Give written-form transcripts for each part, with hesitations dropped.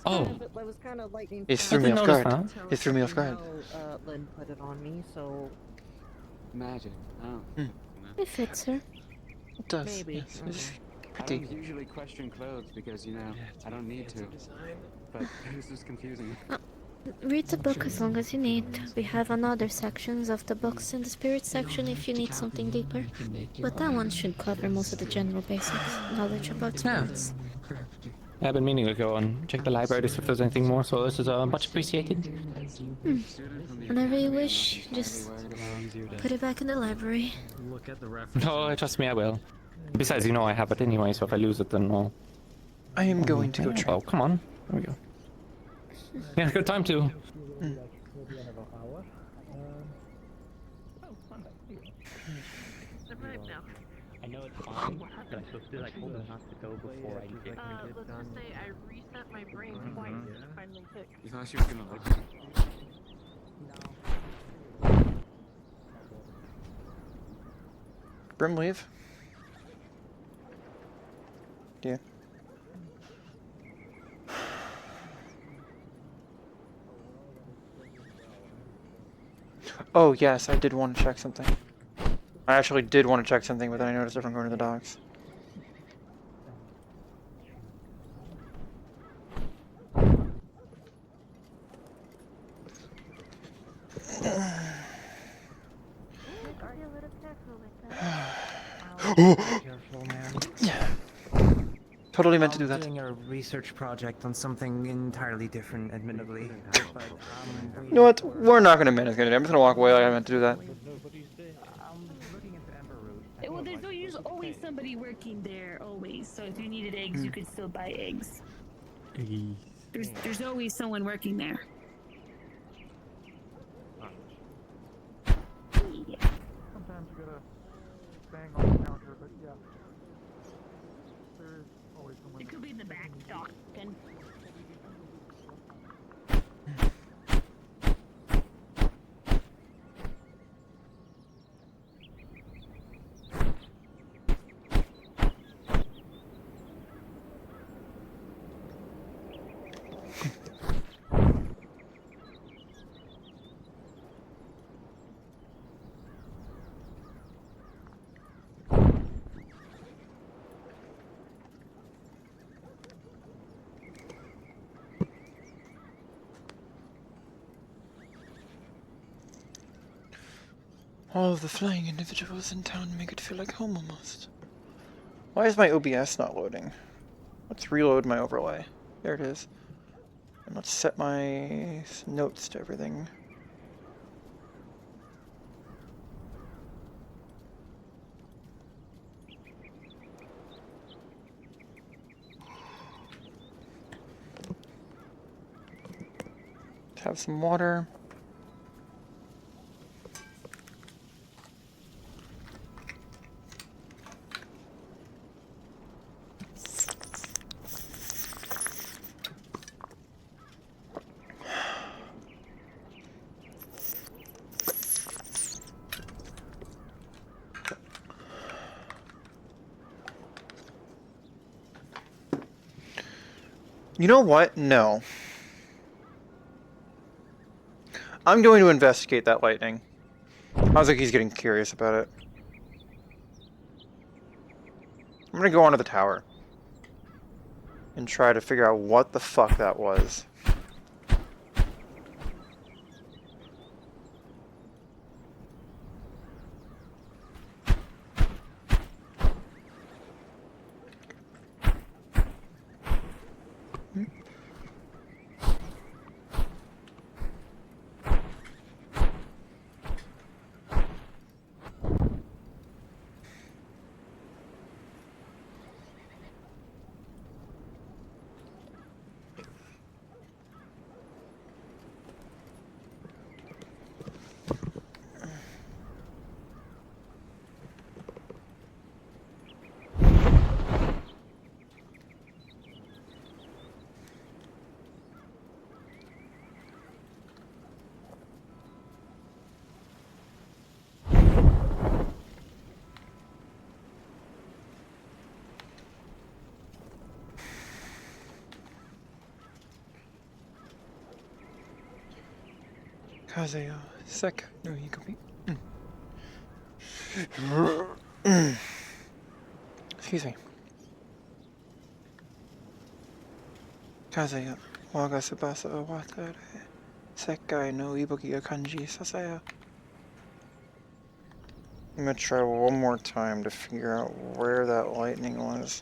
Oh. Kind of, it was kind of lightning. He threw me off notice guard. that. He threw me off guard. Lynn put it on me, so Magic. Oh. It fits her. It does. maybe. Yes, it's I pretty. don't usually question clothes because, you know, I don't need to. But this is confusing. Read the book as long as you need. We have another sections of the books in the spirit section if you need something deeper. But that one should cover most of the general basics. Knowledge about spirits. Yeah, I've been meaning to go and check the library to see if there's anything more, so this is much appreciated. Whenever you wish, just put it back in the library. Look at the reference. No, trust me, I will. Besides, you know I have it anyway, so if I lose it, then well... I am going to go Oh, try. come on. There we go. Yeah, good time too. I know it's fine, but I'm supposed to like hold it not to go before I get Let's just say I reset my brain twice to finally pick. You thought she was gonna look. Brim, leave. Yeah. Oh, yes, I did want to check something. I actually did want to check something, but then I noticed if I'm going to the docks. careful, man. Yeah. Totally meant to do that. Doing a research project on something entirely different, admittedly. But, You know what? We're not going to manage it. I'm just going to walk away like I meant to do that. Well, there's always somebody working there, always. So if you needed eggs, you could still buy eggs. There's always someone working there. Yeah. Sometimes you gotta bang on the counter, but yeah. There is always someone. It could be in the back, talking. All of the flying individuals in town make it feel like home almost. Why is my OBS not loading? Let's reload my overlay. There it is. And let's set my notes to everything. Let's have some water. You know what? No. I'm going to investigate that lightning. Hazuki's getting curious about it. I'm gonna go onto the tower and try to figure out what the fuck that was. Kazuyo, sec, no hikomi. Excuse me. Kazuyo, waga subasa o watare. Sekai no ibuki ga kanji sasaya. I'm gonna try one more time to figure out where that lightning was.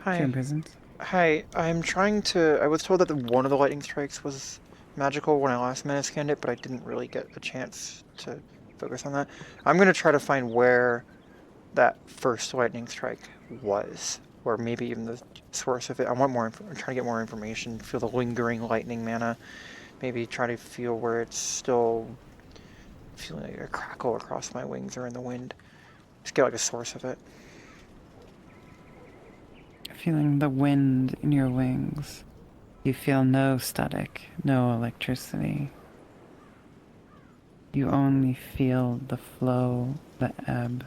Hi. Hi, I'm trying to... I was told that one of the lightning strikes was magical when I last scanned it, but I didn't really get a chance to focus on that. I'm going to try to find where that first lightning strike was, or maybe even the source of it. I want more. I'm trying to get more information, feel the lingering lightning mana, maybe try to feel where it's still feeling like a crackle across my wings or in the wind. Just get like a source of it. Feeling the wind in your wings. You feel no static, no electricity. You only feel the flow, the ebb,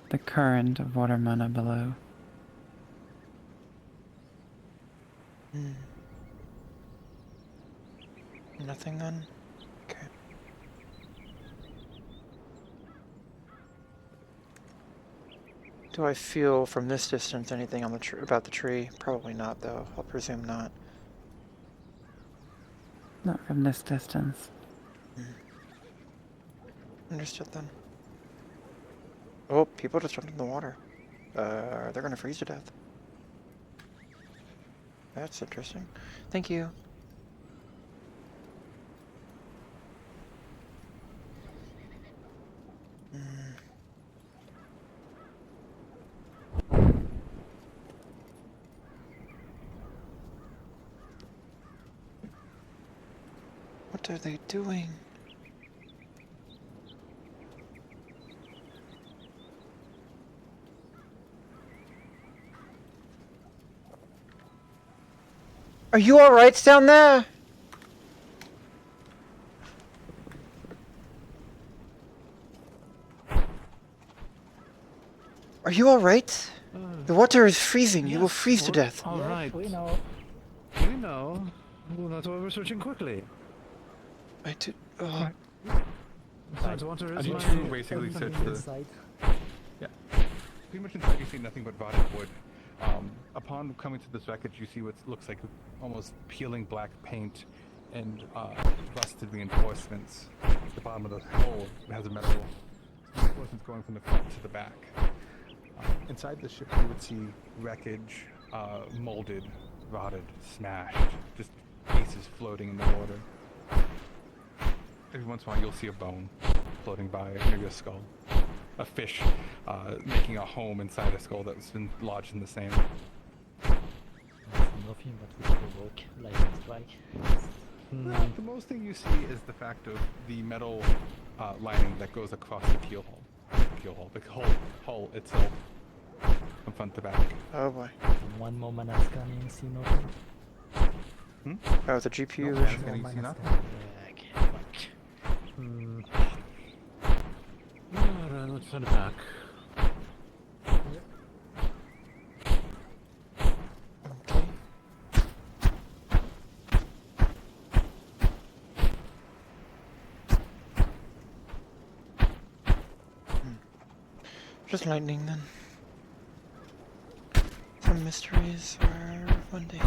the current of water mana below. Nothing then? Okay. Do I feel from this distance anything on the about the tree? Probably not, though. I'll presume not. Not from this distance. Understood then. Oh, people just jumped in the water. They're gonna freeze to death. That's interesting. Thank you. What are they doing? Are you alright down there? Are you alright? The water is freezing. You will freeze to death. All right. We know. We know. Well, that's why we're searching quickly. I did. Besides, water is I need my... to basically search the... Yeah. Pretty much inside you see nothing but rotted wood. Upon coming to this wreckage, you see what looks like almost peeling black paint and rusted reinforcements. At the bottom of the hole, it has a metal reinforcements going from the front to the back. Inside the ship, you would see wreckage, molded, rotted, smashed, just pieces floating in the water. Every once in a while you'll see a bone floating by, maybe a skull. A fish making a home inside a skull that's been lodged in the sand. Nothing that would provoke lightning strike. The most thing you see is the fact of the metal lining that goes across the keel hull. The hull itself, from front to back. Oh boy. One moment I'm scanning, see nothing. Oh, the GPU. No, I'm gonna see nothing. Let's send it back. Okay. Just lightning then. Some mysteries are mundane.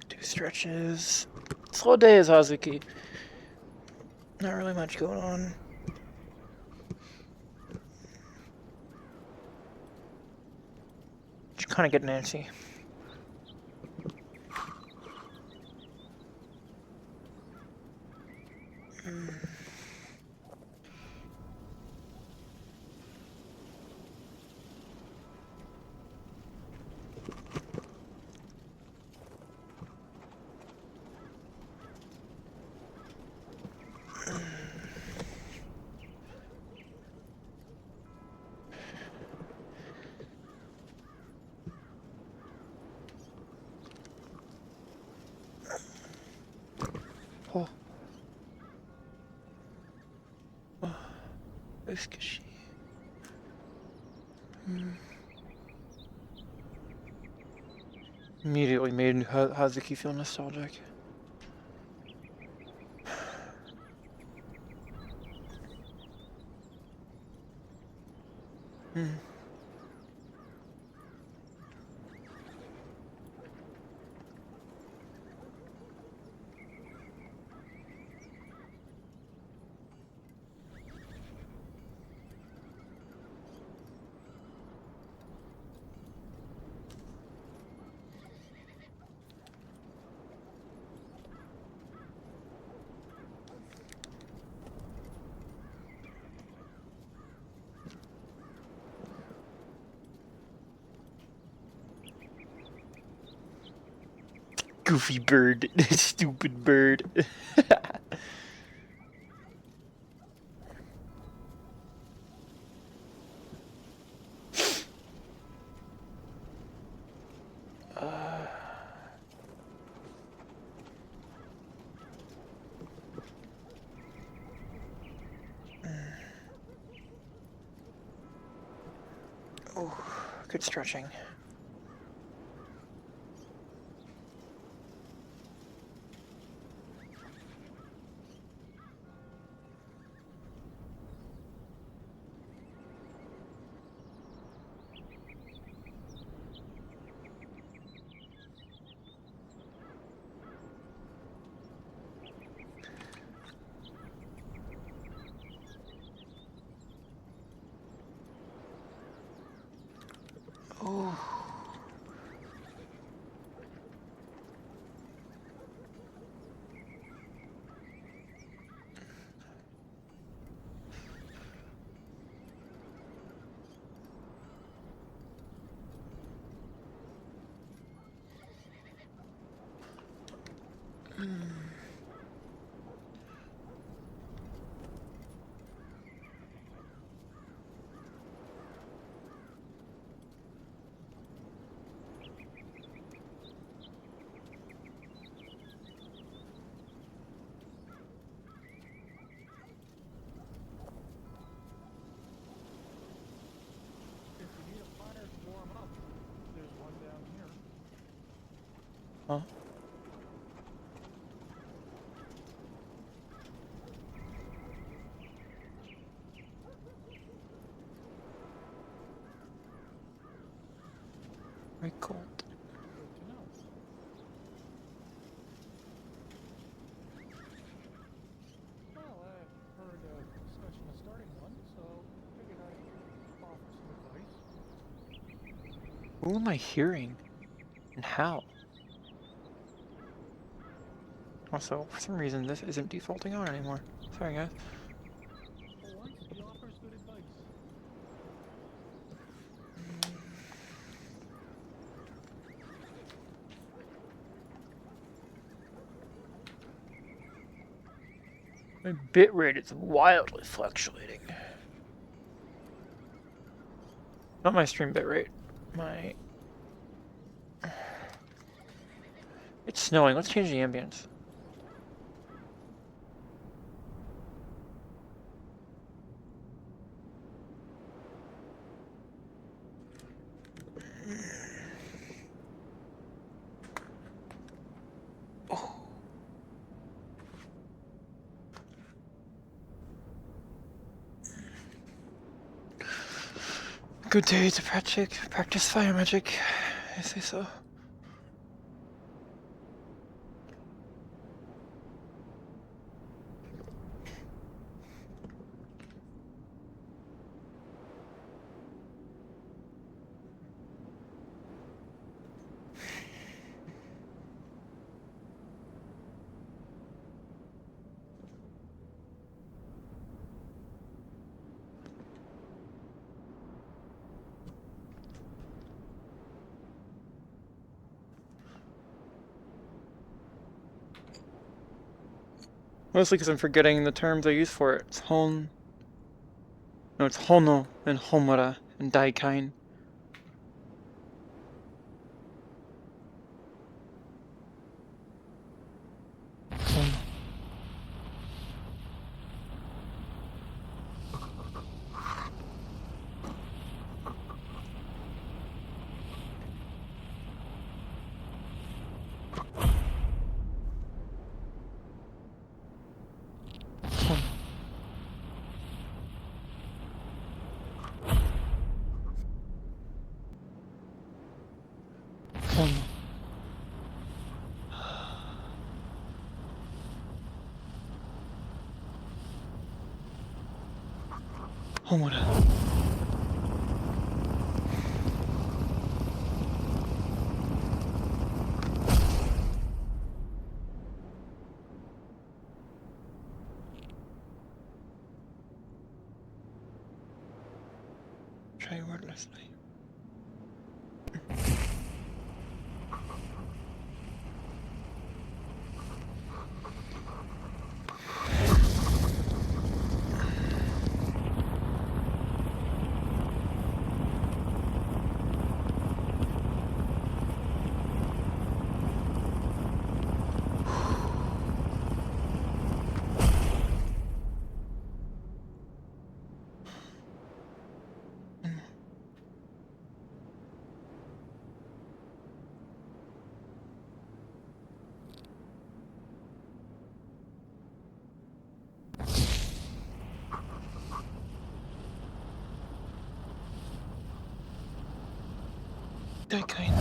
Do stretches. Slow days, Hazuki. Not really much going on. Just kind of getting antsy. Oh. Oh. Uskashi. Immediately made Hazuki feel nostalgic. Goofy bird. Stupid bird. Oh, good stretching. Oh. Huh? Very cold. Well, I've heard a discussion of starting one, so figured I'd offer some advice. Who am I hearing? And how? Also, for some reason, this isn't defaulting on anymore. Sorry, guys. For once, he offers good advice. My bitrate is wildly fluctuating. Not my stream bitrate. My... It's snowing. Let's change the ambience. Good day to practice fire magic, I say so. Mostly because I'm forgetting the terms I use for it. It's hon. No, it's hono and homura and daikain. Homura. Try wordlessly. Daikain.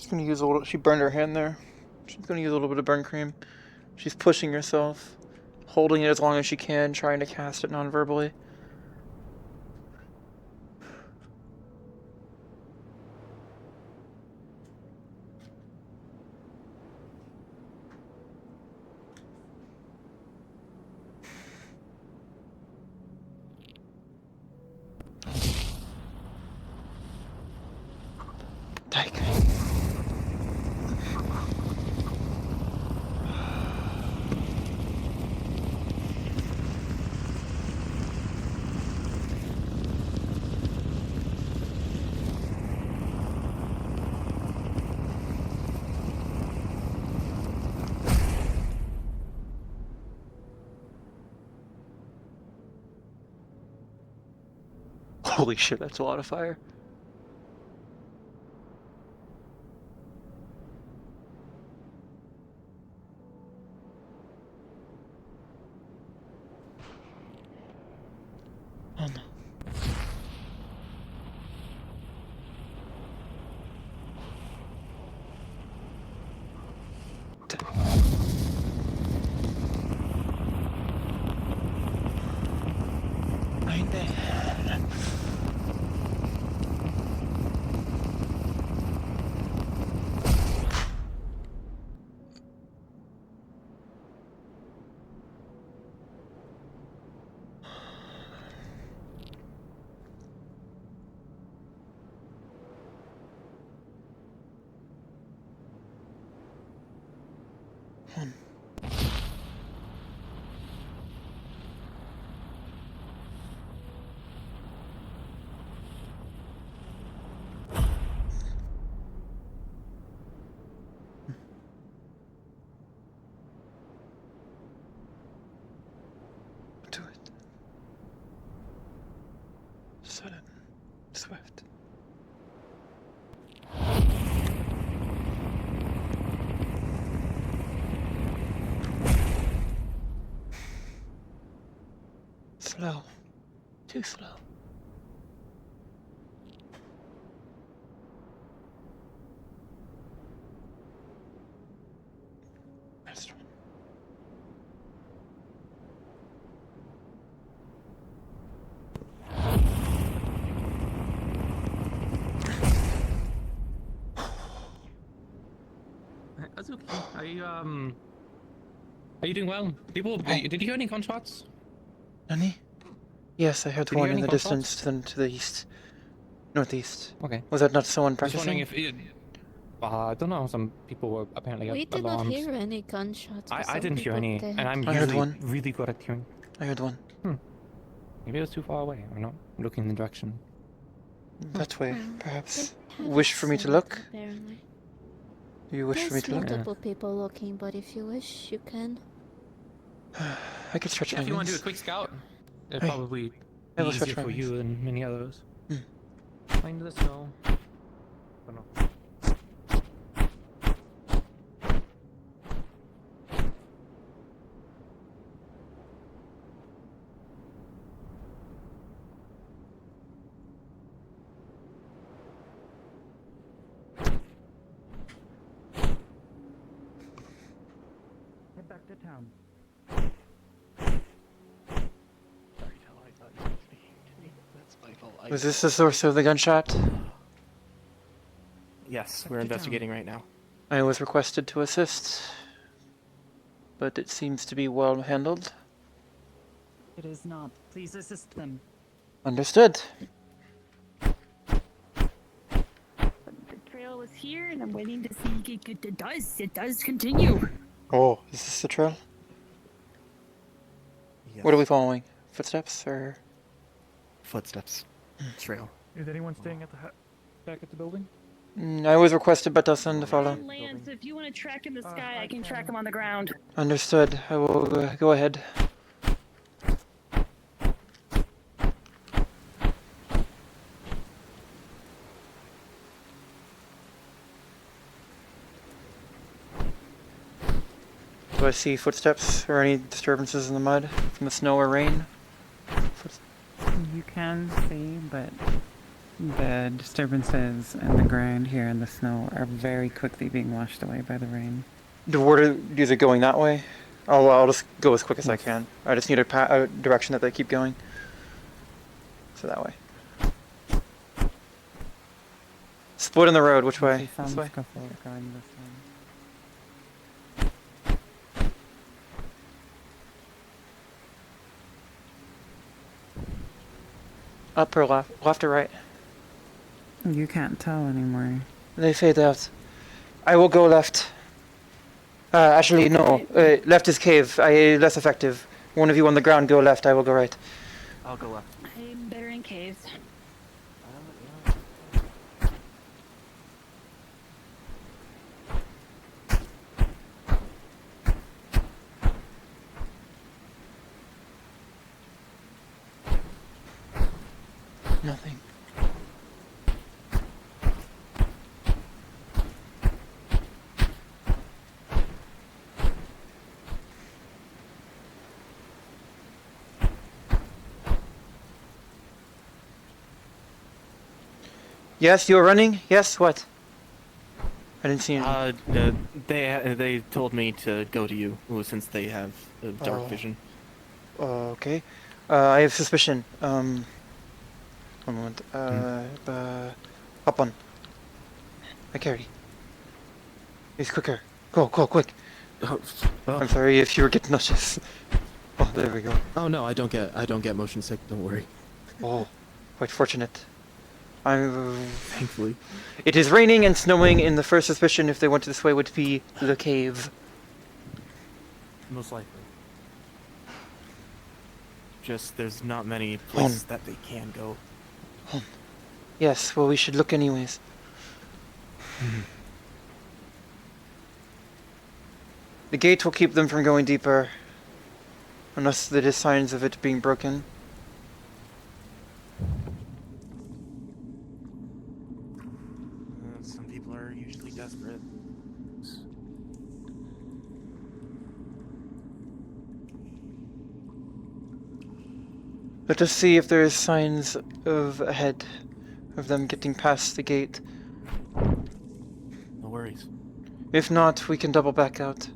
She's gonna use a little. She burned her hand there. She's gonna use a little bit of burn cream. She's pushing herself, holding it as long as she can, trying to cast it non-verbally. Holy shit, that's a lot of fire. Oh no. Right there. Do it. Sudden. Swift. Slow. Too slow. Next one. Hazuki, are you doing well? People, did you hear any gunshots? Nani? Yes, I heard Did you one hear in any the gunshots? distance, then to the east. Northeast. Okay. Was that not someone Just wondering practicing? if I don't know. Some people were apparently We did alarmed. not hear any gunshots. but I some didn't hear people any, did. and I'm I heard usually one. really good at hearing. I heard one. Maybe it was too far away. I'm not looking in the direction. That way, Well, perhaps. it Wish for me to happened, look? apparently. Do you wish for me There's to look? multiple people looking, but if you wish, you can. I could stretch Yeah, my if you want to do a wings. quick scout, it'd Hey, probably I be will easier stretch my for wings. you than many others. Hmm. Find the snow. Oh, no. Head back to town. Was this the source of the gunshot? Yes, we're investigating right now. I was requested to assist, but it seems to be well handled. It is not. Please assist them. Understood. The trail was here, and I'm waiting to see it does continue. Oh, is this the trail? Yes. What are we following? Footsteps or? Footsteps. Trail. Is anyone staying at the back at the building? I was requested by Dustin to follow. On land, so if you want to track in the sky, I can track him on the ground. Understood. I will go ahead. Do I see footsteps or any disturbances in the mud from the snow or rain? You can see, but The disturbances in the ground here in the snow are very quickly being washed away by the rain. The water is it going that way? Oh, well, I'll just go as quick as I can. I just need a direction that they keep going. So that way. Split in the road. Which way? Some This way. scuffle going this way. Up or left? Left or right? You can't tell anymore. They fade out. I will go left. Actually, no. Left is cave. Less effective. One of you on the ground go left. I will go right. I'll go left. I'm better in caves. Nothing. Yes, you were running? Yes, what? I didn't see anything. They told me to go to you, since they have dark vision. Okay. I have suspicion. One moment. Hop on. I carry. He's quicker. Go, quick. I'm sorry if you were getting nauseous. Oh, there we go. Oh no, I don't get motion sick. Don't worry. Oh, quite fortunate. Thankfully. It is raining and snowing, and the first suspicion, if they went this way, would be the cave. Most likely. Just there's not many places that they can go. Yes, well, we should look anyways. The gate will keep them from going deeper, unless there is signs of it being broken. Some people are usually desperate. Let us see if there is signs of ahead of them getting past the gate. No worries. If not, we can double back out.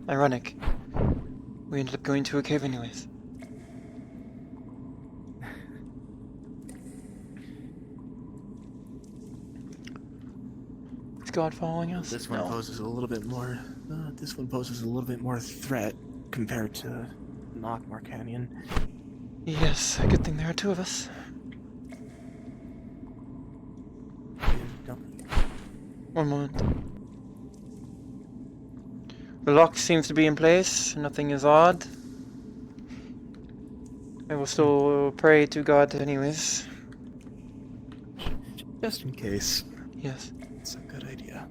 Ironic. We ended up going to a cave anyways. Is God following us? This one poses a little bit more. This one poses a little bit more threat compared to Knockmore Canyon. Yes, a good thing there are two of us. One moment. The lock seems to be in place. Nothing is odd. I will still pray to God anyways. Just in case. Yes. It's a good idea.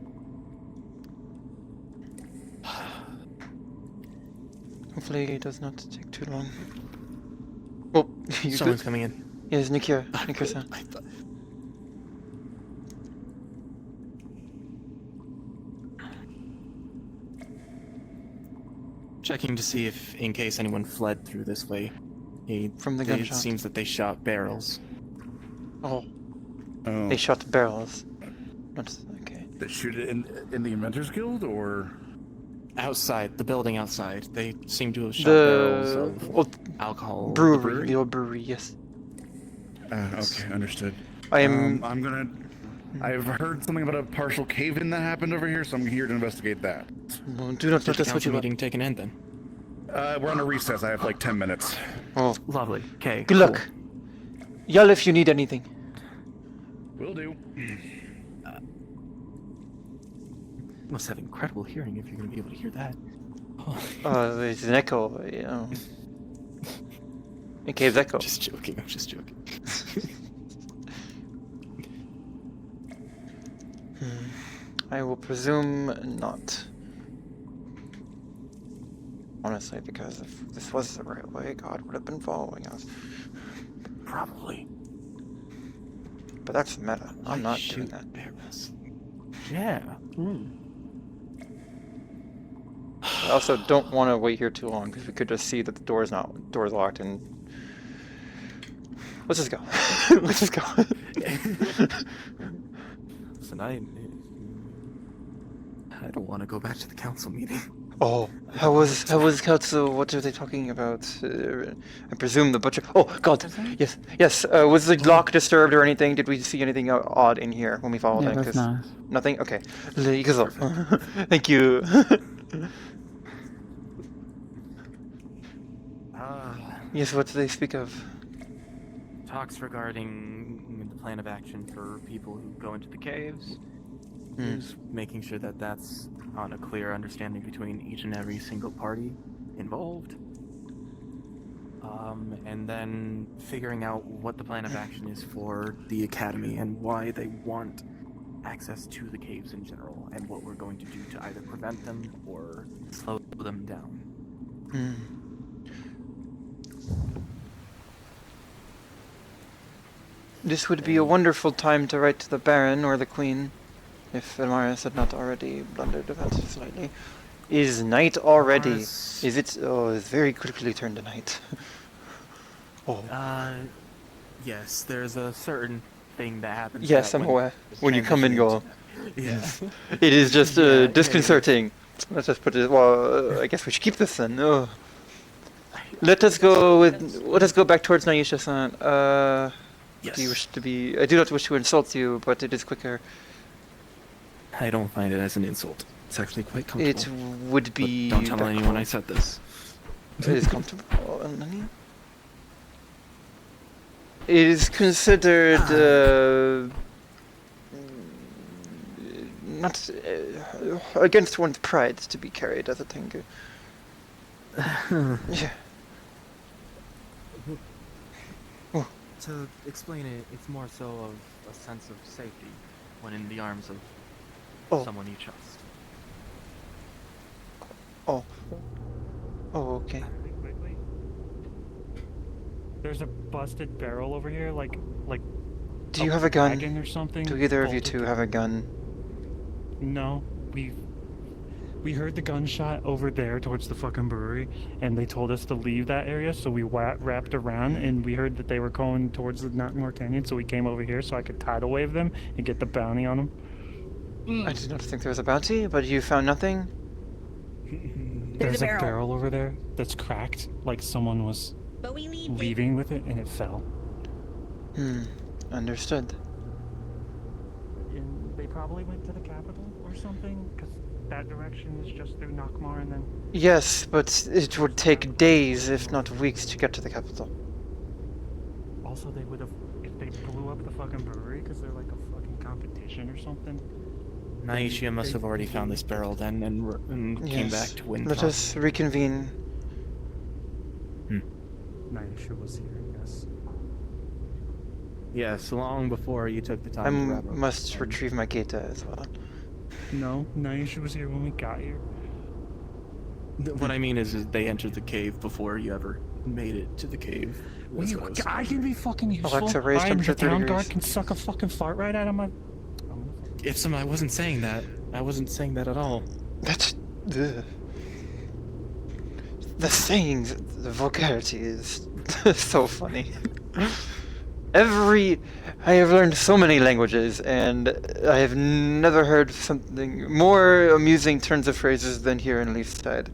Hopefully it does not take too long. Oh, Someone's coming in. Yes, Nikir. Nikir-san. Checking to see if, in case anyone fled through this way, From the gunshot. It seems that they shot barrels. Oh. They shot barrels. Okay. They shoot it in the Inventors Guild, or outside the building outside? They seem to have shot barrels of alcohol. Brewery, the old brewery, yes. Okay, understood. I'm gonna. I've heard something about a partial cave-in that happened over here, so I'm here to investigate that. Well, do not let us what you meeting take an end then. We're on a recess. I have like 10 minutes. Oh, lovely. Okay. Good luck. Yell if you need anything. Will do. Must have incredible hearing if you're going to be able to hear that. It's an echo, you know. A cave's echo. Just joking. I'm just joking. I will presume not. Honestly, because if this was the right way, God would have been following us. Probably. But that's meta. I'm not doing that. Yeah. I also don't want to wait here too long because we could just see that the door's locked and let's just go. Let's just go. Listen, I don't want to go back to the council meeting. Oh, how was council? What are they talking about? I presume the butcher. Oh God, yes, yes. Was the lock disturbed or anything? Did we see anything odd in here when we followed Yeah, in? that's 'Cause nice. nothing. Okay, thank you. Yes, what do they speak of? Talks regarding the plan of action for people who go into the caves. Just making sure that that's on a clear understanding between each and every single party involved. And then figuring out what the plan of action is for the academy and why they want access to the caves in general, and what we're going to do to either prevent them or slow them down. This would be a wonderful time to write to the Baron or the Queen, if Elmarius had not already blundered that slightly. Is night already? Is it? Oh, it's very quickly turned to night. Oh. Yes, there's a certain thing that happens. Yes, I'm aware. When you come and go. Yes. It is just disconcerting. Let's just put it. Well, I guess we should keep this then. Oh. Let us go back towards Naisha-san. Yes. Do you wish to be? I do not wish to insult you, but it is quicker. I don't find it as an insult. It's actually quite comfortable. It would be. But don't tell anyone I said this. It is comfortable. It is considered not against one's pride to be carried as a Tengu. Yeah. To explain it, it's more so of a sense of safety when in the arms of someone you trust. Oh. Oh, okay. There's a busted barrel over here, like. Do you have a gun? Or something? Do either of you two have a gun? No, we heard the gunshot over there towards the fucking brewery, and they told us to leave that area, so we wrapped around, and we heard that they were going towards the Knockmore Canyon, so we came over here so I could tidal wave them and get the bounty on them. I did not think there was a bounty, but you found nothing? There's a barrel over there that's cracked, like someone was leaving with it, and it fell. Understood. And they probably went to the capital or something, because that direction is just through Knockmar and then... Yes, but it would take days, if not weeks, to get to the capital. Also, they would have... If they blew up the fucking brewery, because they're like a fucking competition or something... Naishia must have already found this barrel then and came back to Windtalk. Let us reconvene. Naishia was here, yes. Yes, long before you took the time to wrap up. Must retrieve my Geta as well. No, Naisha was here when we got here. What I mean is they entered the cave before you ever made it to the cave. I can be fucking useful. Alexa, raise I am the temperature 30 town guard, degrees. can suck a fucking fart right out of my... I wasn't saying that. I wasn't saying that at all. That's... The sayings, the vulgarity is so funny. I have learned so many languages, and I have never heard something more amusing turns of phrases than here in Leafside.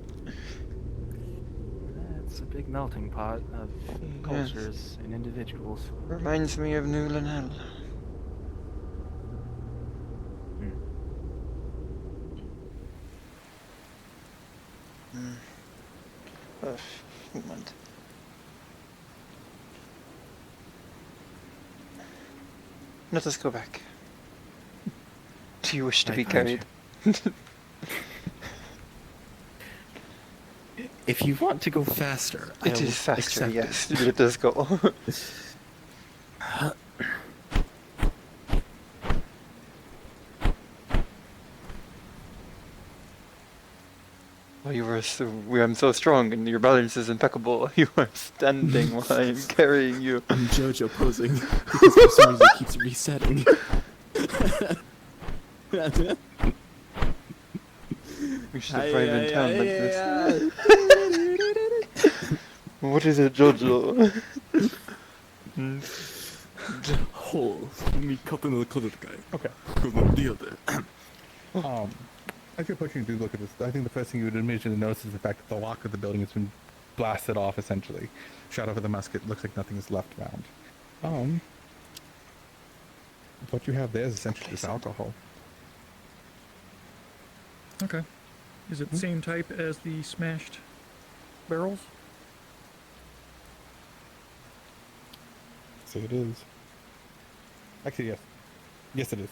It's a big melting pot of cultures and individuals. Reminds me of New Linnell. Moment. Let us go back. Do you wish to be carried? If you want to go faster, It is faster, yes. Let us go. Oh, I'm so strong and your balance is impeccable. You are standing while I'm carrying you. I'm JoJo posing because for some reason it keeps resetting. We should arrive in town like this. What is it, Jojo? Okay. As you're pushing to look at this, I think the first thing you would immediately notice is the fact that the lock of the building has been blasted off, essentially. Shot over the musket, looks like nothing is left around. What you have there is essentially just alcohol. Okay. Is it the same type as the smashed barrels? So it is. Actually, yes. Yes, it is.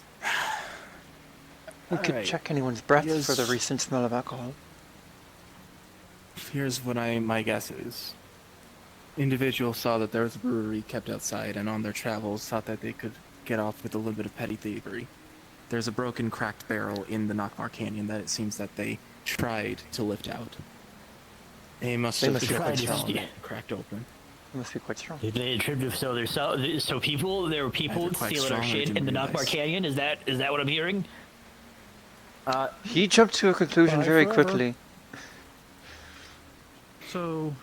We could Alright. check anyone's breath Yes. for the recent smell of alcohol. Here's what my guess is. Individuals saw that there was a brewery kept outside, and on their travels thought that they could get off with a little bit of petty thievery. There's a broken, cracked barrel in the Nakmar Canyon that it seems that they tried to lift out. They must have be tried quite to strong. cracked open. It must be quite strong. Did they attribute so there were people Either quite stealing our strong or shit didn't in the Nakmar realize. Canyon? Is that what I'm hearing? He jumped to a conclusion Bye very forever. quickly. So,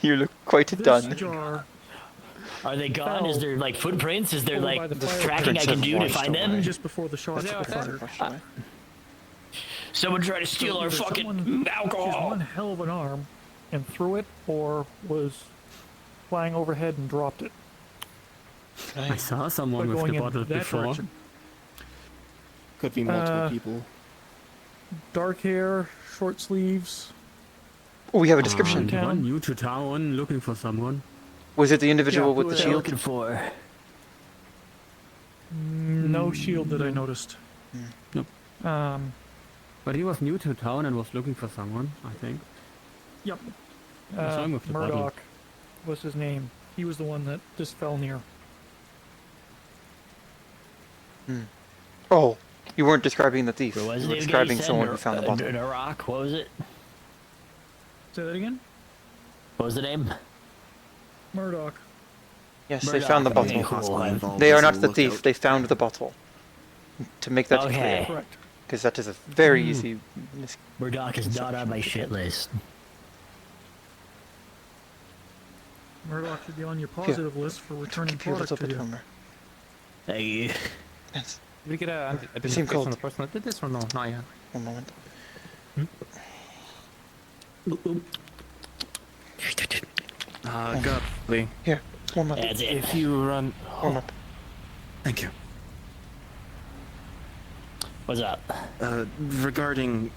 You look quite this done. jar... Are they gone? Is there like footprints? Is there Over like by the the fire tracking I pits can have do to washed find them? away. Just before the shots Yeah, were fired. Washed away. Someone tried to steal our Either fucking someone used alcohol. one hell of an arm and threw it, or was flying overhead and dropped it. I saw someone By with going the in bottle that before. direction. Could be multiple people. Dark hair, short sleeves. Oh, we have a description. Town. One new to town, looking for someone. Was it the individual Yeah, with who the was What are you shield? looking for? No shield that I noticed. Nope. But he was new to town and was looking for someone, I think. Yep. What's wrong with the bottle? Murdoch was his name. He was the one that this fell near. Oh, you weren't describing the thief. What was You the were name again? describing You said someone who found the bottle. Iraq. What was it? Say that again? What was the name? Murdoch. Yes, they Murdoch. found the Okay, bottle. cool. They are not the thief. They found the bottle. To make that Okay. clear, Correct. because that is a very easy. Murdoch is not on my shit list. Murdoch should be on your positive list for returning Keep your product little to bit you. warmer. Hey, Yes. Did we get a Seem identification cold. on the person that did this or no? Not yet. One moment. Godly. Here, warm up. that's it. If you run... Warm up. Thank you. What's up? Regarding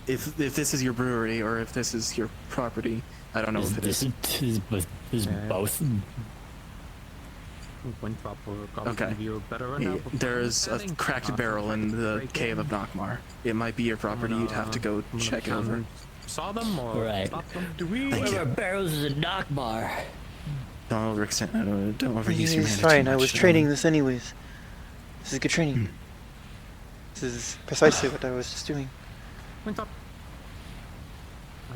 if this is your brewery or if this is your property, I don't know if it This is. is both. One drop will probably Okay. give you a better run. There is a cracked barrel in the cave of Nakmar. It might be your property. You'd have to go check it over. Saw them or Right. stopped them? Do we? Thank One of you. our barrels is a knockbar. Don't overextend. Don't overuse your It's mana fine. too I was much. training this anyways. This is good training. This is precisely what I was just doing. Went up.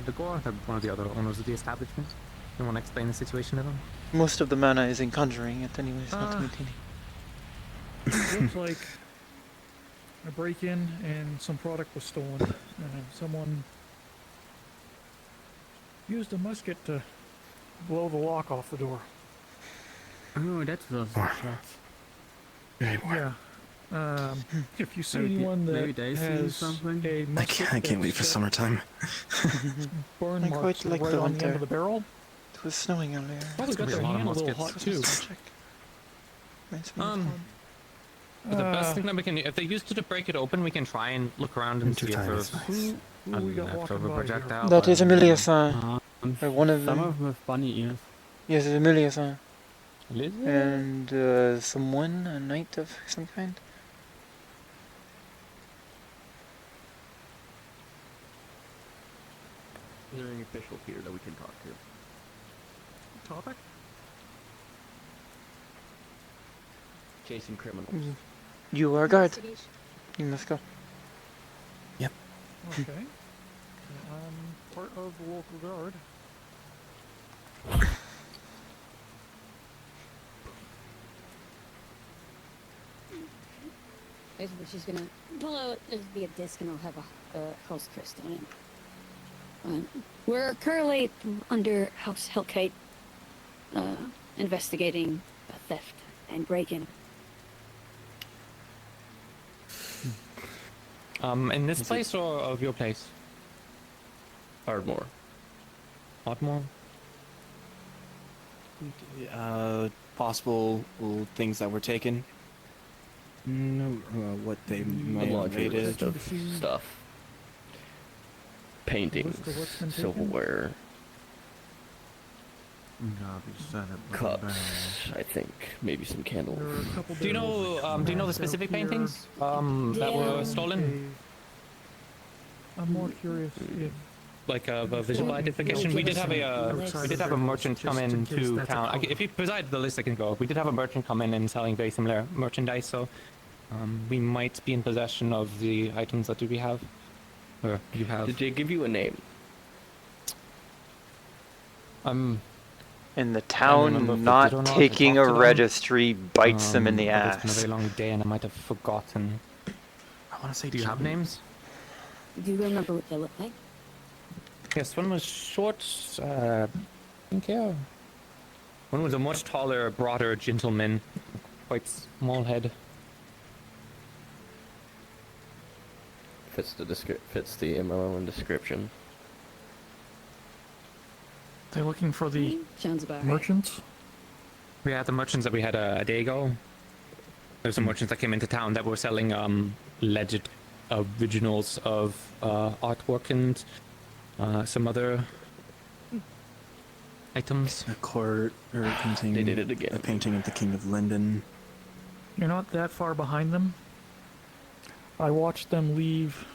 The gore, one of the other owners of the establishment. You want to explain the situation to them? Most of the mana is in conjuring it anyways, not Ah. maintaining. Looks like a break-in and some product was stolen. Someone used a musket to blow the lock off the door. Oh, that was the shots. Yeah. If you see Maybe- anyone maybe that they see has something? a musket I can't wait for that's got summertime. burn I marks quite like right the on the end winter. of the barrel. It was snowing earlier. Probably got gonna be their a lot of hand a little muskets. hot too. Check. Reminds me of home. But the best thing that we can, if they used it to break it open, we can try and look around and see if Wintertime there's is nice. Who we got walking leftover by here? projectile. That is Amelia, sir. One of Some them. of them with bunny ears. Yes, it's Amelia, sir. Lizard? And someone, a knight of some kind. Is there any official here that we can talk to? Topic? Chasing criminals. You are a guard. You must go. Okay. I'm part of the local guard. Basically, she's gonna pull out, there'll be a disc and it'll have a house crest on it. We're currently under House Hellkite, investigating a theft and break-in. In this place or of your place? Ardmore. Ardmore? Possible things that were taken. No, what they might have raided. Stuff. Paintings, silverware, cups. I think maybe some candles. Do you know the specific paintings that were stolen? I'm more curious if Like a visual identification. We did have a merchant come into town. If you preside the list, I can go. We did have a merchant come in and selling very similar merchandise, so we might be in possession of the items that we have. Or you have. Did they give you a name? In the town, not taking a registry bites them in the ass. It's been a very long day, and I might have forgotten. I want to say, do you have names? Do you remember what they look like? Yes, one was short, I think, yeah. One was a much taller, broader gentleman, quite small head. Fits the MO and description. they're looking for the Sounds about merchants. Yeah, the merchants that we had a day ago. There's some merchants that came into town that were selling alleged originals of artwork and some other items. A court or a painting. They did it again. A painting of the King of Linden. You're not that far behind them. I watched them leave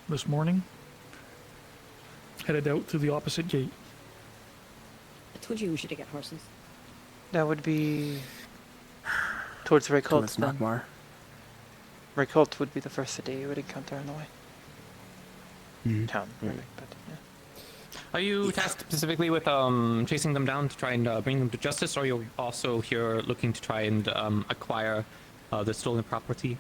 this morning. Headed out through the opposite gate. I told you we should get horses. That would be towards Raycult then. Magmar. Raycult would be the first city you would encounter on the way. Town, but yeah. Are you tasked specifically with chasing them down to try and bring them to justice, or are you also here looking to try and acquire the stolen property?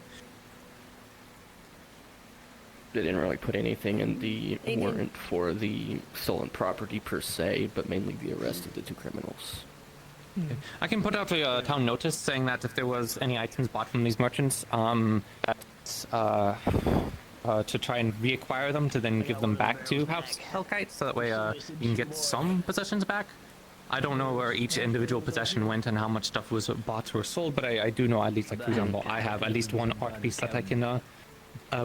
They didn't really put anything in the warrant for the stolen property per se, but mainly the arrest of the two criminals. Okay. I can put out a town notice saying that if there was any items bought from these merchants, to try and reacquire them to then give them back to House Hellkite, so that way you can get some possessions back. I don't know where each individual possession went and how much stuff was bought or sold, but I do know at least, like, for example, I have at least one art piece that I can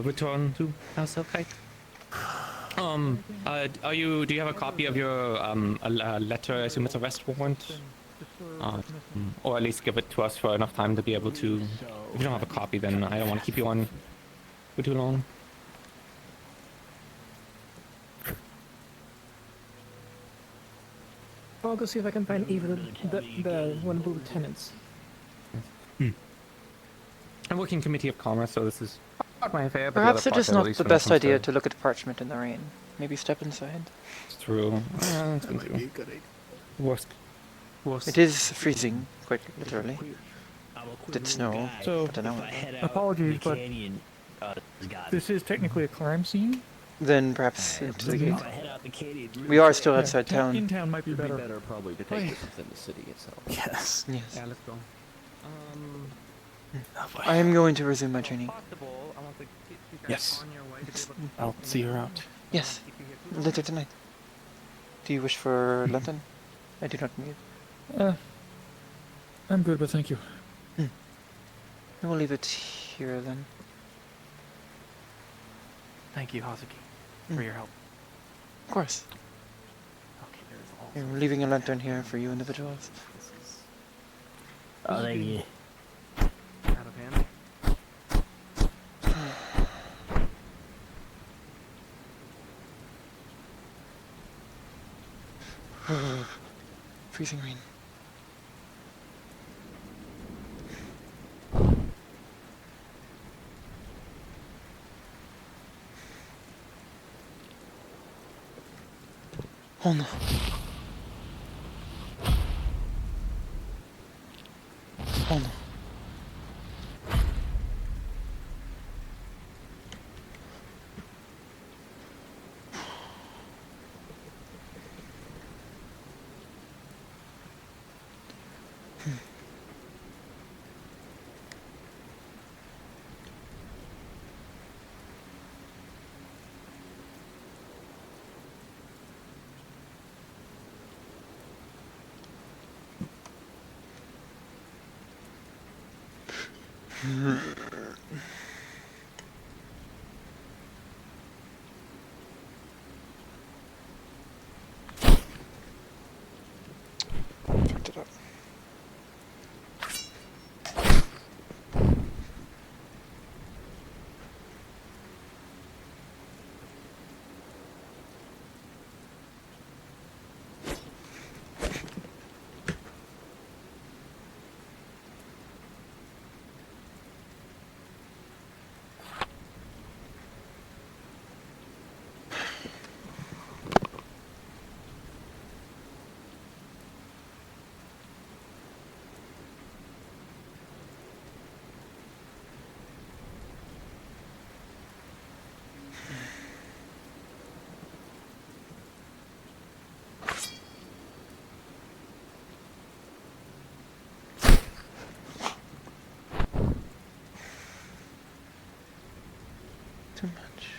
return to House Hellkite. Do you have a copy of your letter? I assume it's arrest warrant. Or at least give it to us for enough time to be able to. If you don't have a copy, then I don't want to keep you on for too long. I'll go see if I can find even the one of the lieutenants. I'm working Committee of Commerce, so this is not my affair. But Perhaps it is not the best idea to to look at parchment in the rain. Maybe step inside. It's true. It's been too. Worst. It is freezing, quite literally. Did snow, So, I don't know. apologies, but this is technically a crime scene. Then perhaps into the gate. We are still outside town. In town might be better. Better probably to take this within the city itself. Yes. Yes. Yeah, let's go. I am going to resume my training. Yes. I'll see you around. Yes. Later tonight. Do you wish for London? I do not need. I'm good, but thank you. I will leave it here then. Thank you, Hazuki, for your help. Of course. Okay, I'm leaving a lantern here for you individuals. Oh, thank you. Out of hand. Freezing rain. Oh no. Oh no. Fucked it up. Too much.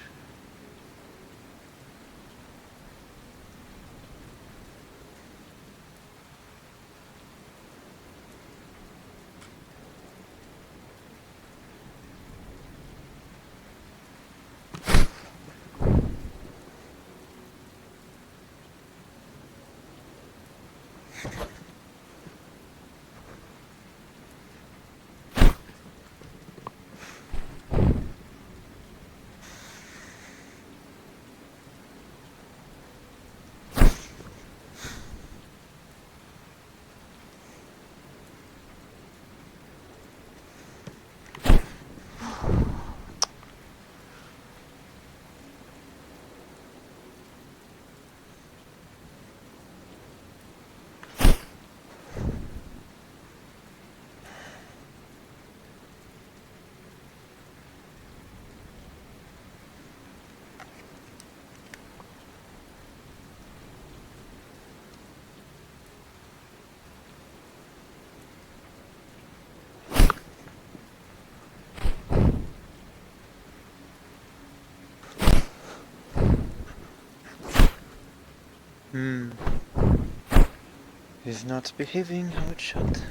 Is not behaving how it should.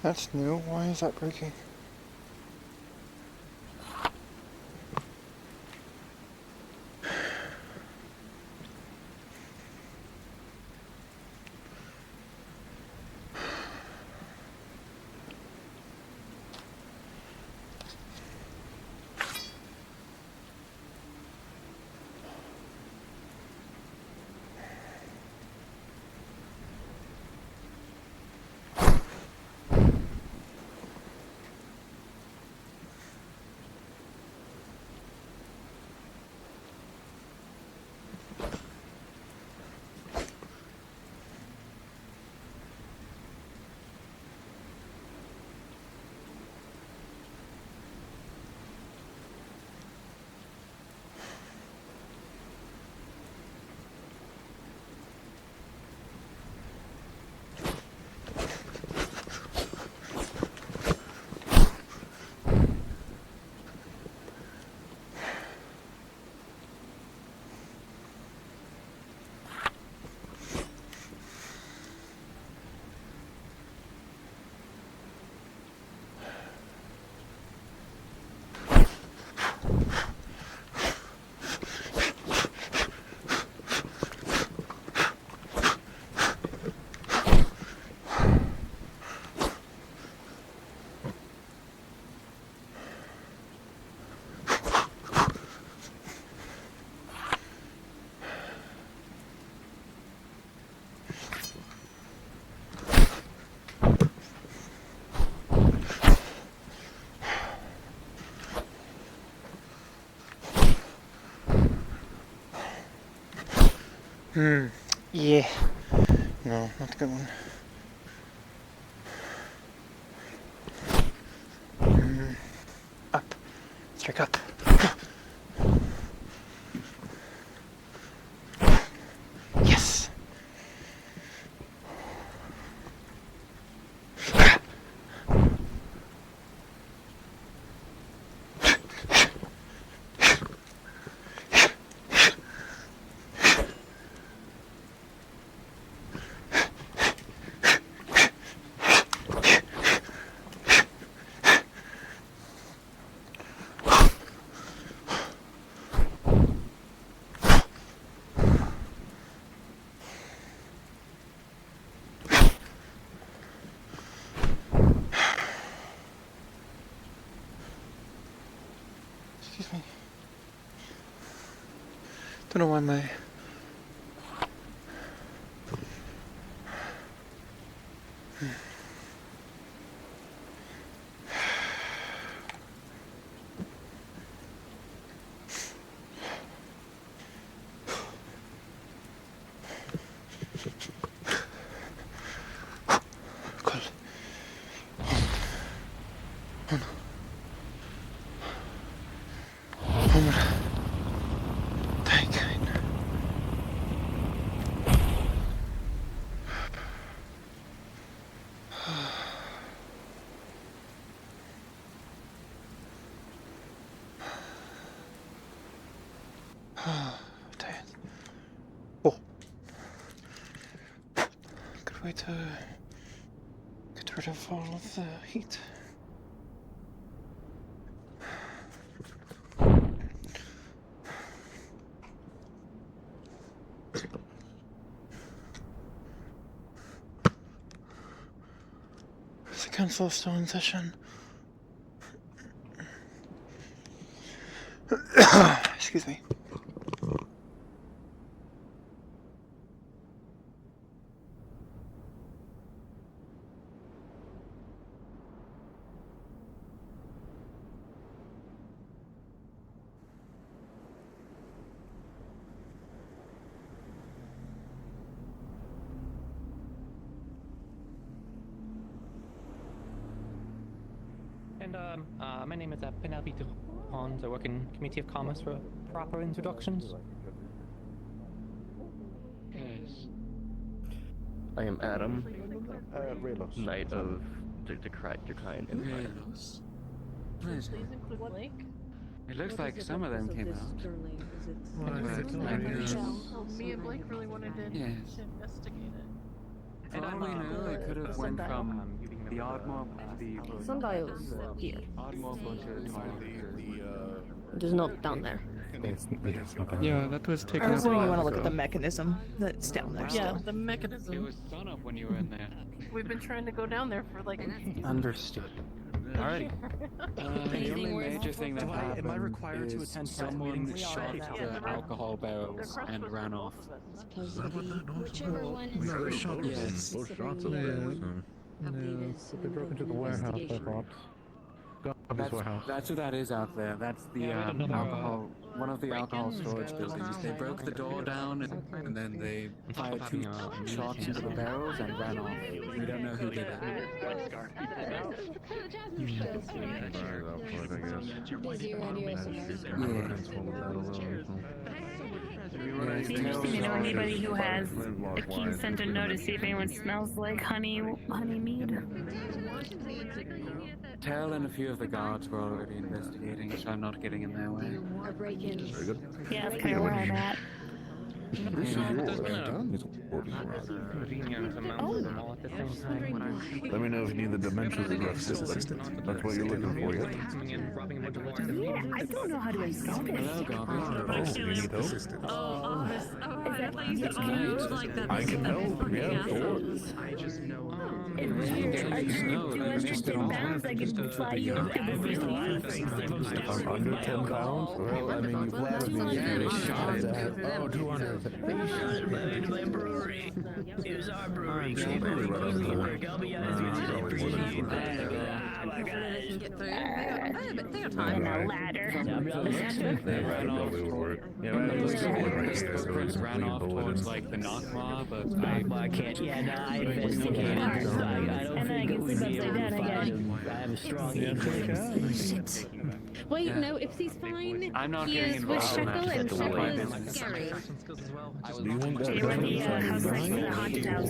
That's new. Why is that breaking? Yeah. No, not a good one. Up. Strike up. Yes! Excuse me. Don't know why my... Cold. Oh no. Homer. Taikin. Tired. Oh. Good way to get rid of all of the heat. Is the council still in session? Excuse me. And my name is Penelope Hans. I work in Committee of Commerce for proper introductions. Yes. I am Adam, Knight of Decline Empire. Pleasure. It looks like some of them came out. Me and Blake really wanted to Yes. investigate it. For all we know, it could have went from the Oddmob to the Sundial's here. Oddmob to There's no down there. Yeah, that was I taken was up. saying you a want to while look at the ago. mechanism that's down there. Yeah, the mechanism. It was sun up when you were in there. We've been trying to go down there for like. Understood. Alright. The only major thing that happened am I required to is attend someone meetings? shot the alcohol barrels and ran off. Whichever one is Yes. Both shots of them. They broke into the warehouse, I thought. That's what that is out there. That's the alcohol, one of the alcohol storage buildings. They broke the door down and then they fired 2 shots into the barrels and ran off. We don't know who did it. It'd be interesting to know anybody who has a keen scent to know to see if anyone smells like honey mead. Tell and a few of the guards were already investigating, so I'm not getting in their way. Very good. Yeah, that's kind of where I'm at. This is yours. Let me know if you need the dimensions of your assistant. That's what you're looking for, yeah? Yeah, I don't know how to install this. Hello, Gobby. You need help? I can help, yeah, I just know. It's weird. I turned 210 pounds. I could fly you up to the ceiling. If I'm under 10 pounds, well, I mean, you flattered me. Oh, 200. My brewery. It was our brewery. I'll be honest with you, appreciate that. Hopefully they can get through. They got On time. a ladder. They ran off. Footprints ran off towards like the Nakma, but I can't. Yeah, no, I investigated. I don't And then I think it can would sleep be able upside to down find again. him. I have a strong inkling. Shit. Wait, no, if he's fine, I'm not he getting is with involved in Shekel, that. and That's Shekel why is I'm scary. Do you want that They were the house next to the haunted house.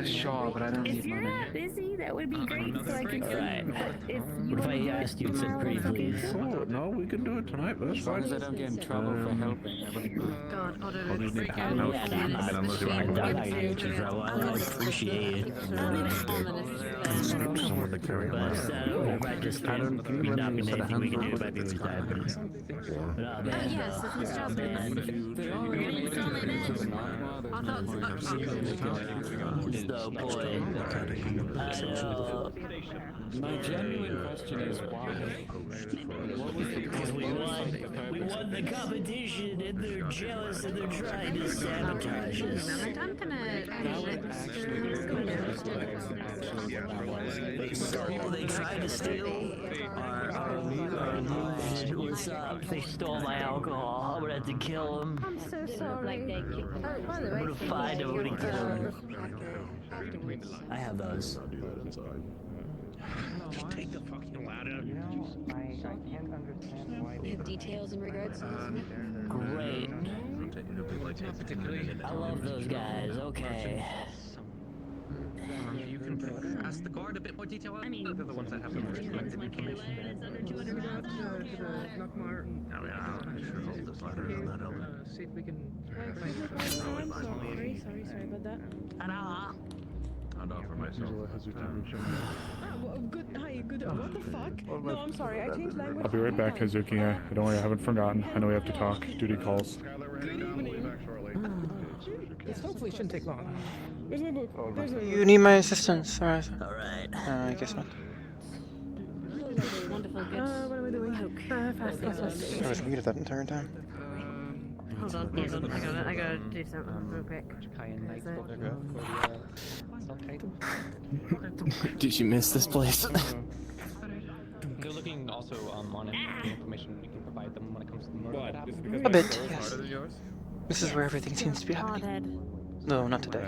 Sure, but I don't If need you're money. not busy, that would be great, so I can Alright. if What if I asked you to sit pretty please? Sure, no, we can do it tonight. That's As long fine. as I don't get in trouble for helping. God, Otto, I'll just need freak to out. hang out. I appreciate it. Someone to carry But around. if I just not been anything we can do about being retired. But oh man. yes, it's his job, man. So boy, I know. My genuine question is why? What was the Because we won the competition and they're jealous and they're trying to sabotage us. I'm gonna They tried to steal our what's up? They stole my alcohol. I'm gonna have to kill them. I'm so sorry. I'm gonna find them. I'm gonna kill them. I have those. Just take the fucking ladder. I can't understand why they have details in regards to this. Great. I love those guys. Okay. You can ask the guard a bit more detail. I mean, they're the ones that have the most collected information. See if we can. Sorry about that. I'd offer myself. Good. Hi. Good. What the fuck? No, I'm sorry. I changed language. I'll be right back, Hazuki. Don't worry, I haven't forgotten. I know we have to talk. Duty calls. This hopefully shouldn't take long. There's my book. There's my You need my assistance, alright. Alright. I guess not. Wonderful, good. What am I doing? Fast. I was muted that entire time. Hold on. I gotta do something real quick. Did you miss this place? They're looking also on any information we can provide them when it comes to the murder that happened. A bit, yes. This is where everything seems to be happening. No, not today.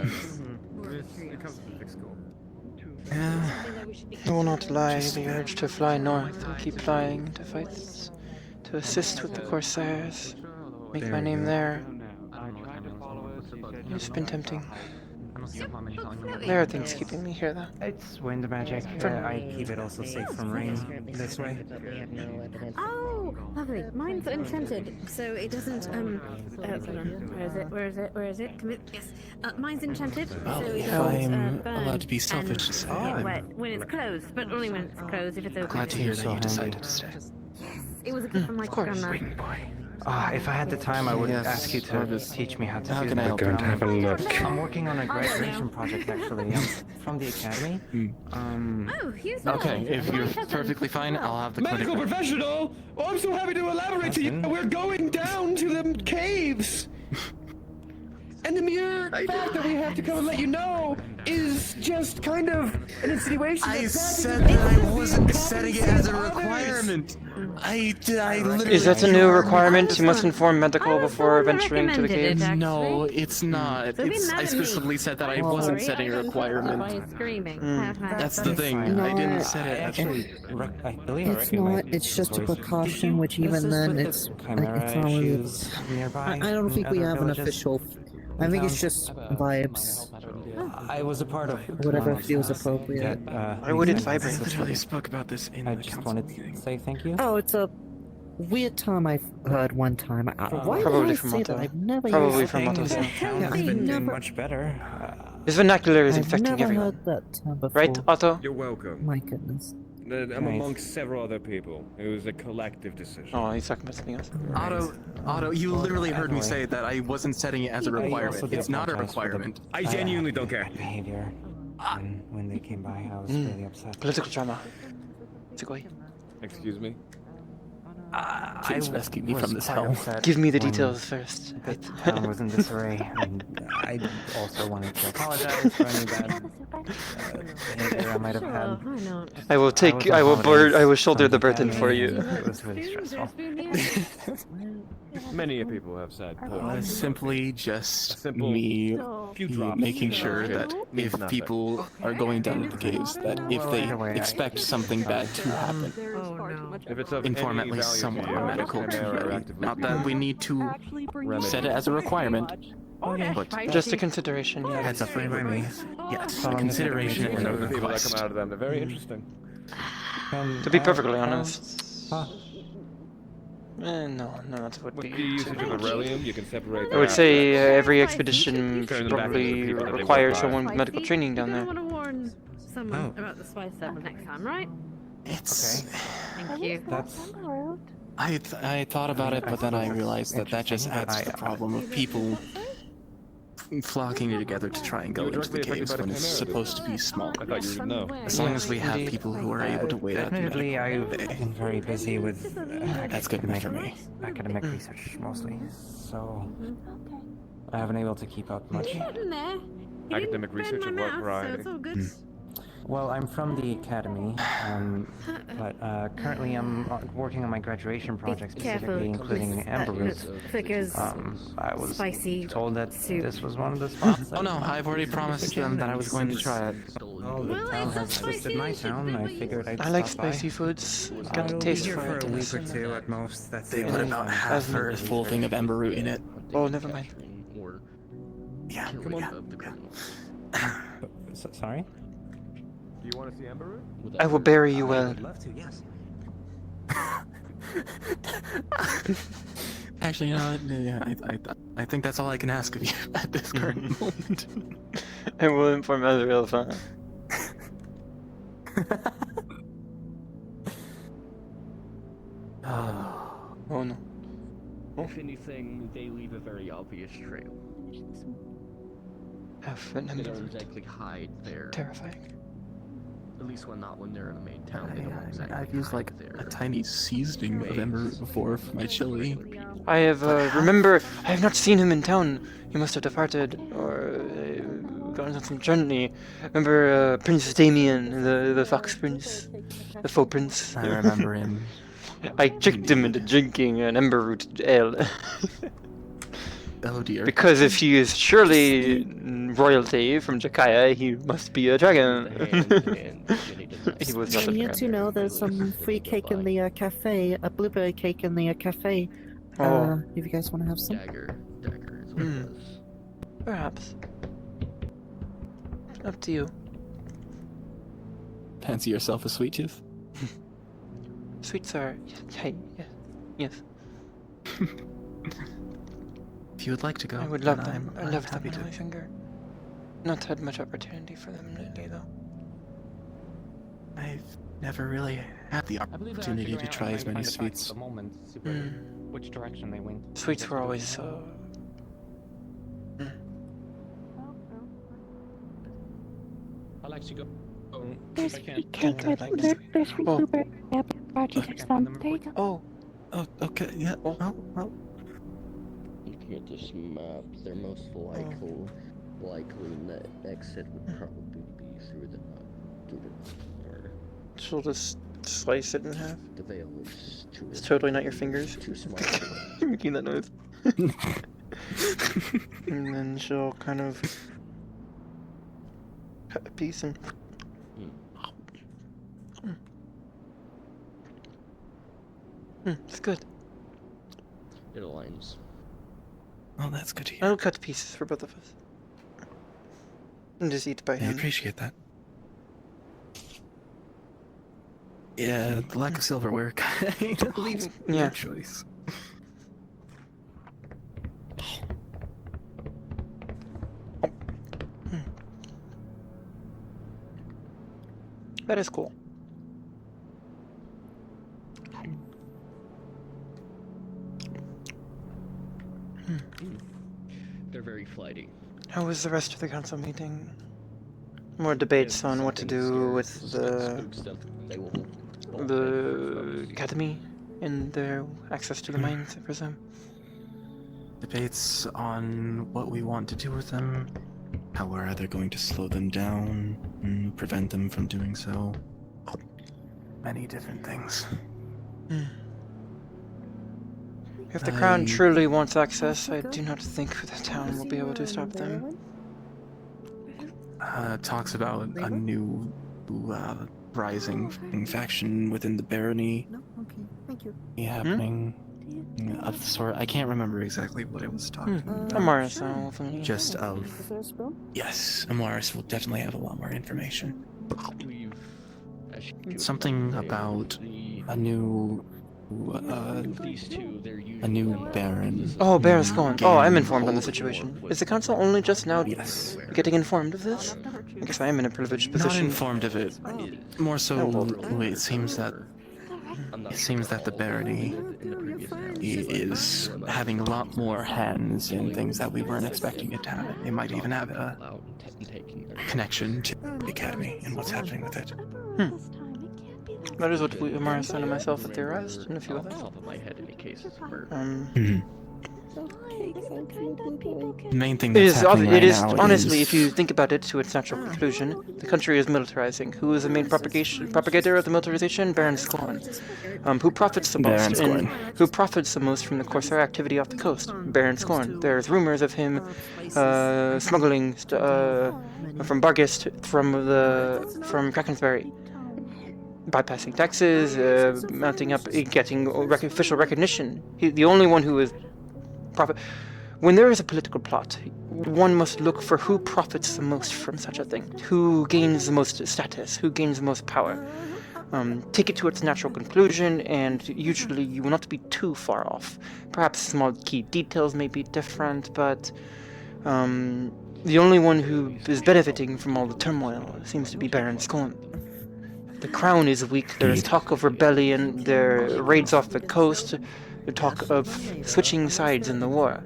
I will not lie, the urge to fly north and keep flying to fights, to assist with the Corsairs, make my name there. It's been tempting. There are things keeping me here, though. It's wind magic. I keep it also safe from rain this way. Oh, lovely. Mine's enchanted, so it doesn't. Hold on. Where is it? Yes. Mine's enchanted, so it doesn't I'm burn. allowed to be selfish to say When it's closed, but only when it's closed. If it's open. glad to hear that you decided to stay. It was a gift from my grandma. If I had the time, I would ask you to teach me how to How do can I that. help you? Have a look. I'm working on a graduation project, actually. I'm from the academy. Oh, here's Okay, if you're perfectly fine, I'll have the Medical clinic. professional! Oh, I'm so happy to elaborate to you. We're going down to the caves! And the mere fact that we have to come and let you know is just kind of an insinuation. I said that I wasn't setting it as a requirement. I literally. Is that a new requirement? You must inform medical before venturing to the caves? No, it's not. I specifically said that I wasn't setting a requirement. Screaming. That's the thing. I didn't set it. I believe I It's not, recognize it's just a this voice. precaution, which even then, it's not really. I don't think we have an official. I think it's just vibes. I was a part of Whatever feels appropriate. Why would it vibrate? I literally spoke about this in I the just council wanted meeting. to say thank you. Oh, it's a weird term I've heard one time. Why Probably did I from say Otto. that? I've never Probably used from it. Otto. The town has been doing never- much better. This vernacular is I've infecting never everyone. heard that term before. Right, Otto? You're welcome. My goodness. I'm Nice. amongst several other people. It was a collective decision. Oh, he's talking about something else. Otto, you literally heard me say that I wasn't setting it as a requirement. It's not a requirement. I genuinely don't care. Behavior. When they came by, I was really upset. Political drama. It's a Excuse me? Please rescue me from this hell. Give me the details first. The town was in disarray, and I also wanted to apologize for any bad behavior I might have had. I will take. I will shoulder the burden for you. It was really stressful. Many people have said Simply just me making sure that if people are going down to the caves, that if they expect something bad to happen, inform at least someone on medical team. Not that we need to set it as a requirement, but just a consideration. Yeah. Heads up for me. Yes, a consideration and a the people that request. come out of them. They're very interesting. To be perfectly honest. No, that would be. With the usage of Aurelium, you can separate. I would say every expedition should probably require someone with medical training down I there. want to warn someone about the spice level next time, right? It's. Thank you. I thought about it, but then I realized that just adds to the problem of people flocking together to try and go into the caves when it's supposed to be small. I thought you would know. As long as we have people who are able to wait out the Admittedly, medical I've been very busy with That's good enough for me. academic research mostly, so I haven't been able to keep up much. Academic research of what variety? Well, I'm from the academy, but currently I'm working on my graduation project, specifically including amber roots. I was told that this was one of the spots. Oh no, I've already promised them that I was going to try it. Oh, the town has visited my town. I figured I'd I like stop by. spicy foods. It's got a taste for it. a week or two at most. That's They put about half a full thing of ember root in it. Oh, never mind. Yeah. Come on. Sorry? Do you want to see Amber Root? I will bury you well. I'd love to, yes. Actually, you know, I think that's all I can ask of you at this current moment. I will inform Azrael. Oh no. If anything, they leave a very obvious trail. They don't exactly hide there. Terrifying. At least not when they're in a main town. I've used like a tiny seasoning of ember root before for my chili. I have, remember, I have not seen him in town. He must have departed, or gone on some journey. Remember, Prince Damien, the fox prince? The faux prince? I remember him. I tricked him into drinking an ember root ale. Oh dear. Because if he is surely royalty from Jakaya, he must be a dragon. He was not a You need dragon. to know there's some free cake in the cafe, a blueberry cake in the cafe. Oh. If you guys want to have some. Dagger is what it was. Perhaps. Up to you. Fancy yourself a sweet tooth? Sweets are... Hey, yes. If you would like to go, I would love then them. I'm I love them happy in to. my finger. Not had much opportunity for them lately, though. I've never really had the opportunity to try as many sweets. At the moment, which direction they went. Sweets were always so... I'll actually go. There's I free can't. cake with there's free blueberry party next time. There you go. Oh, okay, yeah. Oh. Looking at this map, their most likely exit would probably be through the door. She'll just slice it in half. The veil is too. It's totally not your fingers. Too small. You're making that noise. And then she'll kind of cut a piece and... it's good. It aligns. Oh, that's good to hear. I'll cut pieces for both of us. And just eat by I hand. appreciate that. Yeah, the lack of silverware kind of leaves no choice. That is cool. They're very flighty. How was the rest of the council meeting? More debates on what to do with the academy? in their access to the mines, I presume. Debates on what we want to do with them, how we're either going to slow them down and prevent them from doing so. Many different things. If the Crown truly wants access, I do not think the town will be able to stop them. Talks about a new rising faction within the barony happening of the sort. I can't remember exactly what it was talking about. Amaris, Just of... Yes, Amaris will definitely have a lot more information. Something about a new baron. Oh, Baron Scorn. Oh, I'm informed on the situation. Is the council only just now getting informed of this? I guess I am in a privileged position. Not informed of it. More so, it seems that the barony is having a lot more hands in things that we weren't expecting it to have. It might even have a connection to the academy and what's happening with it. That is what Amaris and myself had theorized, and a few others. The main thing It that's is, happening right now honestly, is... if you think about it to its natural conclusion, the country is militarizing. Who is the main propagator of the militarization? Baron Scorn. Who profits the most? Who profits the most from the Corsair activity off the coast? Baron Scorn. There's rumors of him smuggling from Bargist from Krakensberry, bypassing taxes, mounting up, getting official recognition. The only one who is profit. When there is a political plot, one must look for who profits the most from such a thing, who gains the most status, who gains the most power. Take it to its natural conclusion, and usually you will not be too far off. Perhaps small key details may be different, but the only one who is benefiting from all the turmoil seems to be Baron Scorn. The crown is weak, there is talk of rebellion, there are raids off the coast, the talk of switching sides in the war.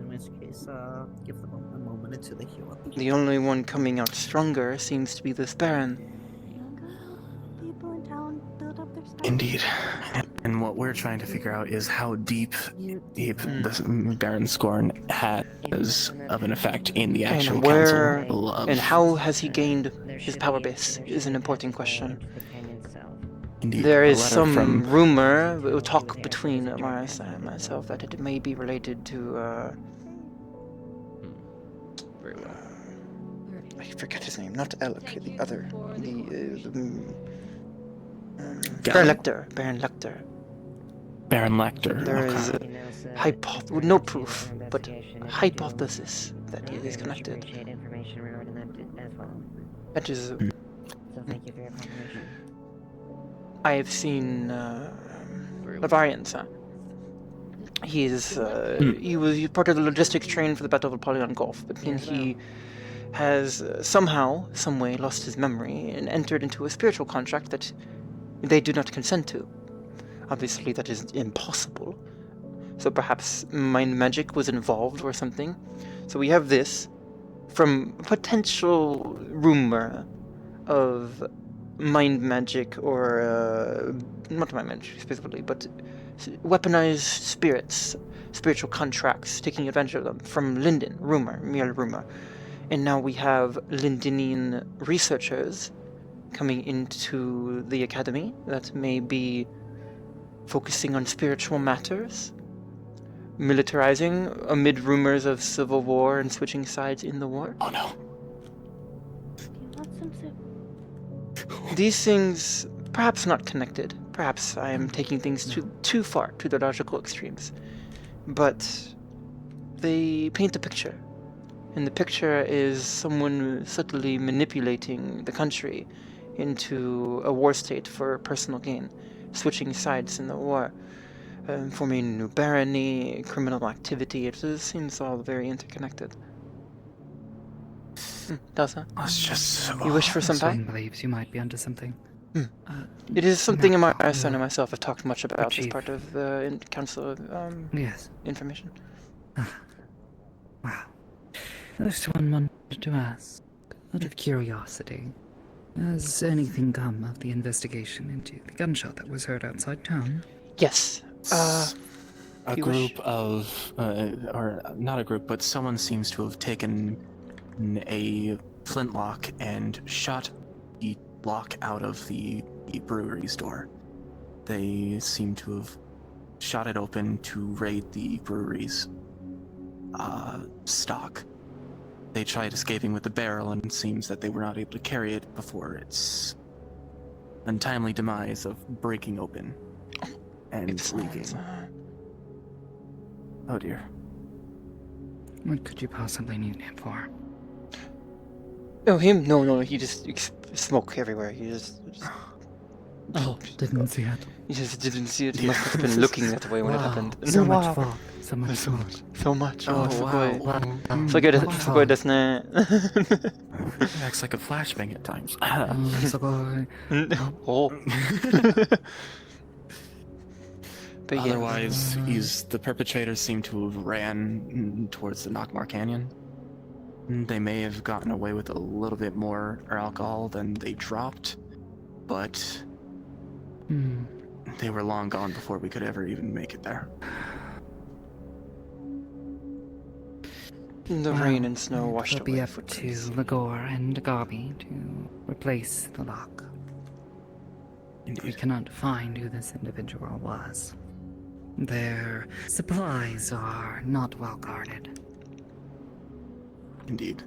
The only one coming out stronger seems to be this Baron. Indeed. And what we're trying to figure out is how deep this Baron Scorn has of an effect in the actual council of... And how has he gained his power base is an important question. Indeed. There is some rumor, talk between Amaris and myself, that it may be related to, I forget his name, not Elk, the other, Baron Lecter. Baron Lecter. There is no proof, but hypothesis that he is connected. That is... I have seen Lavarian's. He was part of the logistics train for the Battle of Apollyon Gulf, but then he has somehow, some way, lost his memory and entered into a spiritual contract that they do not consent to. Obviously, that is impossible. So perhaps mind magic was involved or something. So we have this from potential rumor of mind magic, or not mind magic specifically, but weaponized spirits, spiritual contracts, taking advantage of them from Linden, mere rumor. And now we have Lindenian researchers coming into the academy that may be focusing on spiritual matters, militarizing amid rumors of civil war and switching sides in the war. Oh no. These things, perhaps not connected. Perhaps I am taking things too far, to the logical extremes. But they paint a picture. And the picture is someone subtly manipulating the country into a war state for personal gain, switching sides in the war, forming a new barony, criminal activity. It seems all very interconnected. Doesn't it? You wish for some pie? Believes you might be onto something. It is something my son and myself have talked much about as part of the council information. Wow. There's one wanted to ask, out of curiosity, has anything come of the investigation into the gunshot that was heard outside town? Yes. A group of, or not a group, but someone seems to have taken a flintlock and shot the lock out of the brewery's door. They seem to have shot it open to raid the brewery's stock. They tried escaping with the barrel, and it seems that they were not able to carry it before its untimely demise of breaking open and leaking. Oh dear. What could you possibly need him for? Oh, him? No, he just smoke everywhere. He just Oh, didn't see it. He just didn't see it. He must have been looking that way when it happened. So much fog. So much fog. So much. Oh, wow. wow. So good. So good, doesn't it? It acts like a flashbang at times. Oh. But yeah. Otherwise, the perpetrators seem to have ran towards the Knockmar Canyon. They may have gotten away with a little bit more alcohol than they dropped, but they were long gone before we could ever even make it there. The rain and snow washed away. It'll be up to Lagor and Garby to replace the lock. Indeed. We cannot find who this individual was. Their supplies are not well guarded. Indeed.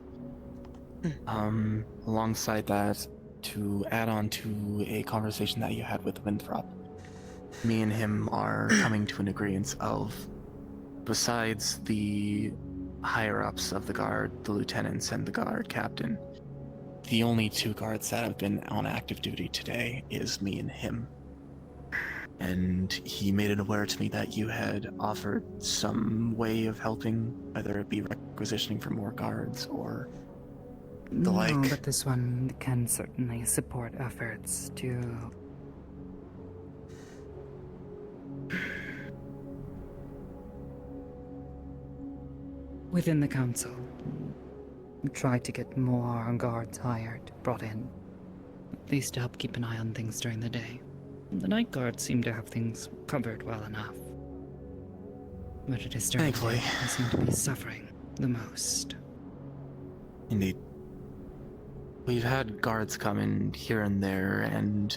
Alongside that, to add on to a conversation that you had with Winthrop, me and him are coming to an agreement of, besides the higher-ups of the guard, the lieutenants and the guard captain, the only two guards that have been on active duty today is me and him. And he made it aware to me that you had offered some way of helping, whether it be requisitioning for more guards or the like. No, but this one can certainly support efforts to... within the council. Try to get more guards hired, brought in. At least to help keep an eye on things during the day. The night guards seem to have things covered well enough. But it is during the day they seem to be suffering the most. Indeed. We've had guards come in here and there, and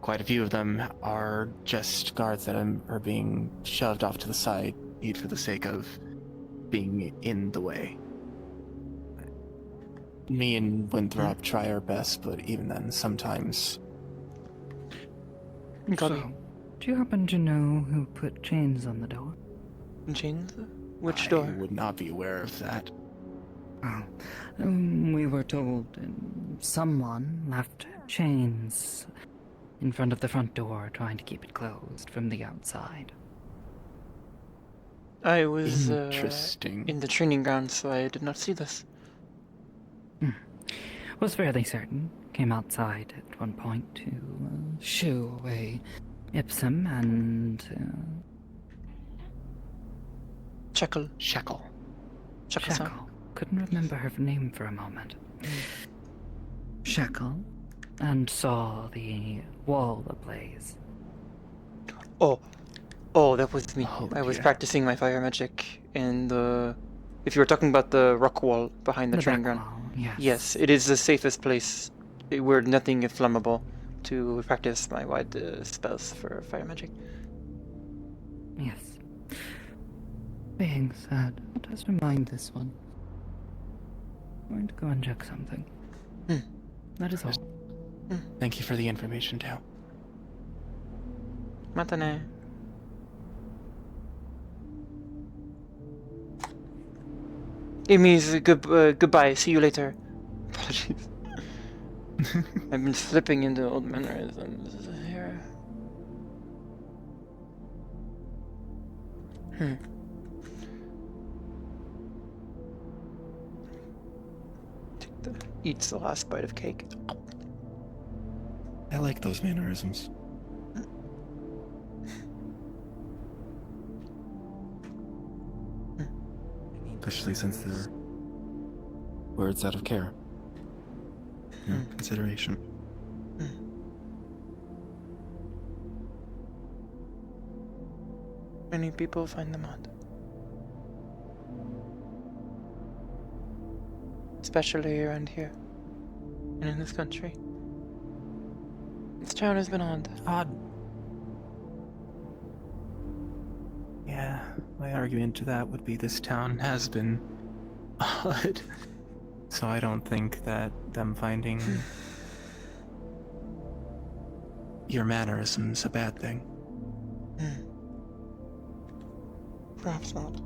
quite a few of them are just guards that are being shoved off to the side for the sake of being in the way. Me and Winthrop try our best, but even then, sometimes... So, do you happen to know who put chains on the door? Chains? Which door? I would not be aware of that. Oh, we were told someone left chains in front of the front door, trying to keep it closed from the outside. I was in the training ground, so I did not see this. Was fairly certain. Came outside at one point to shoo away Ipsum and... Shekel. Shekel. Couldn't remember her name for a moment. Shekel, and saw the wall ablaze. Oh, that was me. I was practicing my fire magic in the... If you were talking about the rock wall behind the training ground. Yes. Yes, it is the safest place where nothing is flammable to practice my wide spells for fire magic. Yes. Being said, it does remind this one. I'm going to go and check something. That is all. Thank you for the information, Tao. Matane. It means goodbye. See you later. Apologies. I've been slipping into old mannerisms here. Eats the last bite of cake. I like those mannerisms. Especially since they're words out of care. Consideration. Many people find them odd. Especially around here. And in this country. This town has been odd. Odd. Yeah, my argument to that would be this town has been odd. So I don't think that them finding your mannerisms a bad thing. Perhaps not.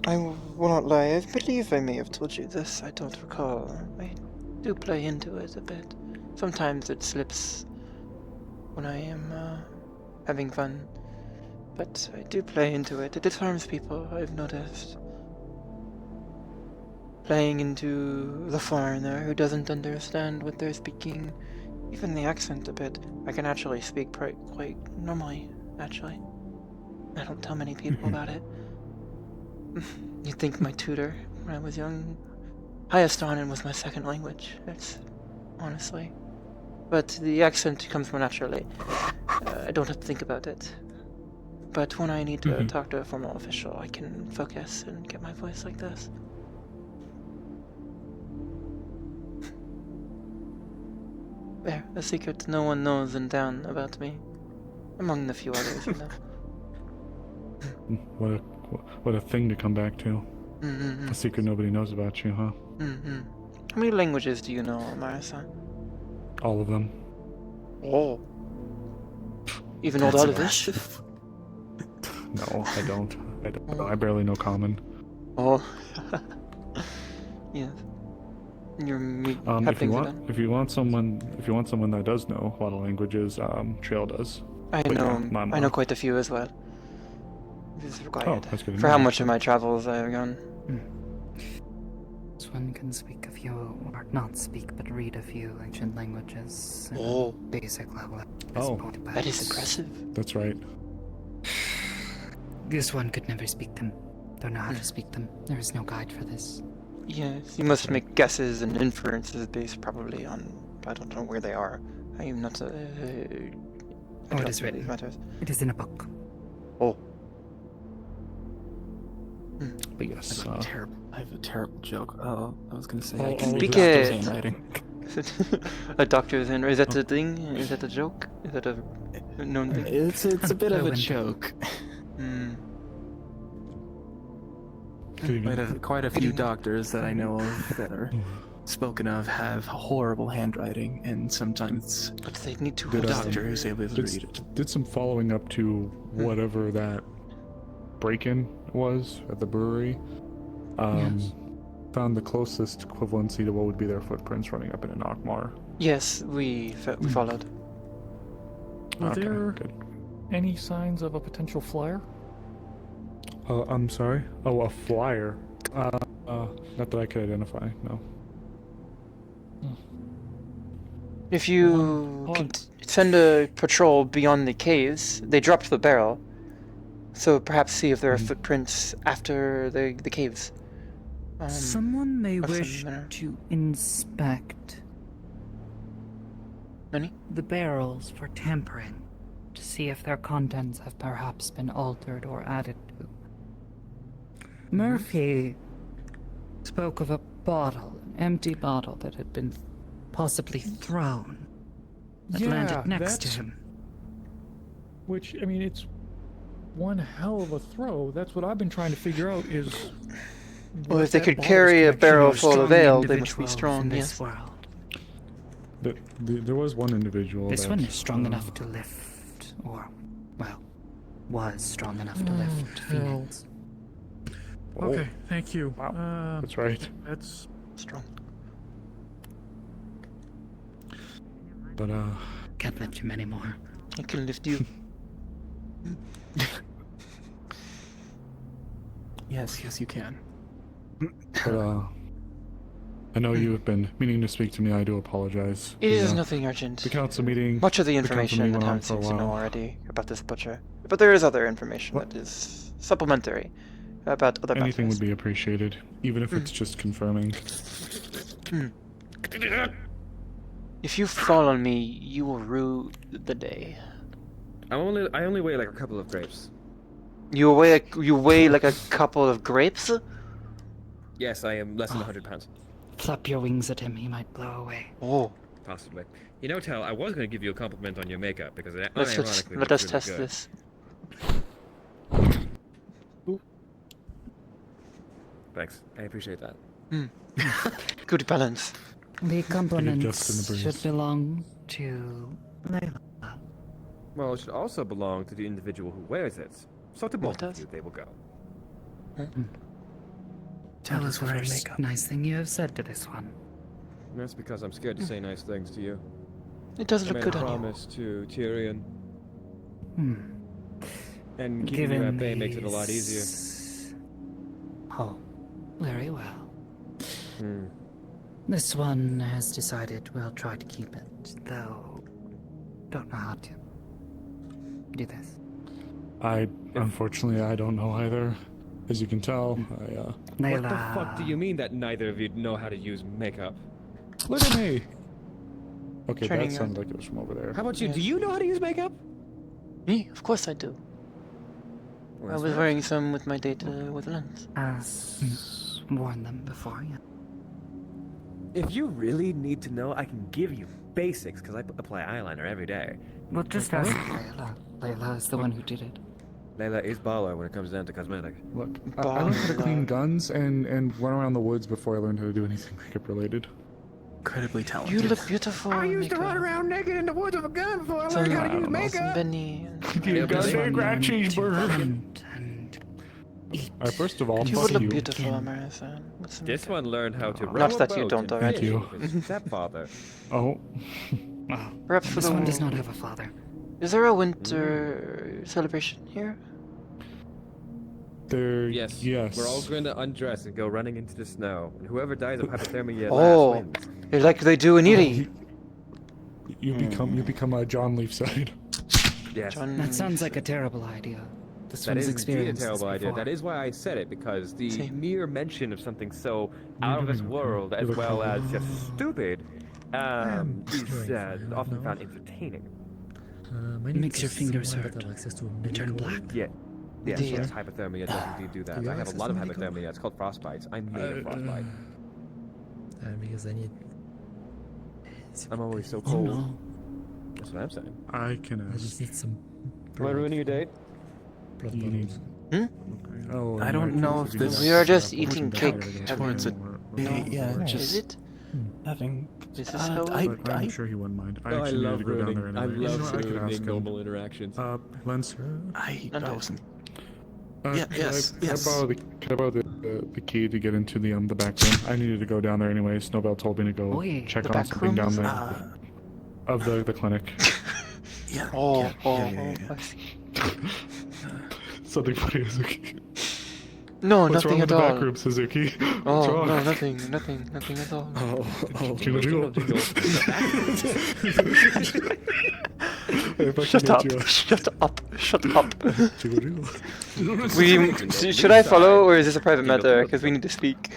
I will not lie, I believe I may have told you this, I don't recall. I do play into it a bit. Sometimes it slips when I am having fun, but I do play into it. It disarms people, I've noticed. Playing into the foreigner who doesn't understand what they're speaking, even the accent a bit. I can actually speak quite normally, actually. I don't tell many people about it. You'd think my tutor, when I was young, Hayastanan was my second language. It's honestly. But the accent comes more naturally. I don't have to think about it. But when I need to talk to a formal official, I can focus and get my voice like this. There, a secret no one knows in town about me. Among the few others, you know. What a thing to come back to. A secret nobody knows about you, huh? How many languages do you know, Marisa? All of them. Oh. Even Old Elvish? No, I don't. I barely know Common. Oh. Yes. You're if you want someone that does know a lot of languages, Trail does. I know quite a few as well. This is required. Oh, that's good. For how much of my travels I have gone. This one can speak a few, or not speak, but read a few ancient languages. Oh. Basic level. That is impressive. That's right. This one could never speak them. Don't know how to speak them. There is no guide for this. Yes, you must make guesses and inferences based probably on, I don't know where they are. I am not it is written. Matters. It is in a book. Oh. But yes, I have a terrible joke. Oh, I was gonna say I I can can speak read it. doctor's handwriting. A doctor's handwriting. Is that a thing? Is that a joke? Is that a known thing? It's a bit of a joke. Quite a few doctors that I know of that are spoken of have horrible handwriting, and sometimes but they need to the doctor is able to read it. Did some following up to whatever that break-in was at the brewery. Found the closest equivalency to what would be their footprints running up into Nockmar. Yes, we followed. Were there any signs of a potential flyer? I'm sorry? Oh, a flyer. Not that I could identify, no. If you can send a patrol beyond the caves, they dropped the barrel. So perhaps see if there are footprints after the caves. Someone may wish to inspect the barrels for tampering, to see if their contents have perhaps been altered or added to. Murphy spoke of a bottle, an empty bottle that had been possibly thrown, that landed next to him. Which, I mean, it's one hell of a throw. That's what I've been trying to figure out is... Well, if they could carry a barrel full of ale, they must be strong, yes. There was one individual This one is strong enough to lift, or, well, was strong enough to lift fields. Okay, thank you. Wow, that's right. That's strong. But, can't lift him anymore. I can lift you. Yes, you can. But, I know you have been meaning to speak to me. I do apologize. It is nothing urgent. The council meeting... Much of the information the town seems to know already about this butcher. But there is other information that is supplementary about other Anything butlers. would be appreciated, even if it's just confirming. If you fall on me, you will rue the day. I only weigh like a couple of grapes. You weigh like a couple of grapes? Yes, I am less than 100 pounds. Flap your wings at him, he might blow away. Oh. Possibly. You know, Tal, I was going to give you a compliment on your makeup because it Let unironically us looks test really good. this. Thanks. I appreciate that. Good balance. The just in the compliments breeze. should belong to Layla. Well, it should also belong to the individual who wears it. So to both of you, they will go. Tell us the first nice thing you have said to this one. That's because I'm scared to say nice things to you. It does I look made good a on you. promise to Tyrion. And keeping Given you at bay makes it a lot easier. these- Oh, very well. Hmm. This one has decided we'll try to keep it, though don't know how to do this. Unfortunately, I don't know either. As you can tell, What the fuck do you mean that neither of you know how to use makeup? Look at me! Okay, Training that you. sounds like it was from over there. How about you? Do you know how to use makeup? Me? Of course I do. I was wearing some with my date with lens. As warned them before, yeah. If you really need to know, I can give you basics because I apply eyeliner every day. Well, just ask Layla. Layla is the one who did it. Layla is baller when it comes down to cosmetics. Look, I learned how to clean guns and run around the woods before I learned how to do anything makeup related. Incredibly talented. You look beautiful. I used to makeup. run around naked in the woods with a gun before I Some, learned how to use some makeup. Benny. You got a grad cheeseburger. First of all, You fuck would look you. beautiful, Marissa. This one learned how to row Not a that you boat don't and already. fish Thank you. with his stepfather. Oh. Perhaps for This the one does not have a father. Is there a winter celebration here? Yes. Yes. We're all going to undress and go running into the snow. And whoever dies of hypothermia Oh, last wins. like they do in Erie. You become a John Leaf side. Yes. That sounds like a terrible idea. This That one's is indeed a experienced this terrible idea. before. That is why I said it, because the mere mention of something so out of this world, as well as just stupid, is often found entertaining. It makes your fingers hurt and turn black. Yeah. Yes, Indeed. yes, hypothermia does indeed do that. I have a lot of hypothermia. It's called frostbites. I'm made of frostbite. Because I need. I'm always so Oh cold. no. That's what I'm saying. I can I just need some. Am I ruining your date? Blood You need- bottles. Oh, I don't know if this. We are just eating cake. Towards it. Yeah, Is just it? having. Is this how I'm sure he wouldn't mind. I Oh, I actually love needed to go down there ruining. anyway. I love You know, I could ask ruining him. normal interactions. Lens. I wasn't. Can yes. I borrow the key to get into the back room? I needed to go down there anyway. Snowbell told me to go Wait, check the on back something down rooms? there. Of the clinic. Yeah. I see. Something funny, Hazuki. No, What's nothing wrong at with the all. back room, Suzuki? What's Oh, wrong? no, nothing at all. Jingle, jingle. Shut up! Shut up! Shut up! Jingle, jingle. Should I follow, or is this a private matter? Because we need to speak.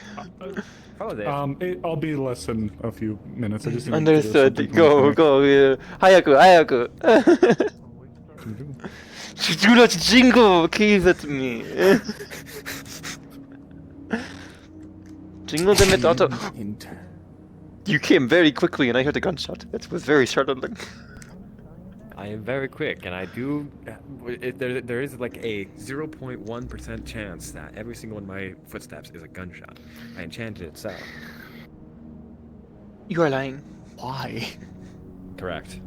I'll be less than a few minutes. I just need to Understood. do something Go, quick. go. Hayaku. Do not jingle keys at me. Jingle them at auto. You came very quickly, and I heard a gunshot. That was very startling. I am very quick, and I do. There is like a 0.1% chance that every single one of my footsteps is a gunshot. I enchanted it so. You are lying. Why? Correct.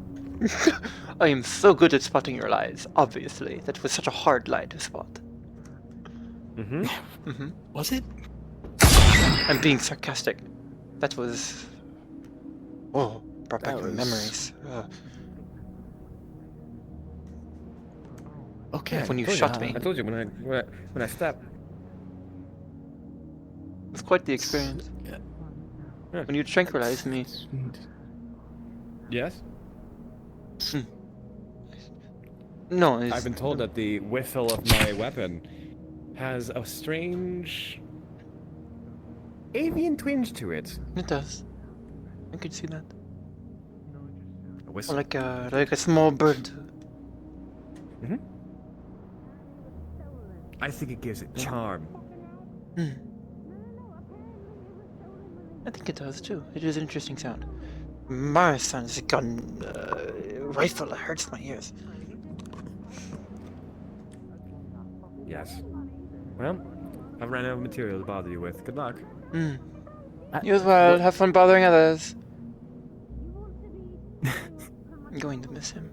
I am so good at spotting your lies, obviously. That was such a hard lie to spot. Was it? I'm being sarcastic. That was... Oh, brought back That was- memories. Okay. When you I told shot me. I told you when I stepped. It was quite the experience. Yeah. When you tranquilized me. Yes. No, it's... I've been told that the whistle of my weapon has a strange avian twinge to it. It does. I could see that. A whistle. Like a small bird. I think it gives it charm. I think it does too. It is an interesting sound. Marathon's gun rifle hurts my ears. Yes. Well, I've ran out of material to bother you with. Good luck. You as well. Have fun bothering others. I'm going to miss him.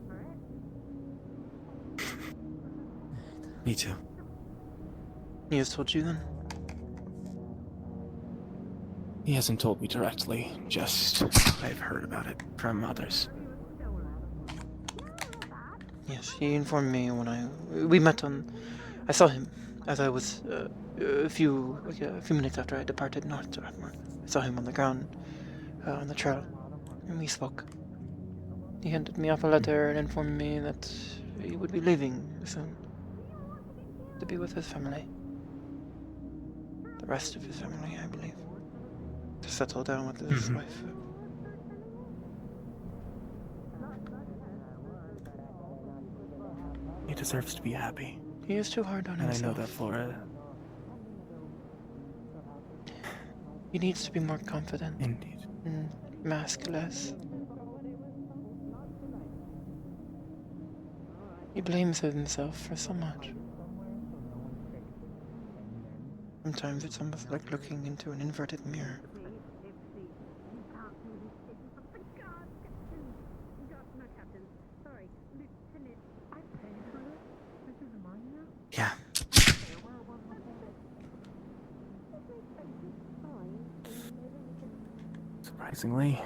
Me too. He has told you then? He hasn't told me directly, just I've heard about it from others. Yes, he informed me when we met on. I saw him as I was a few minutes after I departed north to Atmore. I saw him on the ground, on the trail, and we spoke. He handed me off a letter and informed me that he would be leaving soon to be with his family. The rest of his family, I believe. To settle down with his wife. He deserves to be happy. He is too hard on and himself. I know that, Flora. He needs to be more confident. Indeed. And mask less. He blames himself for so much. Sometimes it's almost like looking into an inverted mirror. Yeah. Surprisingly,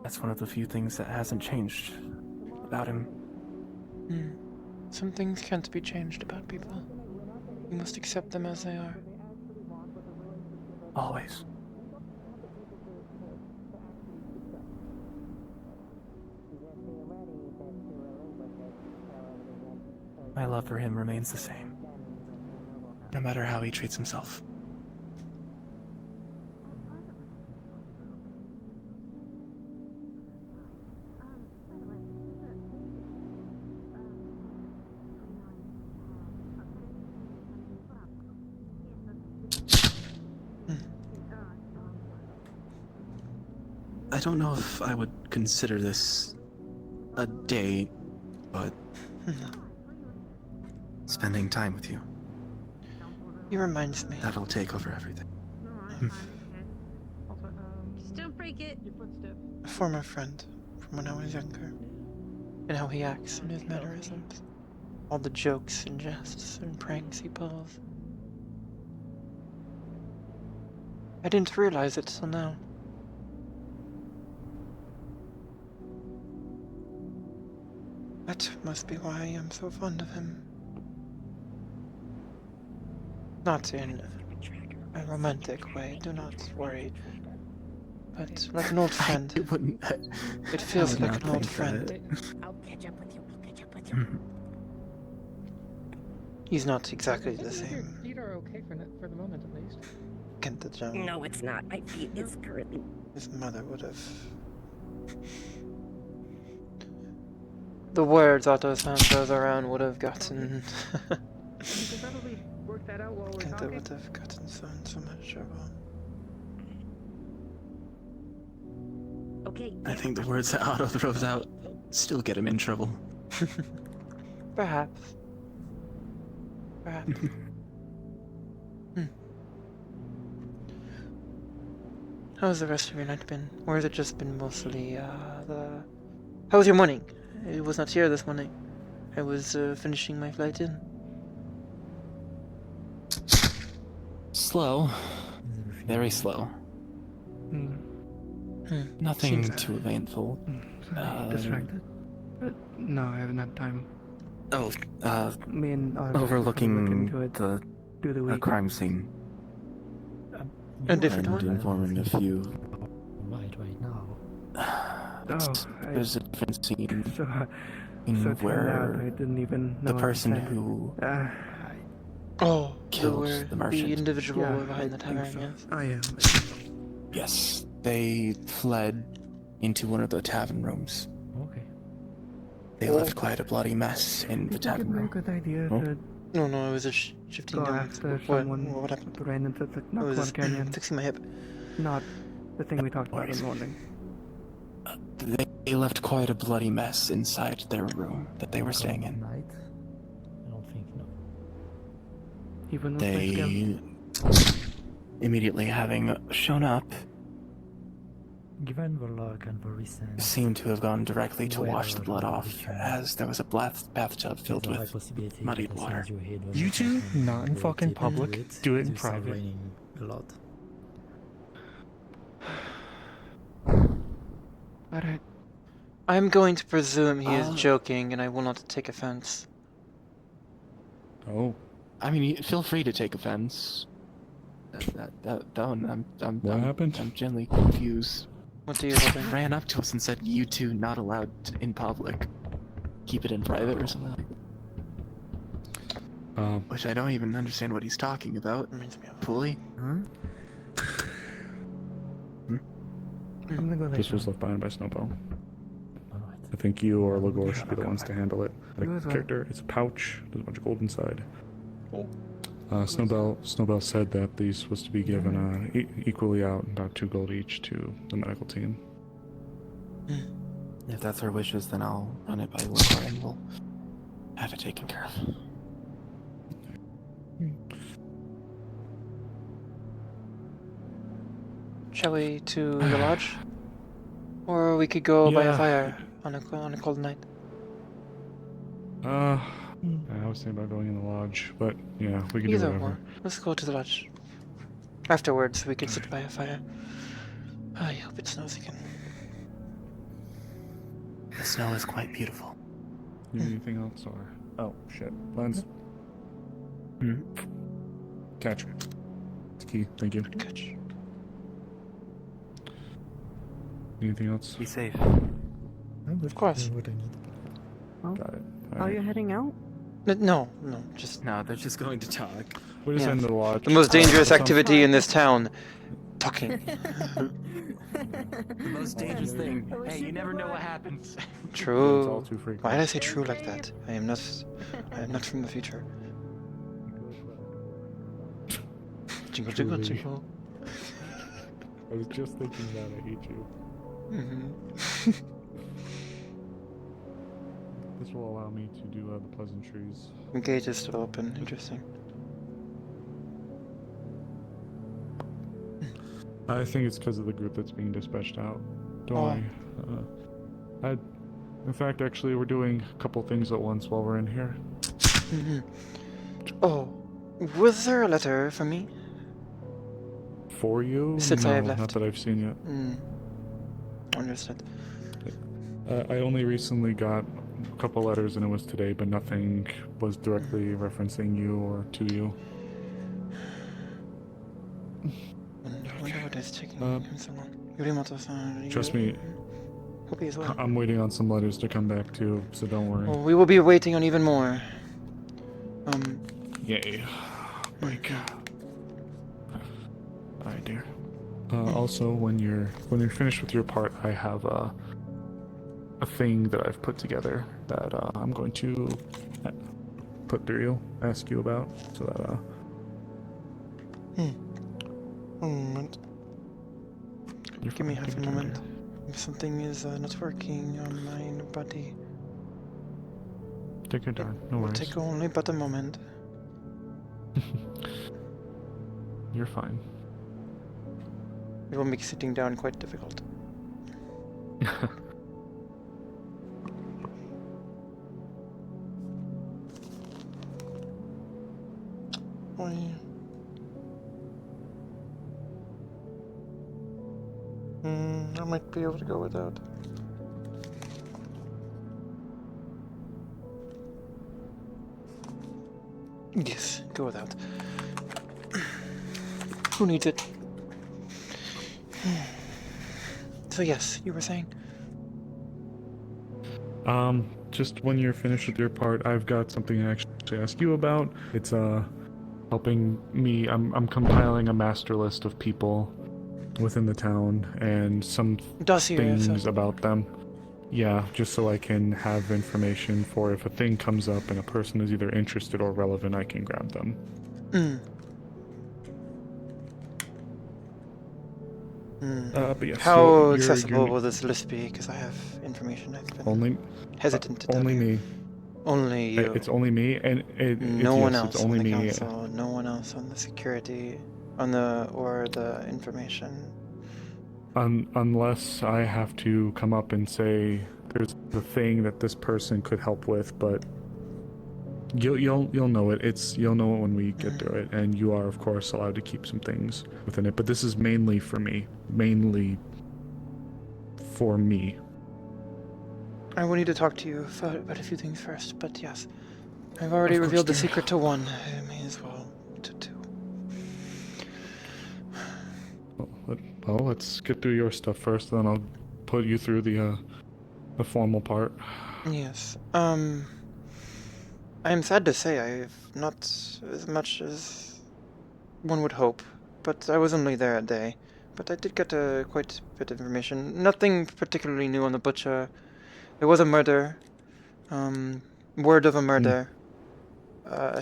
that's one of the few things that hasn't changed about him. Some things can't be changed about people. You must accept them as they are. Always. My love for him remains the same, no matter how he treats himself. I don't know if I would consider this a date, but spending time with you. He reminds me. That'll take over everything. Just don't break it. A former friend from when I was younger. And how he acts and his mannerisms. All the jokes and jests and pranks he pulls. I didn't realize it till now. That must be why I am so fond of him. Not in a romantic way, do not worry. But like an old friend. It feels like an old friend. I'll catch up with you. I'll catch up with you. He's not exactly the same. Feet are okay for the moment, at least. Kenta Jung. No, it's not. My feet is currently. His mother would have. The words Otto Santos around would have gotten. You can probably work that out while we're Kenta talking. would have gotten so much trouble. Okay. I think the words that Otto throws out still get him in trouble. Perhaps. Perhaps. How's the rest of your night been? Or has it just been mostly, How was your morning? I was not here this morning. I was, finishing my flight in. Slow. Very slow. Nothing Seems too eventful. Distracted. But no, I haven't had time. Oh, Me and Oliver overlooking look into it the through the a week. crime scene. A different and one? informing a few. Right now. There's a different scene So in turned out where I didn't even know the what to person say. who Oh, killed the merchant. The individual Yeah, behind the I think tavern, so. yes. I am. Yes, they fled into one of the tavern rooms. Okay. They they left quite a bloody mess in the tavern room. Good idea Oh. to No, I was just shifting go down. after What? someone What happened? who ran into the I was Knockwater Canyon. fixing my hip. Not the thing we talked about in the morning. They left quite a bloody mess inside their room that they were staying in. I don't think no. Even with my skill. They, immediately having shown up, Given the luck and the recent, seemed to have gone directly to wash the blood off, as there was a bathtub filled with muddied water. You two, not in fucking public, do it in private. A lot. Alright. I'm going to presume he is joking, and I will not take offense. Oh. I mean, feel free to take offense. What happened? I'm genuinely confused. What do you He ran up to us and said, "You two not allowed in public. Keep it in private," or something like that. Which I don't even understand what he's talking about. Fully. This was left behind by Snowball. I think you or Lagor should be the ones to handle it. The character, it's a pouch, there's a bunch of gold inside. Snowbell said that these was to be given equally out, about 2 gold each to the medical team. If that's our wishes, then I'll run it by Lagor and we'll have it taken care of. Shall we to the lodge? Or we could go by a fire on a cold night. I was thinking about going in the lodge, but yeah, we can do Either whatever. or. Let's go to the lodge. Afterwards, we could sit by a fire. I hope it snows again. The snow is quite beautiful. You need anything else, or... Oh, shit. Lens. Catch. It's key, thank you. Good catch. Anything else? Be safe. Of course. Got it. Are you heading out? No, just... No, they're just going to talk. We're just in the lodge. The most dangerous activity in this town. Talking. The most dangerous thing. Hey, you never know what happens. True. It's all too frequent. Why did I say true like that? I am not from the future. Jingle, jingle, Truly. jingle. I was just thinking that I hate you. This will allow me to do the pleasantries. The gate is still open. Interesting. I think it's because of the group that's being dispatched out. Don't worry. In fact, actually, we're doing a couple things at once while we're in here. Oh, was there a letter for me? For you? Since no, I have left. not that I've seen yet. Understood. I only recently got a couple letters, and it was today, but nothing was directly referencing you or to you. I wonder what is taking him so long. Trust me, Hope he is well. I'm waiting on some letters to come back too, so don't worry. Well, we will be waiting on even more. Yay. Break. Alright, dear. Also, when you're finished with your part, I have a thing that I've put together that I'm going to put through you, ask you about, so that Give me half a moment. If something is not working on my body, take your time. No will worries. take only but a moment. You're fine. It will make sitting down quite difficult. I might be able to go without. Yes, go without. Who needs it? So yes, you were saying? Just when you're finished with your part, I've got something to actually ask you about. It's helping me. I'm compiling a master list of people within the town and some things about them. Yeah, just so I can have information for if a thing comes up and a person is either interested or relevant, I can grab them. But yes, How accessible will this list be? Because I have information I've been hesitant to only tell you. me. Only you. It's only me, and no one else it's only on the me. council. No one else on the security, on the information. Unless I have to come up and say there's the thing that this person could help with, but you'll know it. You'll know it when we get to it, and you are of course allowed to keep some things within it. But this is mainly for me, mainly for me. I will need to talk to you about a few things first, but yes, I've already revealed the secret to one. I may as well to two. Well, let's get through your stuff first, then I'll put you through the formal part. Yes. I am sad to say I've not as much as one would hope, but I was only there a day. But I did get quite a bit of information. Nothing particularly new on the butcher. There was a murder. Word of a murder.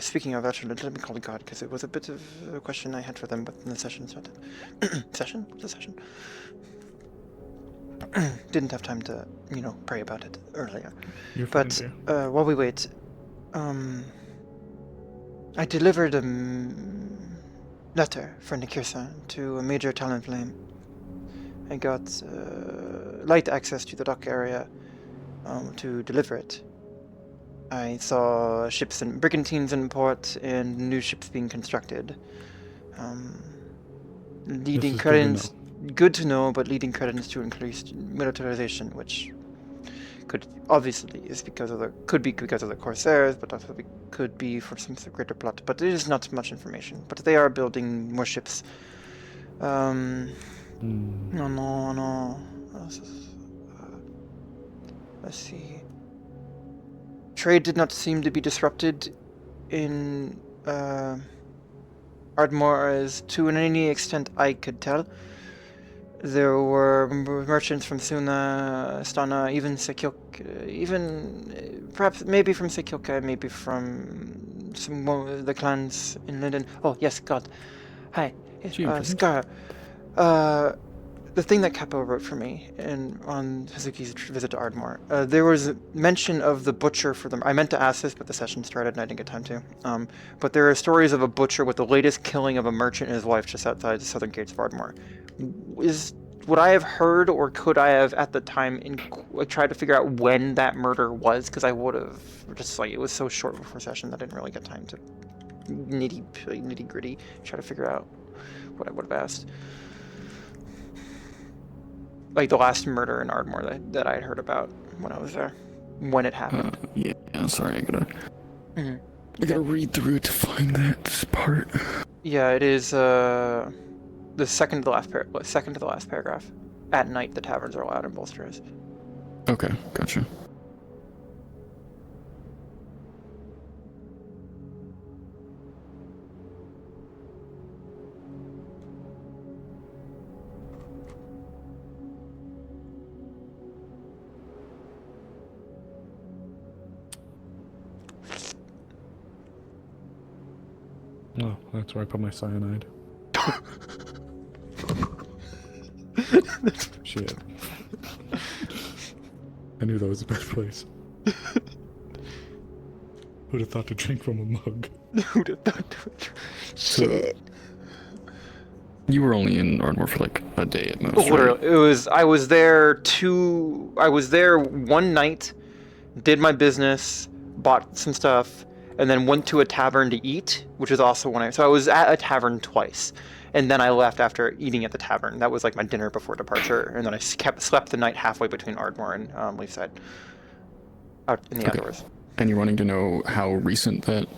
Speaking of, actually, let me call it God, because it was a bit of a question I had for them, but then the session started. Session? What's a session? Didn't have time to, pray about it earlier. You're fine, but while we wait, I delivered a letter for Nikirsa to a major Talonflame. I got light access to the dock area to deliver it. I saw ships and brigantines in port and new ships being constructed. Leading credence, good to know, but leading credence to increased militarization, which could obviously could be because of the Corsairs, but also could be for some greater plot. But it is not much information. But they are building more ships. No. Let's see. Trade did not seem to be disrupted in Ardmore as to any extent I could tell. There were merchants from Suna, Stana, even Sekyok, perhaps maybe from Sekyoka, maybe from some of the clans in Linden. Oh yes, God. Hi, Scar. The thing that Capo wrote for me on Hazuki's visit to Ardmore, there was a mention of the butcher for them. I meant to ask this, but the session started and I didn't get time to. But there are stories of a butcher with the latest killing of a merchant and his wife just outside the southern gates of Ardmore. Would I have heard, or could I have at the time tried to figure out when that murder was? Because I would have just it was so short before session that I didn't really get time to nitty gritty try to figure out what I would have asked. Like the last murder in Ardmore that I had heard about when I was there, when it happened. Yeah, sorry, I gotta read through it to find that part. Yeah, it is the second to the last paragraph. At night, the taverns are allowed in bolsters. Okay, gotcha. Oh, that's where I put my cyanide. Shit. I knew that was the best place. Who'd have thought to drink from a mug? Who'd have thought to Shit. You were only in Ardmore for like a day at most. Literally, right? I was there one night, did my business, bought some stuff, and then went to a tavern to eat, which is also so I was at a tavern twice. And then I left after eating at the tavern. That was like my dinner before departure. And then I slept the night halfway between Ardmore and Leafside. Out in the outdoors. And you're wanting to know how recent that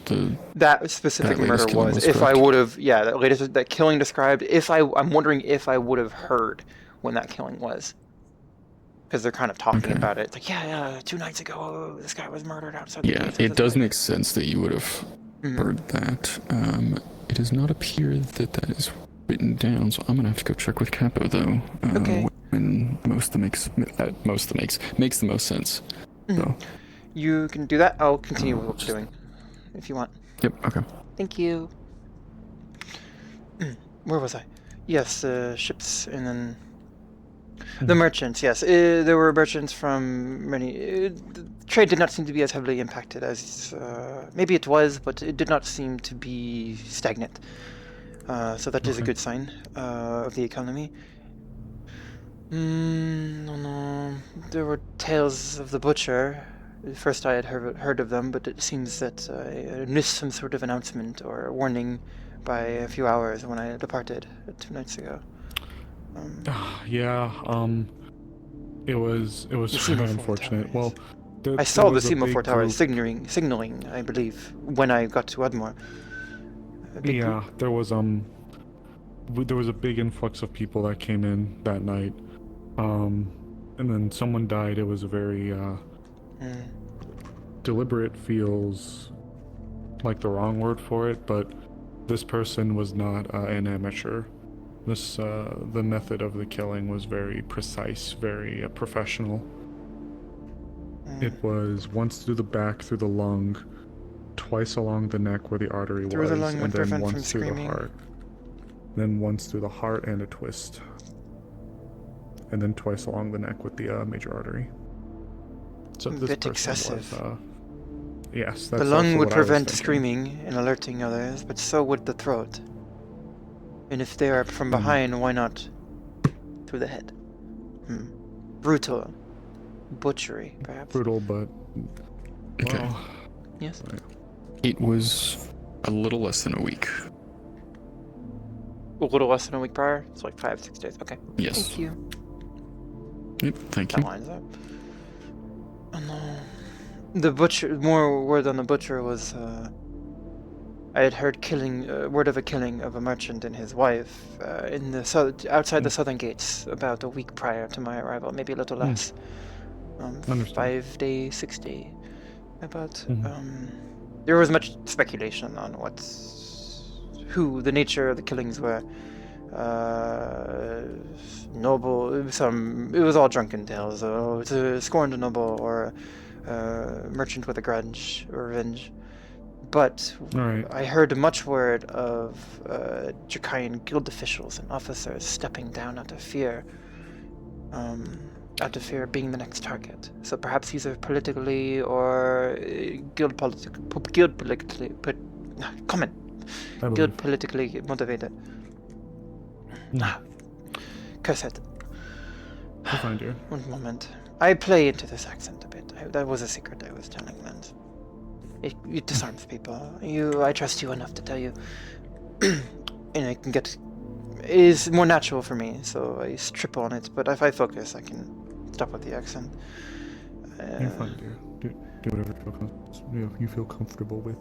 specific murder was. If I would have, that killing described. I'm wondering if I would have heard when that killing was. Because they're kind of talking about it. It's like, 2 nights ago, this guy was murdered outside. Yeah, it does make sense that you would have heard that. It does not appear that is written down, so I'm gonna have to go check with Capo though. Okay. and makes the most sense. So. You can do that. I'll continue with what we're doing, if you want. Yep. Okay. Thank you. Where was I? Yes, ships, and then the merchants. Yes, there were merchants from many. Trade did not seem to be as heavily impacted as maybe it was, but it did not seem to be stagnant. So that is a good sign of the economy. No. There were tales of the butcher. First I had heard of them, but it seems that I missed some sort of announcement or warning by a few hours when I departed 2 nights ago. It was very unfortunate. Well, I saw the semaphore towers signaling, I believe, when I got to Udmore. Yeah, there was a big influx of people that came in that night, and then someone died. It was a very deliberate, feels like the wrong word for it, but this person was not an amateur. The method of the killing was very precise, very professional. It was once through the back, through the lung, twice along the neck where the artery was, and then once through the heart. Then once through the heart and a twist. And then twice along the neck with the major artery. So this bit excessive. Yes, the lung would prevent screaming and alerting others, but so would the throat. And if they are from behind, why not through the head? Brutal. Butchery, perhaps. Brutal, but... Okay. Well, yes? It was a little less than a week. A little less than a week prior? It's like 5-6 days. Okay. Yes. Thank you. Yep, thank you. That lines up. Oh no. The butcher, more word on the butcher was, I had heard word of a killing of a merchant and his wife in the outside the southern gates about a week prior to my arrival, maybe a little less. 5 days, 6 days. About. There was much speculation on who the nature of the killings were. Noble, it was all drunken tales. It's a scorned noble or a merchant with a grudge or revenge. But I heard much word of Dracayan guild officials and officers stepping down out of fear. Out of fear of being the next target. So perhaps these are politically or guild politically motivated. Curse it. I'll find you. One moment. I play into this accent a bit. That was a secret I was telling Lens. It disarms people. I trust you enough to tell you. And I can get... It is more natural for me, so I triple on it. But if I focus, I can stop with the accent. You're fine, dear. Do whatever you feel comfortable with.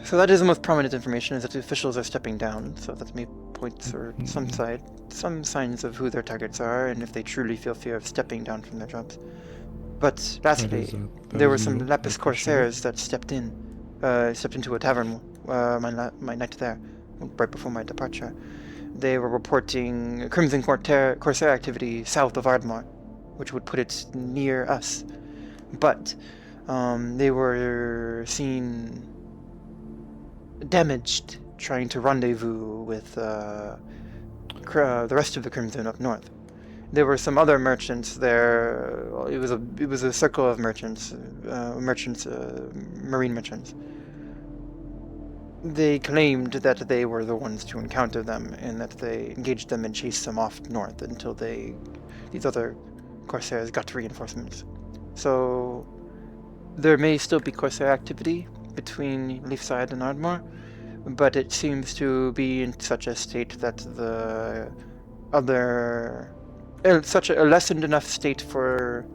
So that is the most prominent information, is that the officials are stepping down, so that may point or some signs of who their targets are, and if they truly feel fear of stepping down from their jobs. But lastly, there were some Lapis Corsairs that stepped into a tavern my night there, right before my departure. They were reporting Crimson Corsair activity south of Ardmore, which would put it near us. But they were seen damaged trying to rendezvous with the rest of the Crimson up north. There were some other merchants there. It was a circle of merchants, marine merchants. They claimed that they were the ones to encounter them, and that they engaged them and chased them off north until these other Corsairs got reinforcements. So there may still be Corsair activity between Leafside and Ardmore, but it seems to be in such a state that such a lessened enough state for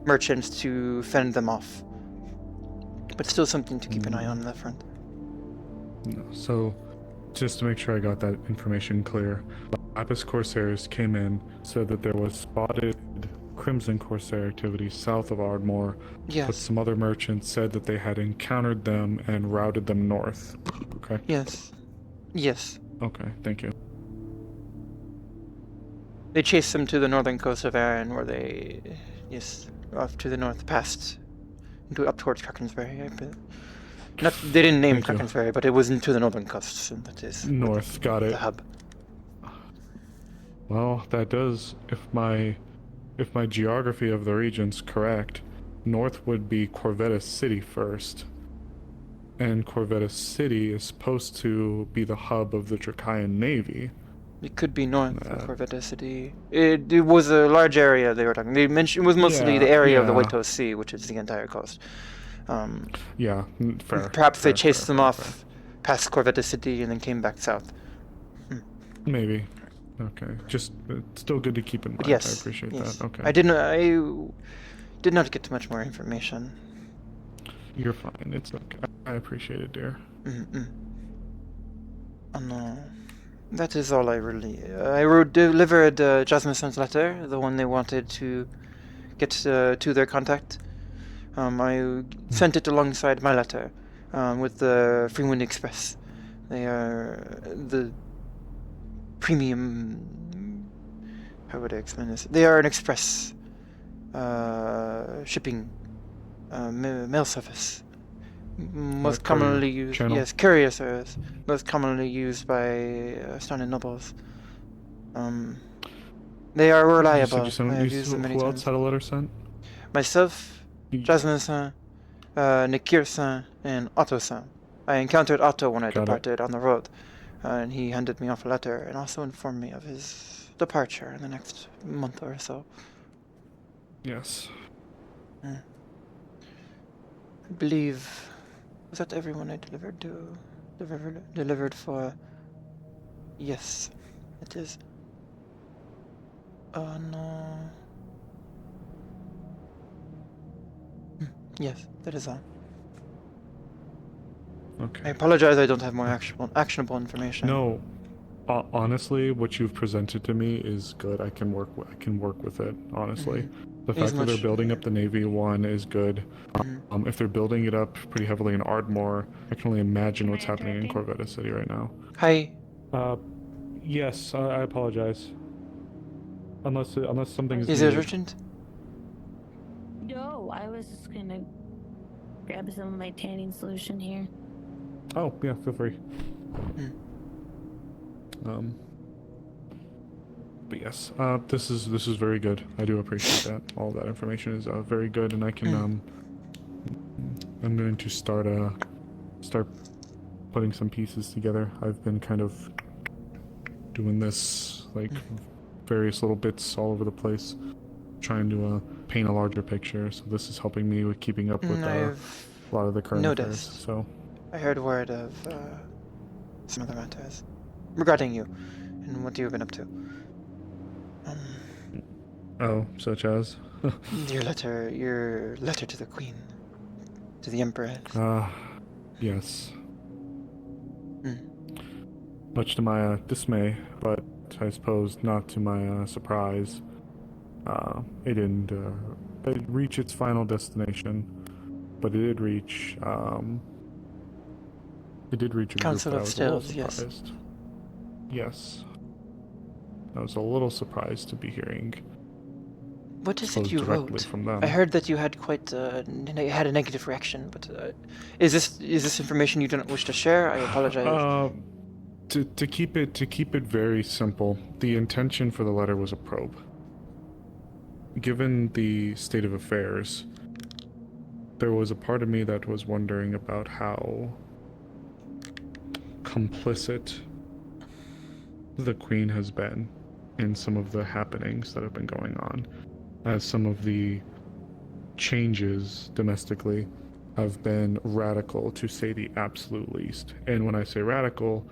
merchants to fend them off. But still something to keep an eye on that front. So, just to make sure I got that information clear, Lapis Corsairs came in, said that there was spotted Crimson Corsair activity south of Ardmore, but some other merchants said that they had encountered them and routed them north. Okay? Yes. Okay, thank you. They chased them to the northern coast of Arran, where they, yes, off to the north, past, up towards Krakensberry. Not, they didn't name Krakensberry, but it was into the northern coast, and that is north. Got it. The hub. Well, that does. If my geography of the region's correct, north would be Corvetta City first. And Corvetta City is supposed to be the hub of the Dracaean Navy. It could be north of Corvetta City. It was a large area they were talking. They mentioned it was mostly the area of the White Coast Sea, which is the entire coast. Fair. Perhaps they chased them off past Corvetta City and then came back south. Maybe. Okay. Just it's still good to keep in mind. Yes, I appreciate yes. that. Okay. I did not get much more information. You're fine. It's okay. I appreciate it, dear. No. That is all I really... I delivered Jasmine's letter, the one they wanted to get to their contact. I sent it alongside my letter with the Freewind Express. They are the premium... How would I explain this? They are an express shipping mail service. Most commonly used, channel. yes, courier service. Most commonly used by astounded nobles. They are reliable. I've used them many who times. else had a letter sent? Myself, Jasmine, Nikir, and Otto. I encountered Otto when I departed on the road, and he handed me off a letter and also informed me of his departure in the next month or so. Yes. I believe... Was that everyone I delivered to? Delivered for... Yes, it is. Oh no... Yes, that is all. Okay. I apologize I don't have more actionable information. No. Honestly, what you've presented to me is good. I can work with it, honestly. The fact that they're building up the Navy one is good. If they're building it up pretty heavily in Ardmore, I can only imagine what's happening in Corvetta City right now. Hi. Yes, I apologize. Unless something is it urgent? No, I was just gonna grab some of my tanning solution here. Oh, yeah, feel free. But yes, this is very good. I do appreciate that. All that information is very good, and I can I'm going to start putting some pieces together. I've been kind of doing this like various little bits all over the place, trying to paint a larger picture. So this is helping me with keeping up with a lot of the current affairs. So I heard word of some other matters regarding you and what you've been up to. Oh, such as? your letter to the Queen, to the Empress. Yes. Much to my dismay, but I suppose not to my surprise, it didn't reach its final destination, but it did reach. It did reach a Council group of that I was Stills, a little surprised. Yes. I was a little surprised to be hearing. What is it you wrote? From them. I heard that you had quite had a negative reaction, but is this information you do not wish to share? I apologize. To keep it very simple, the intention for the letter was a probe. Given the state of affairs, there was a part of me that was wondering about how complicit the Queen has been in some of the happenings that have been going on, as some of the changes domestically have been radical, to say the absolute least. And when I say radical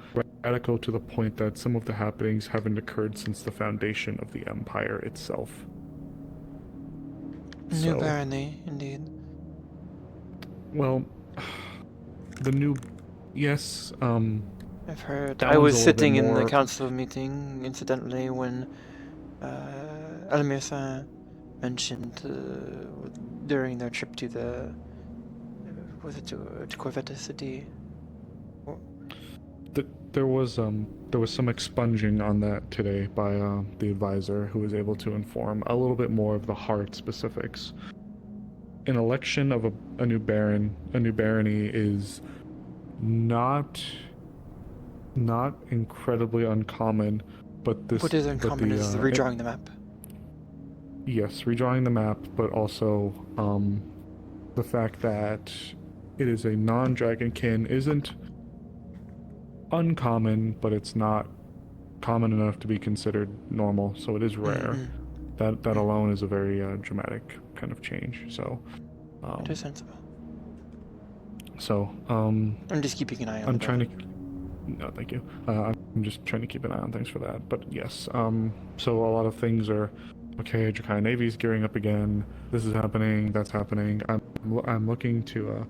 to the point that some of the happenings haven't occurred since the foundation of the Empire itself. New barony, indeed. Well, the new... Yes, I've heard. I was sitting in the council meeting, incidentally, when Elmir mentioned during their trip to the... Was it to Corvetta City? The there was some expunging on that today by the advisor, who was able to inform a little bit more of the hard specifics. An election of a new baron, a new barony, is not incredibly uncommon, but this. What is uncommon is redrawing the map. Yes, redrawing the map, but also the fact that it is a non-dragonkin isn't uncommon, but it's not common enough to be considered normal, so it is rare. That alone is a very dramatic kind of change. So it is sensible. So I'm just keeping an eye on. I'm trying to. No, thank you. I'm just trying to keep an eye on things for that. But yes, so a lot of things are okay. Drakai Navy's gearing up again. This is happening. That's happening. I'm looking to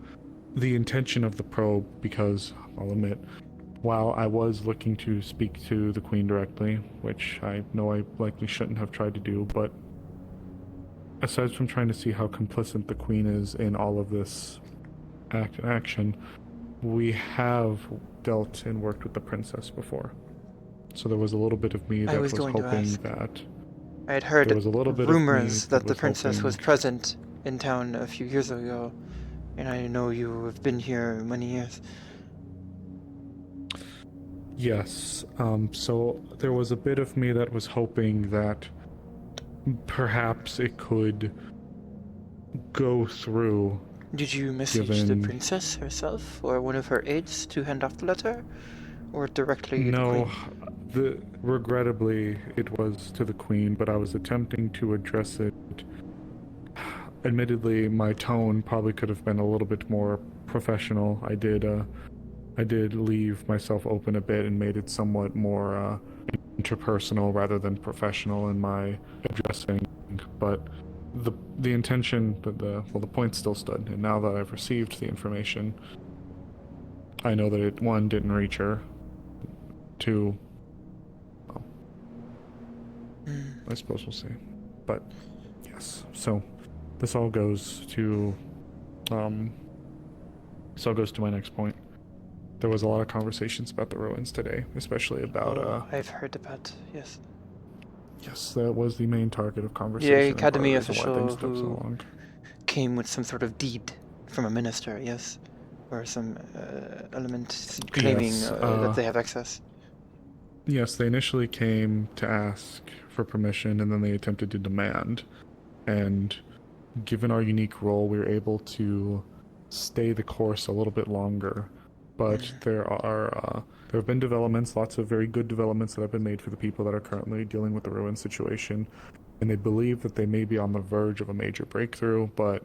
the intention of the probe, because I'll admit, while I was looking to speak to the Queen directly, which I know I likely shouldn't have tried to do, but aside from trying to see how complicit the Queen is in all of this action, we have dealt and worked with the princess before. So there was a little bit of me that was hoping that... I had heard there was a little bit rumors of me that the princess was present in town a few years ago, and I know you have been here many years. Yes, so there was a bit of me that was hoping that perhaps it could go through. Did you message the princess herself or one of her aides to hand off the letter, or directly to the Queen? Regrettably, it was to the Queen, but I was attempting to address it. Admittedly, my tone probably could have been a little bit more professional. I did leave myself open a bit and made it somewhat more interpersonal rather than professional in my addressing, but the intention, the point still stood. And now that I've received the information, I know that it, one, didn't reach her, two, well, I suppose we'll see. But yes, so this all goes to my next point. There was a lot of conversations about the ruins today, especially about I've heard about, yes. Yes, that was the main target of conversation. The academy official who came with some sort of deed from a minister, yes? Or some element claiming that they have access. Yes, they initially came to ask for permission, and then they attempted to demand. And given our unique role, we were able to stay the course a little bit longer. But there have been developments, lots of very good developments that have been made for the people that are currently dealing with the ruin situation, and they believe that they may be on the verge of a major breakthrough, but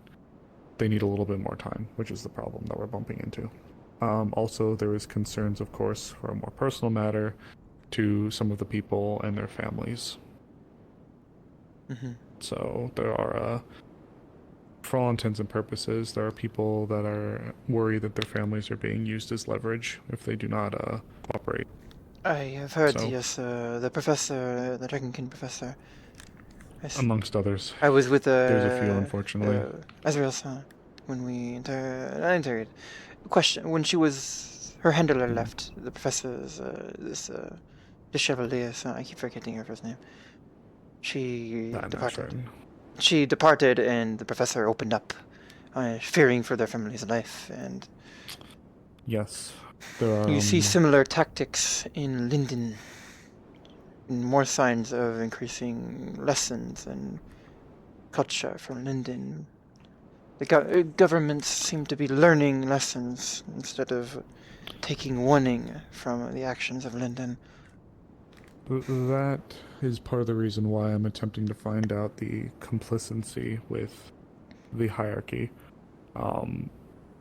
they need a little bit more time, which is the problem that we're bumping into. Also, there is concerns, of course, for a more personal matter to some of the people and their families. So there are... for all intents and purposes, there are people that are worried that their families are being used as leverage if they do not cooperate. I have heard, yes, the professor, the Dragonkin professor. Yes. Amongst others. I was with there's a few, unfortunately. Azrael-san, when we not interrogated. Question, when she was, her handler left, the professor's, the Chevalier, I keep forgetting her first name. She departed. She departed, and the professor opened up, fearing for their family's life, and... Yes, there are... You see similar tactics in Linden. More signs of increasing lessons and culture from Linden. The governments seem to be learning lessons instead of taking warning from the actions of Linden. That is part of the reason why I'm attempting to find out the complacency with the hierarchy.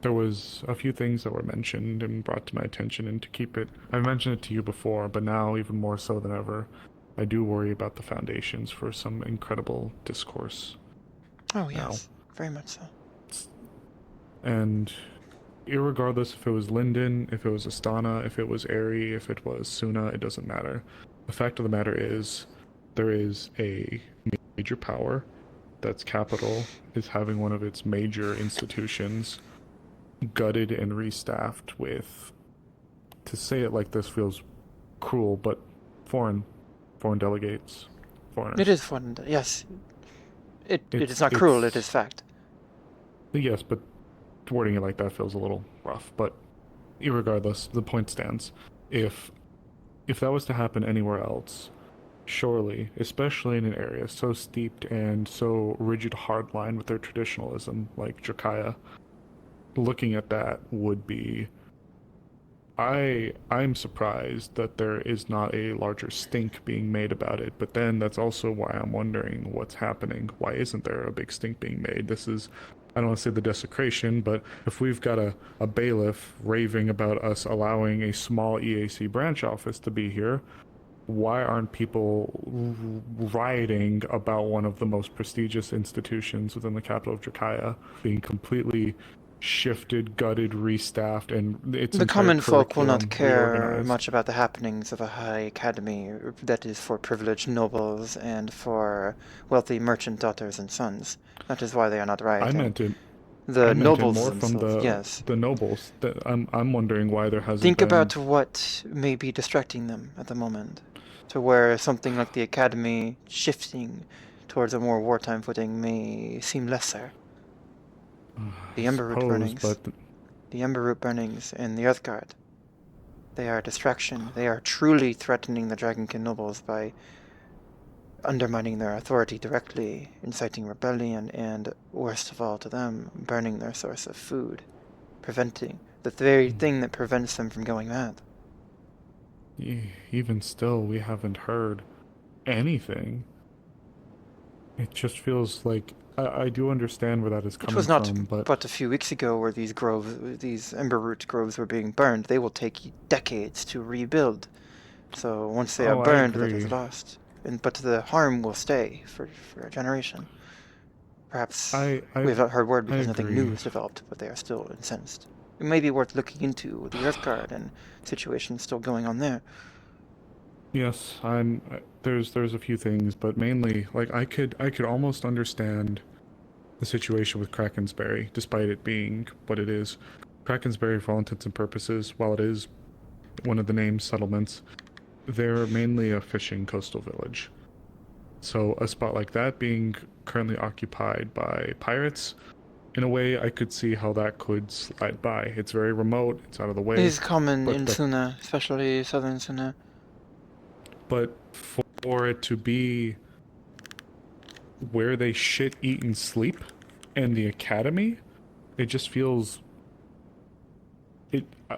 There was a few things that were mentioned and brought to my attention, and to keep it... I've mentioned it to you before, but now even more so than ever, I do worry about the foundations for some incredible discourse. Oh yes, very much so. And irregardless if it was Linden, if it was Astana, if it was Eri, if it was Suna, it doesn't matter. The fact of the matter is, there is a major power that's capital is having one of its major institutions gutted and restaffed with, to say it like this feels cruel, but foreign delegates, foreigners. It is foreign. Yes. It is not cruel. It is fact. Yes, but wording it like that feels a little rough. But irregardless, the point stands. If that was to happen anywhere else, surely, especially in an area so steeped and so rigid hardline with their traditionalism, like Drakaya, looking at that would be... I'm surprised that there is not a larger stink being made about it, but then that's also why I'm wondering what's happening. Why isn't there a big stink being made? This is, I don't want to say the desecration, but if we've got a bailiff raving about us allowing a small EAC branch office to be here, why aren't people rioting about one of the most prestigious institutions within the capital of Drakaya being completely shifted, gutted, restaffed, and it's the common folk will not care much about the happenings of a high academy that is for privileged nobles and for wealthy merchant daughters and sons. That is why they are not rioting. I meant it. The nobles more from the nobles. I'm wondering why there hasn't Think been... about what may be distracting them at the moment, to where something like the academy shifting towards a more wartime footing may seem lesser. The Emberroot burnings. The Emberroot burnings and the Earthguard. They are a distraction. They are truly threatening the Dragonkin nobles by undermining their authority directly, inciting rebellion, and, worst of all to them, burning their source of food, preventing the very thing that prevents them from going mad. Even still, we haven't heard anything. It just feels like... I do understand where that is coming from, It was not but a few weeks ago where these Emberroot groves were being burned. They will take decades to rebuild. So once they are burned, that is lost. But the harm will stay for a generation. Perhaps we have not heard word because nothing new has developed, but they are still incensed. It may be worth looking into with the Earthguard and situations still going on there. Yes, there's a few things, but mainly, like, I could almost understand the situation with Krakensberry, despite it being what it is. Krakensberry, for all intents and purposes, while it is one of the named settlements, they're mainly a fishing coastal village. So a spot like that being currently occupied by pirates, in a way, I could see how that could slide by. It's very remote, it's out of the way. It is common in Suna, especially southern Suna. But for it to be where they shit, eat, and sleep, and the academy, it just feels...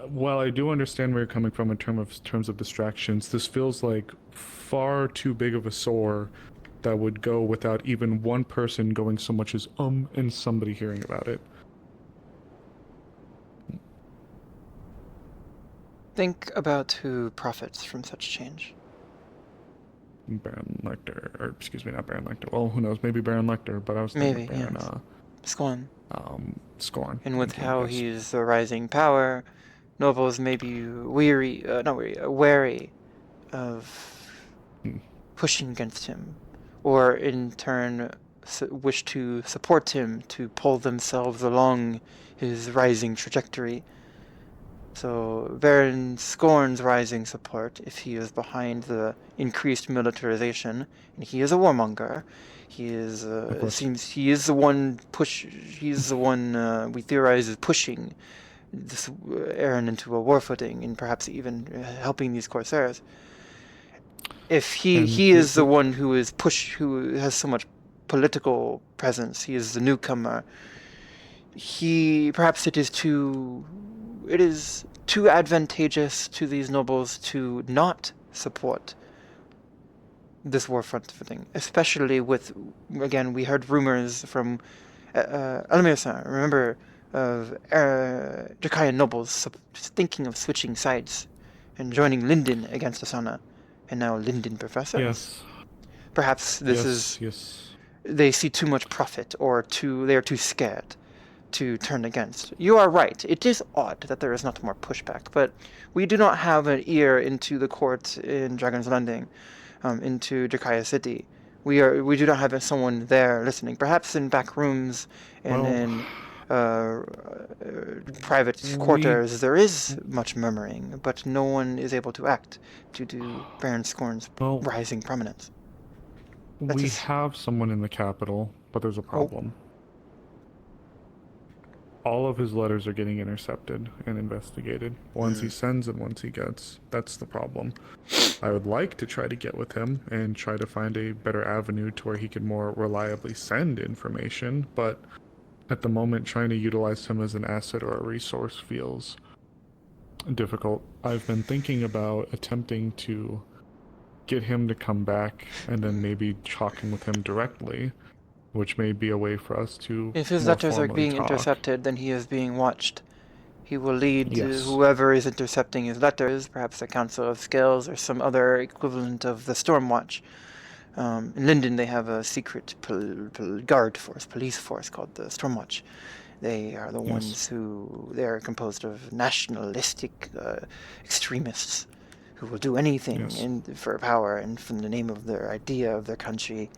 While I do understand where you're coming from in terms of distractions, this feels like far too big of a sore that would go without even one person going so much as and somebody hearing about it. Think about who profits from such change. Baron Lecter, or excuse me, not Baron Lecter. Well, who knows? Maybe Baron Lecter, but I was thinking Baron, yes. Scorn. Scorn. And with how he's the rising power, nobles may be wary of pushing against him, or in turn wish to support him to pull themselves along his rising trajectory. So Baron Scorn's rising support, if he is behind the increased militarization, and he is a warmonger, he is he is the one we theorize is pushing this Aaron into a war footing, and perhaps even helping these corsairs. If he is the one who has so much political presence, he is the newcomer. Perhaps it is too advantageous to these nobles to not support this warfront thing, especially with, again, we heard rumors from Alamir-san, remember, of Drakayan nobles thinking of switching sides and joining Linden against Asana, and now Linden professors. Yes. Perhaps they see too much profit, or they are too scared to turn against. You are right. It is odd that there is not more pushback, but we do not have an ear into the court in Dragon's Landing, into Drakaya City. We do not have someone there listening. Perhaps in back rooms and in private quarters, there is much murmuring, but no one is able to act due to Baron Scorn's rising prominence. We have someone in the capital, but there's a problem. All of his letters are getting intercepted and investigated. Ones he sends and ones he gets. That's the problem. I would like to try to get with him and try to find a better avenue to where he can more reliably send information, but at the moment trying to utilize him as an asset or a resource feels difficult. I've been thinking about attempting to get him to come back and then maybe talking with him directly, which may be a way for us to If his more letters are formally being talk. intercepted, then he is being watched. He will lead whoever is intercepting his letters, perhaps the Council of Scales or some other equivalent of the Stormwatch. In Linden, they have a secret guard force, police force called the Stormwatch. They are the ones who, they are composed of nationalistic extremists who will do anything for power and from the name of their idea of their country,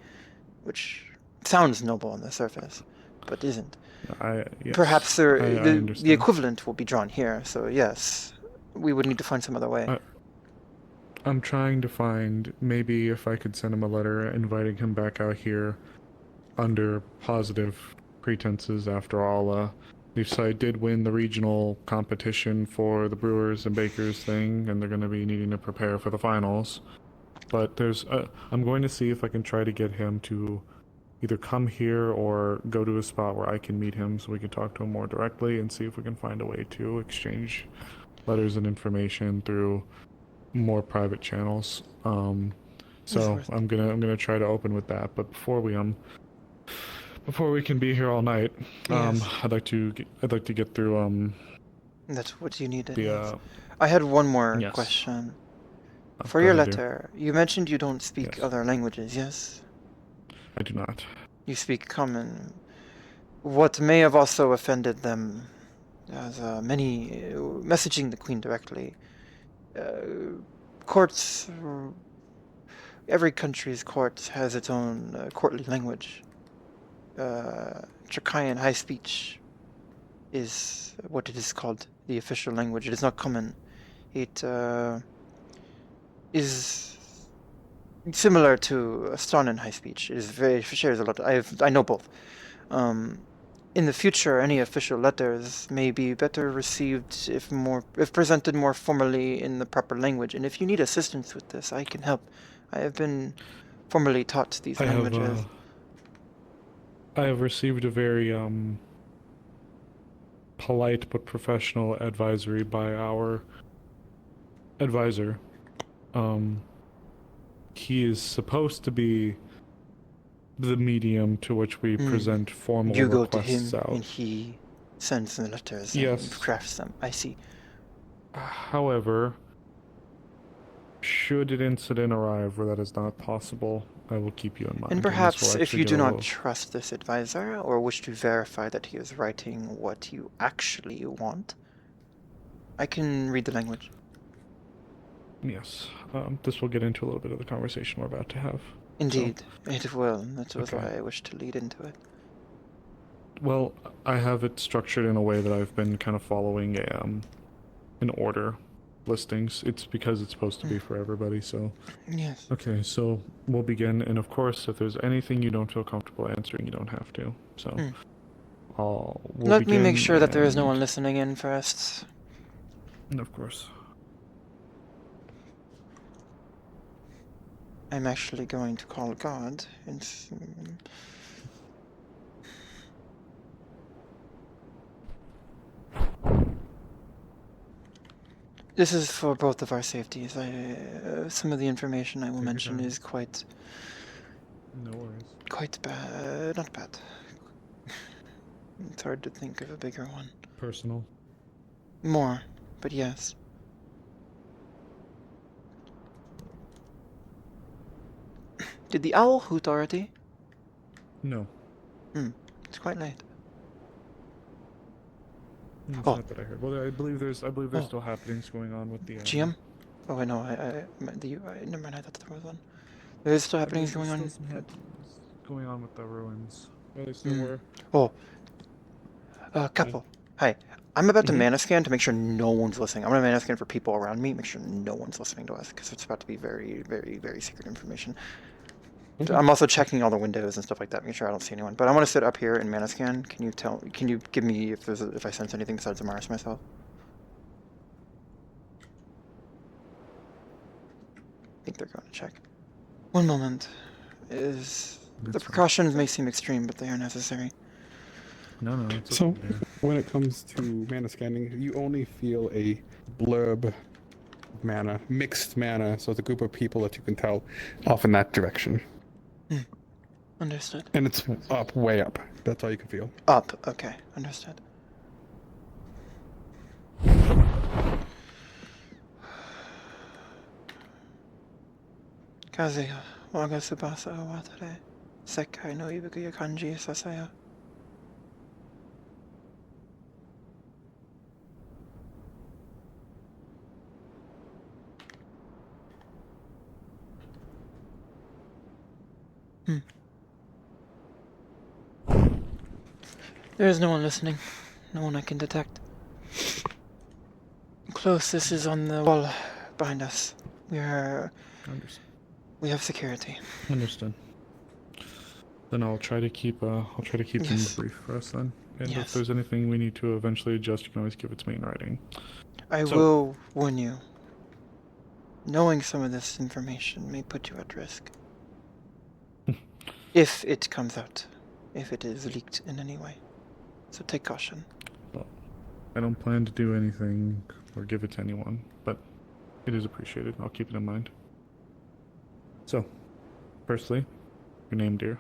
which sounds noble on the surface, but isn't. Perhaps the equivalent will be drawn here, so yes, we would need to find some other way. I'm trying to find, maybe if I could send him a letter inviting him back out here under positive pretenses. After all, I did win the regional competition for the Brewers and Bakers thing, and they're going to be needing to prepare for the finals. But I'm going to see if I can try to get him to either come here or go to a spot where I can meet him so we can talk to him more directly and see if we can find a way to exchange letters and information through more private channels. So I'm gonna try to open with that. But before we can be here all night, I'd like to get through That's what you needed. I had one more question. For your letter, you mentioned you don't speak other languages, yes? I do not. You speak common. What may have also offended them, as many messaging the Queen directly. Courts, every country's court has its own courtly language. Trachian High Speech is what it is called, the official language. It is not common. It is similar to Estonian High Speech. It is shares a lot. I know both. In the future, any official letters may be better received if presented more formally in the proper language. And if you need assistance with this, I can help. I have been formally taught these languages. I have received a very polite but professional advisory by our advisor. He is supposed to be the medium to which we present formal you requests go to him out. And he sends the letters and crafts them. I see. However, should an incident arrive where that is not possible, I will keep you in mind. And perhaps if you do not trust this advisor or wish to verify that he is writing what you actually want, I can read the language. Yes. This will get into a little bit of the conversation we're about to have. Indeed, it will. That was why I wish to lead into it. Well, I have it structured in a way that I've been kind of following an order listings. It's because it's supposed to be for everybody, so... Yes. Okay, so we'll begin, and of course, if there's anything you don't feel comfortable answering, you don't have to. So, we'll Let me make sure that there is no one listening in first. Of course. I'm actually going to call God and... This is for both of our safeties. Some of the information I will mention is quite... No worries. Quite bad. Not bad. It's hard to think of a bigger one. Personal. More, but yes. Did the owl hoot already? No. It's quite late. It's not that I heard. Well, I believe there's still happenings going on with the GM? Oh, I know. Never mind. I thought there was one. There's still happenings going on. Going on with the ruins. Well, they still were. Oh. Couple. Hi. I'm about to mana scan to make sure no one's listening. I'm going to mana scan for people around me, make sure no one's listening to us, because it's about to be very, very, very secret information. I'm also checking all the windows and stuff like that, making sure I don't see anyone. But I want to sit up here and mana scan. Can you give me if I sense anything besides Amaris myself? I think they're going to check. One moment. The precautions may seem extreme, but they are necessary. No, it's So, okay. when it comes to mana scanning, you only feel a blurb of mana, mixed mana, so it's a group of people that you can tell off in that direction. Understood. And it's up, way up. That's all you can feel. Up, okay. Understood. Kazuya, waga tsubasa wa watare, sekai no ibukuya kanji sasayo. There is no one listening. No one I can detect. Close, this is on the wall behind us. We have security. Understood. Then I'll try to keep things brief for us then. And if there's anything we need to eventually adjust, you can always give it to me in writing. I will warn you. Knowing some of this information may put you at risk. If it comes out. If it is leaked in any way. So take caution. Well, I don't plan to do anything or give it to anyone, but it is appreciated. I'll keep it in mind. So, firstly, your name, dear.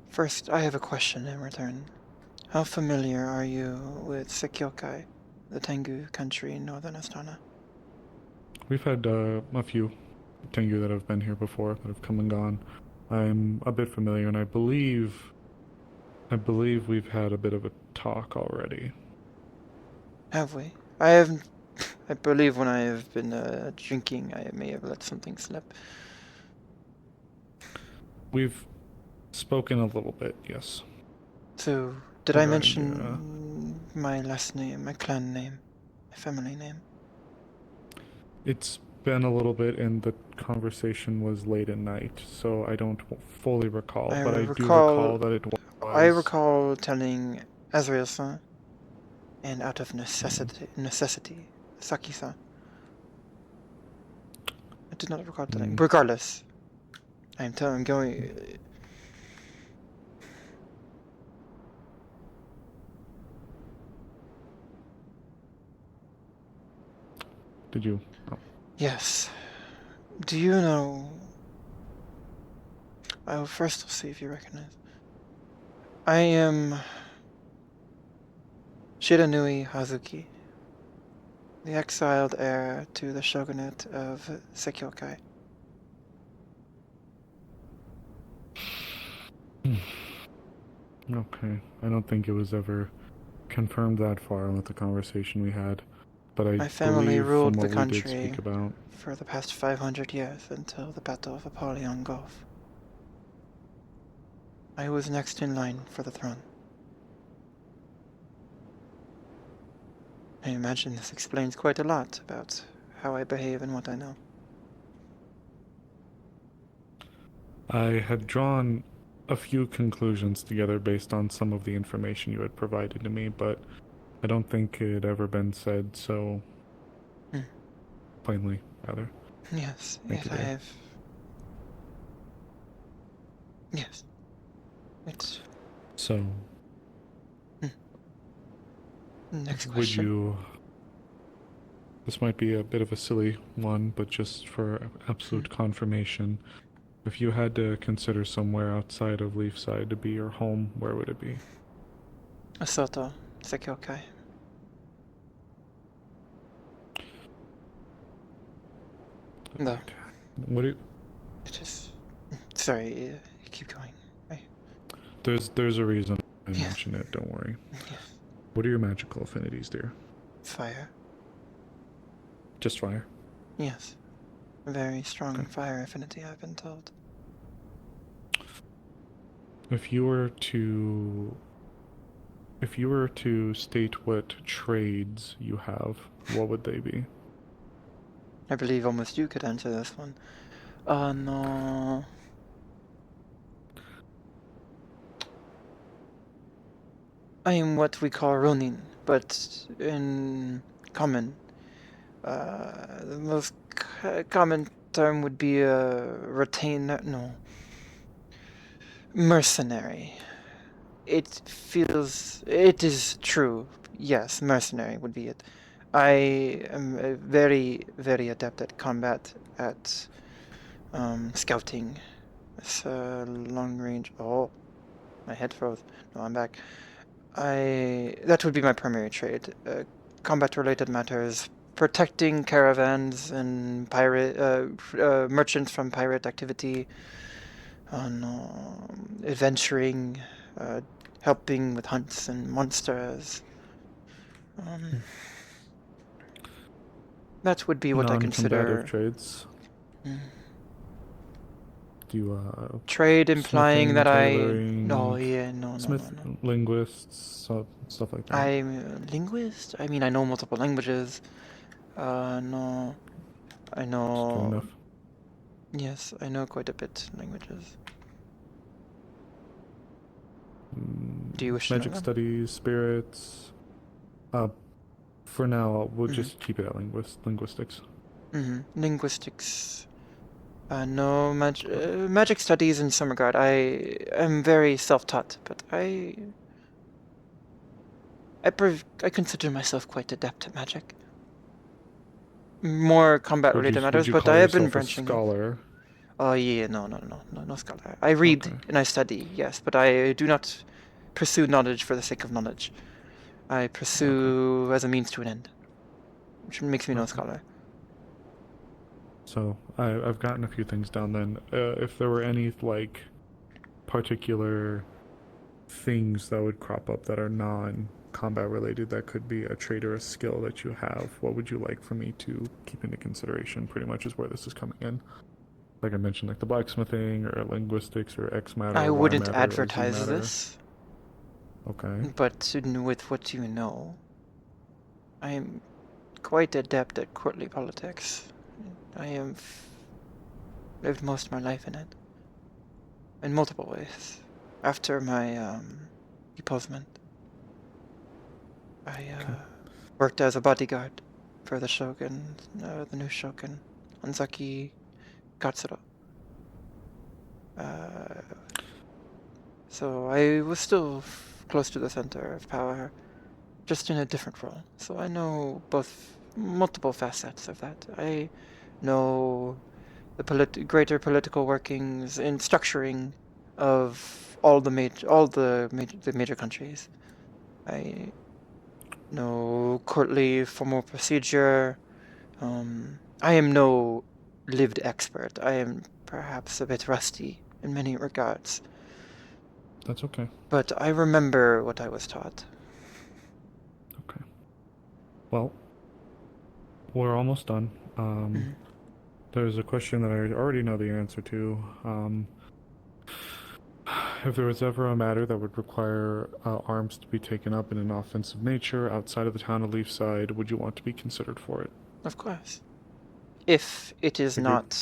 First, I have a question in return. How familiar are you with Sekyokai, the Tengu country in northern Astana? We've had a few Tengu that have been here before, that have come and gone. I'm a bit familiar, and I believe we've had a bit of a talk already. Have we? I believe when I have been drinking, I may have let something slip. We've spoken a little bit, yes. So, did I mention my last name, my clan name, my family name? It's been a little bit, and the conversation was late at night, so I don't fully recall, but I do recall that it was... I recall telling Azrael-san, and out of necessity, Saki-san. I did not recall telling. Regardless, I'm going... Did you? Oh. Yes. Do you know... I will first see if you recognize. I am... Shiranui Hazuki, the exiled heir to the shogunate of Sekyokai. Okay. I don't think it was ever confirmed that far with the conversation we had, but I My family ruled the did country speak about... for the past 500 years until the Battle of Apollyon Gulf. I was next in line for the throne. I imagine this explains quite a lot about how I behave and what I know. I had drawn a few conclusions together based on some of the information you had provided to me, but I don't think it had ever been said so plainly, rather. Yes, Thank you, I dear. have. Yes. It's. So... Next question. Would you... This might be a bit of a silly one, but just for absolute confirmation, if you had to consider somewhere outside of Leafside to be your home, where would it be? Asoto, Sekyokai. No. What do you... Just... Sorry, keep going. Right. There's a reason I mention it, don't worry. Yes. What are your magical affinities, dear? Fire. Just fire? Yes. very strong fire affinity, I've been told. If you were to state what trades you have, what would they be? I believe almost you could answer this one. No. I am what we call Ronin, but in common. The most common term would be a retainer. No. Mercenary. It is true. Yes, mercenary would be it. I am very, very adept at combat, at scouting. It's long range. Oh, my head froze. No, I'm back. That would be my primary trade. Combat-related matters, protecting caravans and pirate merchants from pirate activity, adventuring, helping with hunts and monsters. That would be what I consider non-combative trades. Do you trade implying smithing, that tailoring, no. linguists, stuff like that? I'm a linguist. I mean, I know multiple languages. No, I know. Just good enough. Yes, I know quite a bit languages. Do you wish to know Magic them? studies, spirits. For now, we'll just keep it at linguistics. Linguistics. No, magic studies in some regard. I am very self-taught, but I consider myself quite adept at magic. More combat-related matters, but I have been branching. Scholar? Oh yeah, no scholar. I read and I study, yes, but I do not pursue knowledge for the sake of knowledge. I pursue as a means to an end, which makes me no scholar. So I've gotten a few things down then. If there were any like particular things that would crop up that are non-combat related, that could be a trait or a skill that you have, what would you like for me to keep into consideration? Pretty much is where this is coming in. Like I mentioned, like the blacksmithing or linguistics or X matter. I or Y wouldn't matter or Z advertise matter. this. Okay. But with what you know, I am quite adept at courtly politics. I have lived most of my life in it, in multiple ways. After my deposement, I worked as a bodyguard for the Shogun, the new Shogun, Hanzaki Katsura. So I was still close to the center of power, just in a different role. So I know multiple facets of that. I know the greater political workings and structuring of all the major countries. I know courtly formal procedure. I am no lived expert. I am perhaps a bit rusty in many regards. That's okay. But I remember what I was taught. Okay. Well, we're almost done. There's a question that I already know the answer to. If there was ever a matter that would require arms to be taken up in an offensive nature outside of the town of Leafside, would you want to be considered for it? Of course. If it is not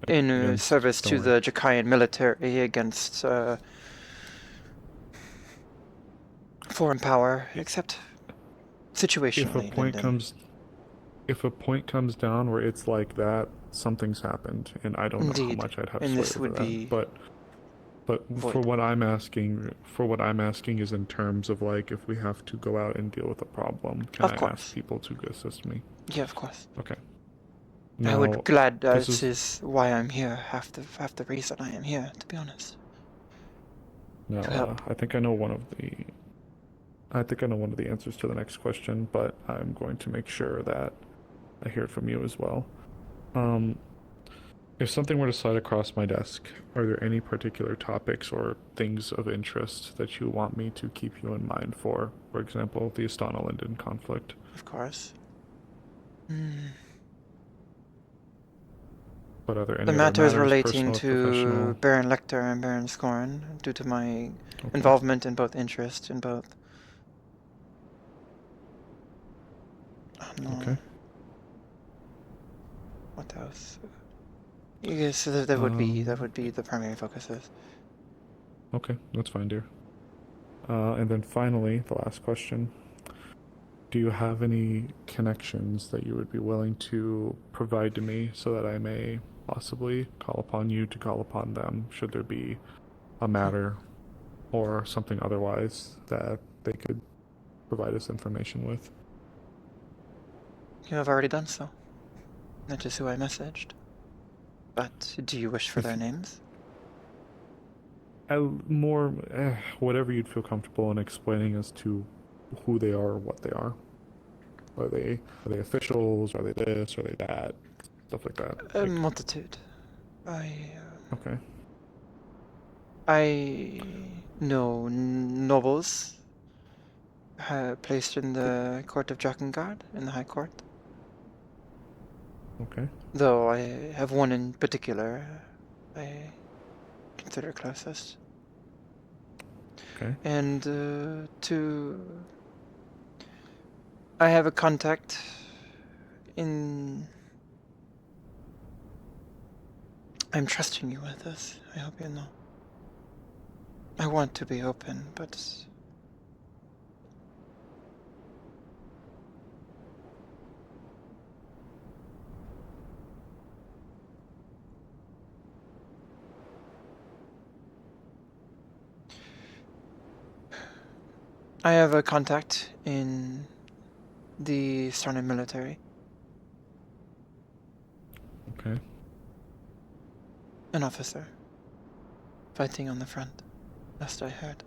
in service to the Jakayan military against foreign power, except situationally. If a point comes down where it's like that, something's happened, and I don't know how much I'd have to sway over that. But for what I'm asking is in terms of like if we have to go out and deal with a problem, can I ask people to assist me? Yeah, of course. Okay. I would glad. This is why I'm here. Half the reason I am here, to be honest. Now, I think I know one of the answers to the next question, but I'm going to make sure that I hear it from you as well. If something were to slide across my desk, are there any particular topics or things of interest that you want me to keep you in mind for? For example, the Astana-Linden conflict. Of course. But are there any The other matters matters, relating personal or to professional? Baron Lecter and Baron Scorn, due to my Okay. involvement in both interest in both. Okay. What else? Yes, that would be the primary focuses. Okay, that's fine, dear. And then finally, the last question. Do you have any connections that you would be willing to provide to me so that I may possibly call upon you to call upon them should there be a matter or something otherwise that they could provide us information with? You have already done so. That is who I messaged. But do you wish for their names? Whatever you'd feel comfortable in explaining as to who they are, what they are. Are they officials? Are they this? Are they that? Stuff like that. A multitude. Okay. I know nobles placed in the court of Drakengard, in the High Court. Okay. Though I have one in particular I consider closest. Okay. And I have a contact in... I'm trusting you with this, I hope you know. I want to be open, but... I have a contact in the Starnet military. Okay. An officer. Fighting on the front, last I heard.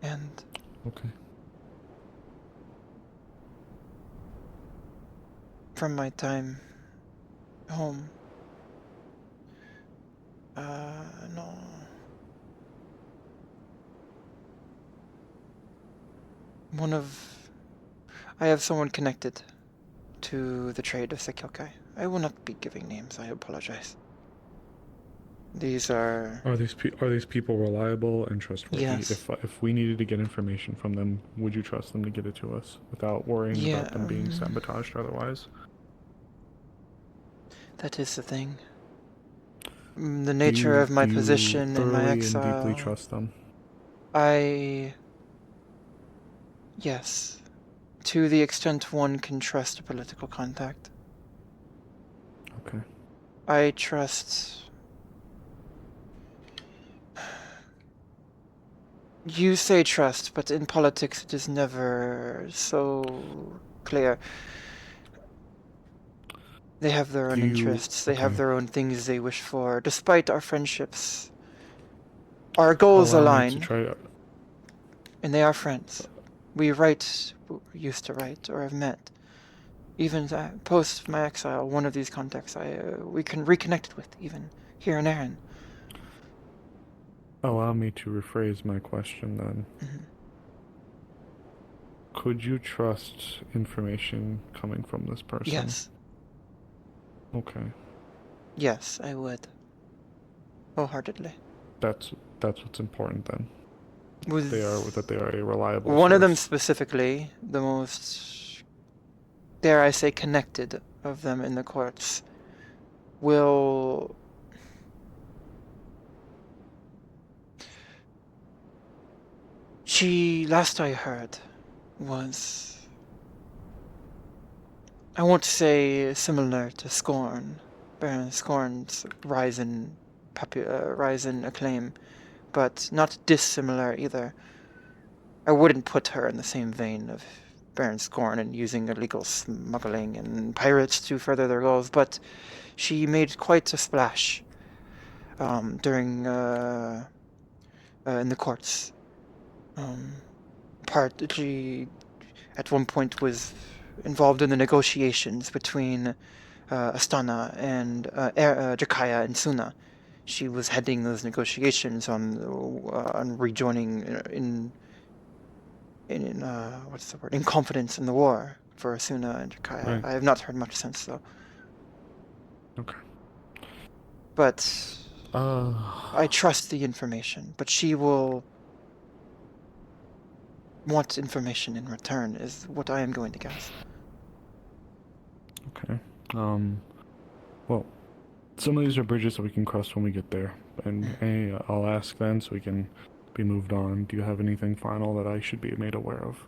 And... Okay. From my time home, no. I have someone connected to the trade of Sekyokai. I will not be giving names, I apologize. These are... Are these people reliable and trustworthy? Yes. If we needed to get information from them, would you trust them to get it to us without worrying about them being sabotaged otherwise? That is the thing. The nature of my position in my exile... and deeply trust them? Yes. To the extent one can trust a political contact. Okay. I trust... You say trust, but in politics it is never so clear. They have their own interests, they have their own things they wish for, despite our friendships. Our goals align, and they are friends. We used to write, or have met. Even post my exile, one of these contacts we can reconnected with, even here in Erin. Allow me to rephrase my question then. Could you trust information coming from this person? Yes. Okay. Yes, I would. Wholeheartedly. That's what's important then. With that they are a reliable one source. of them specifically, the most, dare I say, connected of them in the courts, will... She, last I heard, was... I won't say similar to Scorn, Baron Scorn's rise in acclaim, but not dissimilar either. I wouldn't put her in the same vein of Baron Scorn and using illegal smuggling and pirates to further their goals, but she made quite a splash during in the courts. She at one point was involved in the negotiations between Astana and Jakaya and Suna. She was heading those negotiations on rejoining in what's the word? In confidence in the war, for Asuna and Jakaya. Right. I have not heard much since, though. Okay. But I trust the information, but she will want information in return, is what I am going to guess. Okay. Well, some of these are bridges that we can cross when we get there. And I'll ask then so we can be moved on. Do you have anything final that I should be made aware of?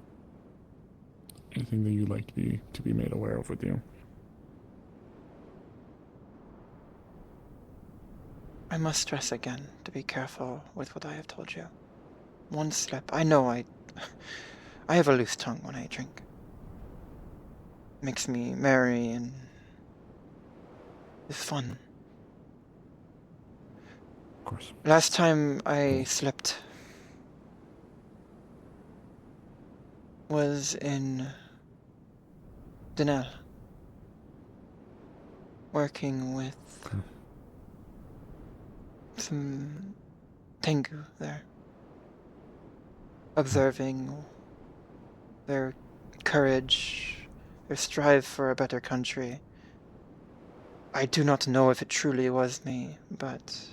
Anything that you'd like to be made aware of with you? I must stress again to be careful with what I have told you. One slip. I know I have a loose tongue when I drink. Makes me merry and is fun. Of course. Last time I slipped was in Denel, working with some Tengu there, observing their courage, their strive for a better country. I do not know if it truly was me, but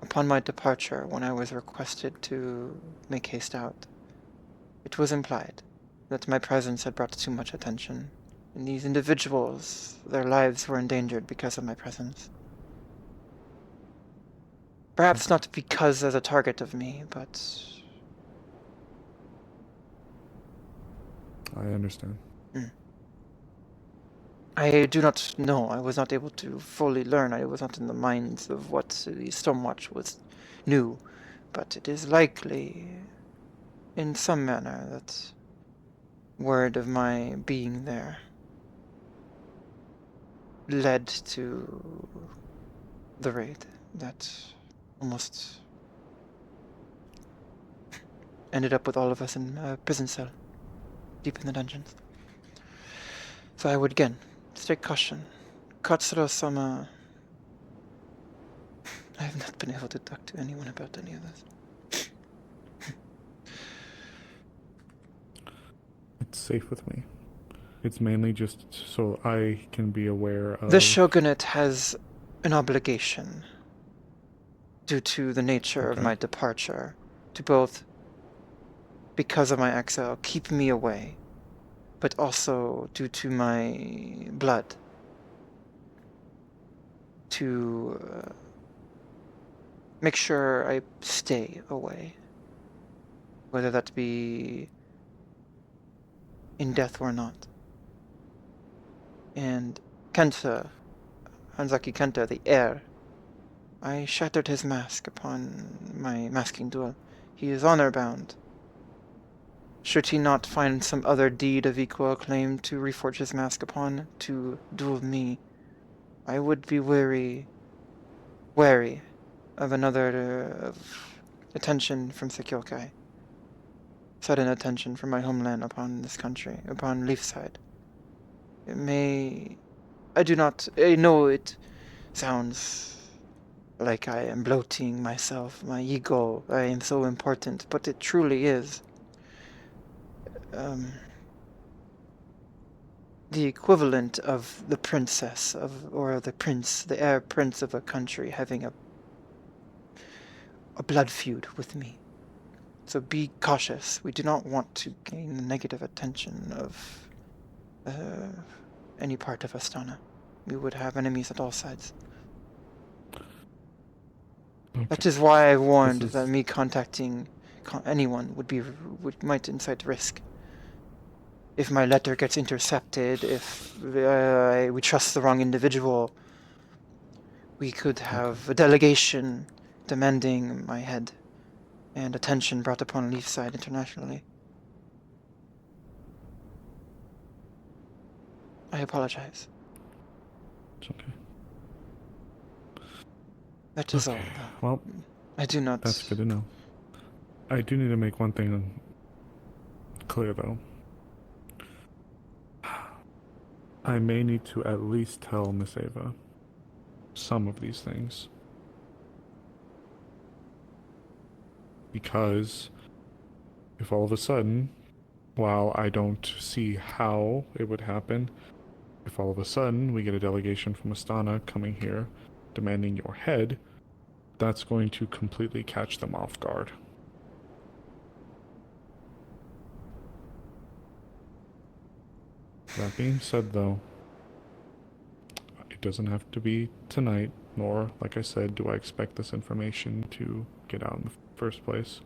upon my departure, when I was requested to make haste out, it was implied that my presence had brought too much attention, and these individuals, their lives were endangered because of my presence. Perhaps not because as a target of me, but... I understand. I do not know. I was not able to fully learn. I was not in the minds of what the Stormwatch was new, but it is likely, in some manner, that word of my being there led to the raid that almost ended up with all of us in a prison cell, deep in the dungeons. So I would again take caution. Katsuro-sama, I have not been able to talk to anyone about any of this. It's safe with me. It's mainly just so I can be aware of... The shogunate has an obligation, due to the nature of my departure, to both, because of my exile, keep me away, but also due to my blood, to make sure I stay away, whether that be in death or not. And Kenta, Hanzaki Kenta, the heir, I shattered his mask upon my masking duel. He is honor-bound. Should he not find some other deed of equal claim to reforge his mask upon, to duel me, I would be wary of another attention from Sekyokai. Sudden attention from my homeland upon this country, upon Leafside. It may... I know it sounds like I am bloating myself, my ego, I am so important, but it truly is. The equivalent of the princess or the prince, the heir prince of a country having a blood feud with me. So be cautious. We do not want to gain the negative attention of any part of Astana. We would have enemies at all sides. Okay. That is why I warned that me contacting anyone might incite risk. If my letter gets intercepted, if we trust the wrong individual, we could have a delegation demanding my head and attention brought upon Leafside internationally. I apologize. It's okay. That is all. Well, I do not... That's good to know. I do need to make one thing clear, though. I may need to at least tell Miss Ava some of these things. Because if all of a sudden while I don't see how it would happen, if all of a sudden we get a delegation from Astana coming here demanding your head, that's going to completely catch them off guard. That being said, though, it doesn't have to be tonight, nor, like I said, do I expect this information to get out in the first place.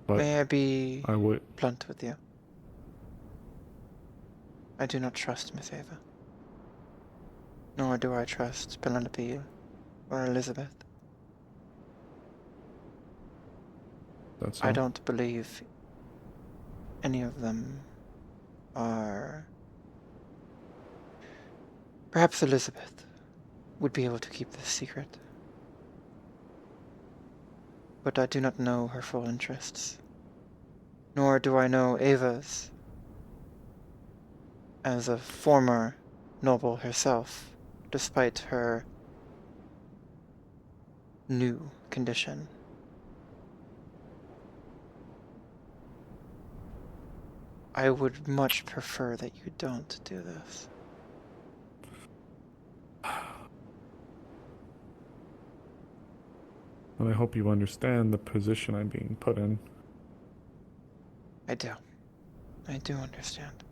But may I be I would blunt with you? I do not trust Miss Ava. Nor do I trust Penelope or Elizabeth. That's I don't believe any of them are... Perhaps Elizabeth would be able to keep this secret. But I do not know her full interests. Nor do I know Ava's. As a former noble herself, despite her new condition. I would much prefer that you don't do this. And I hope you understand the position I'm being put in. I do. I do understand.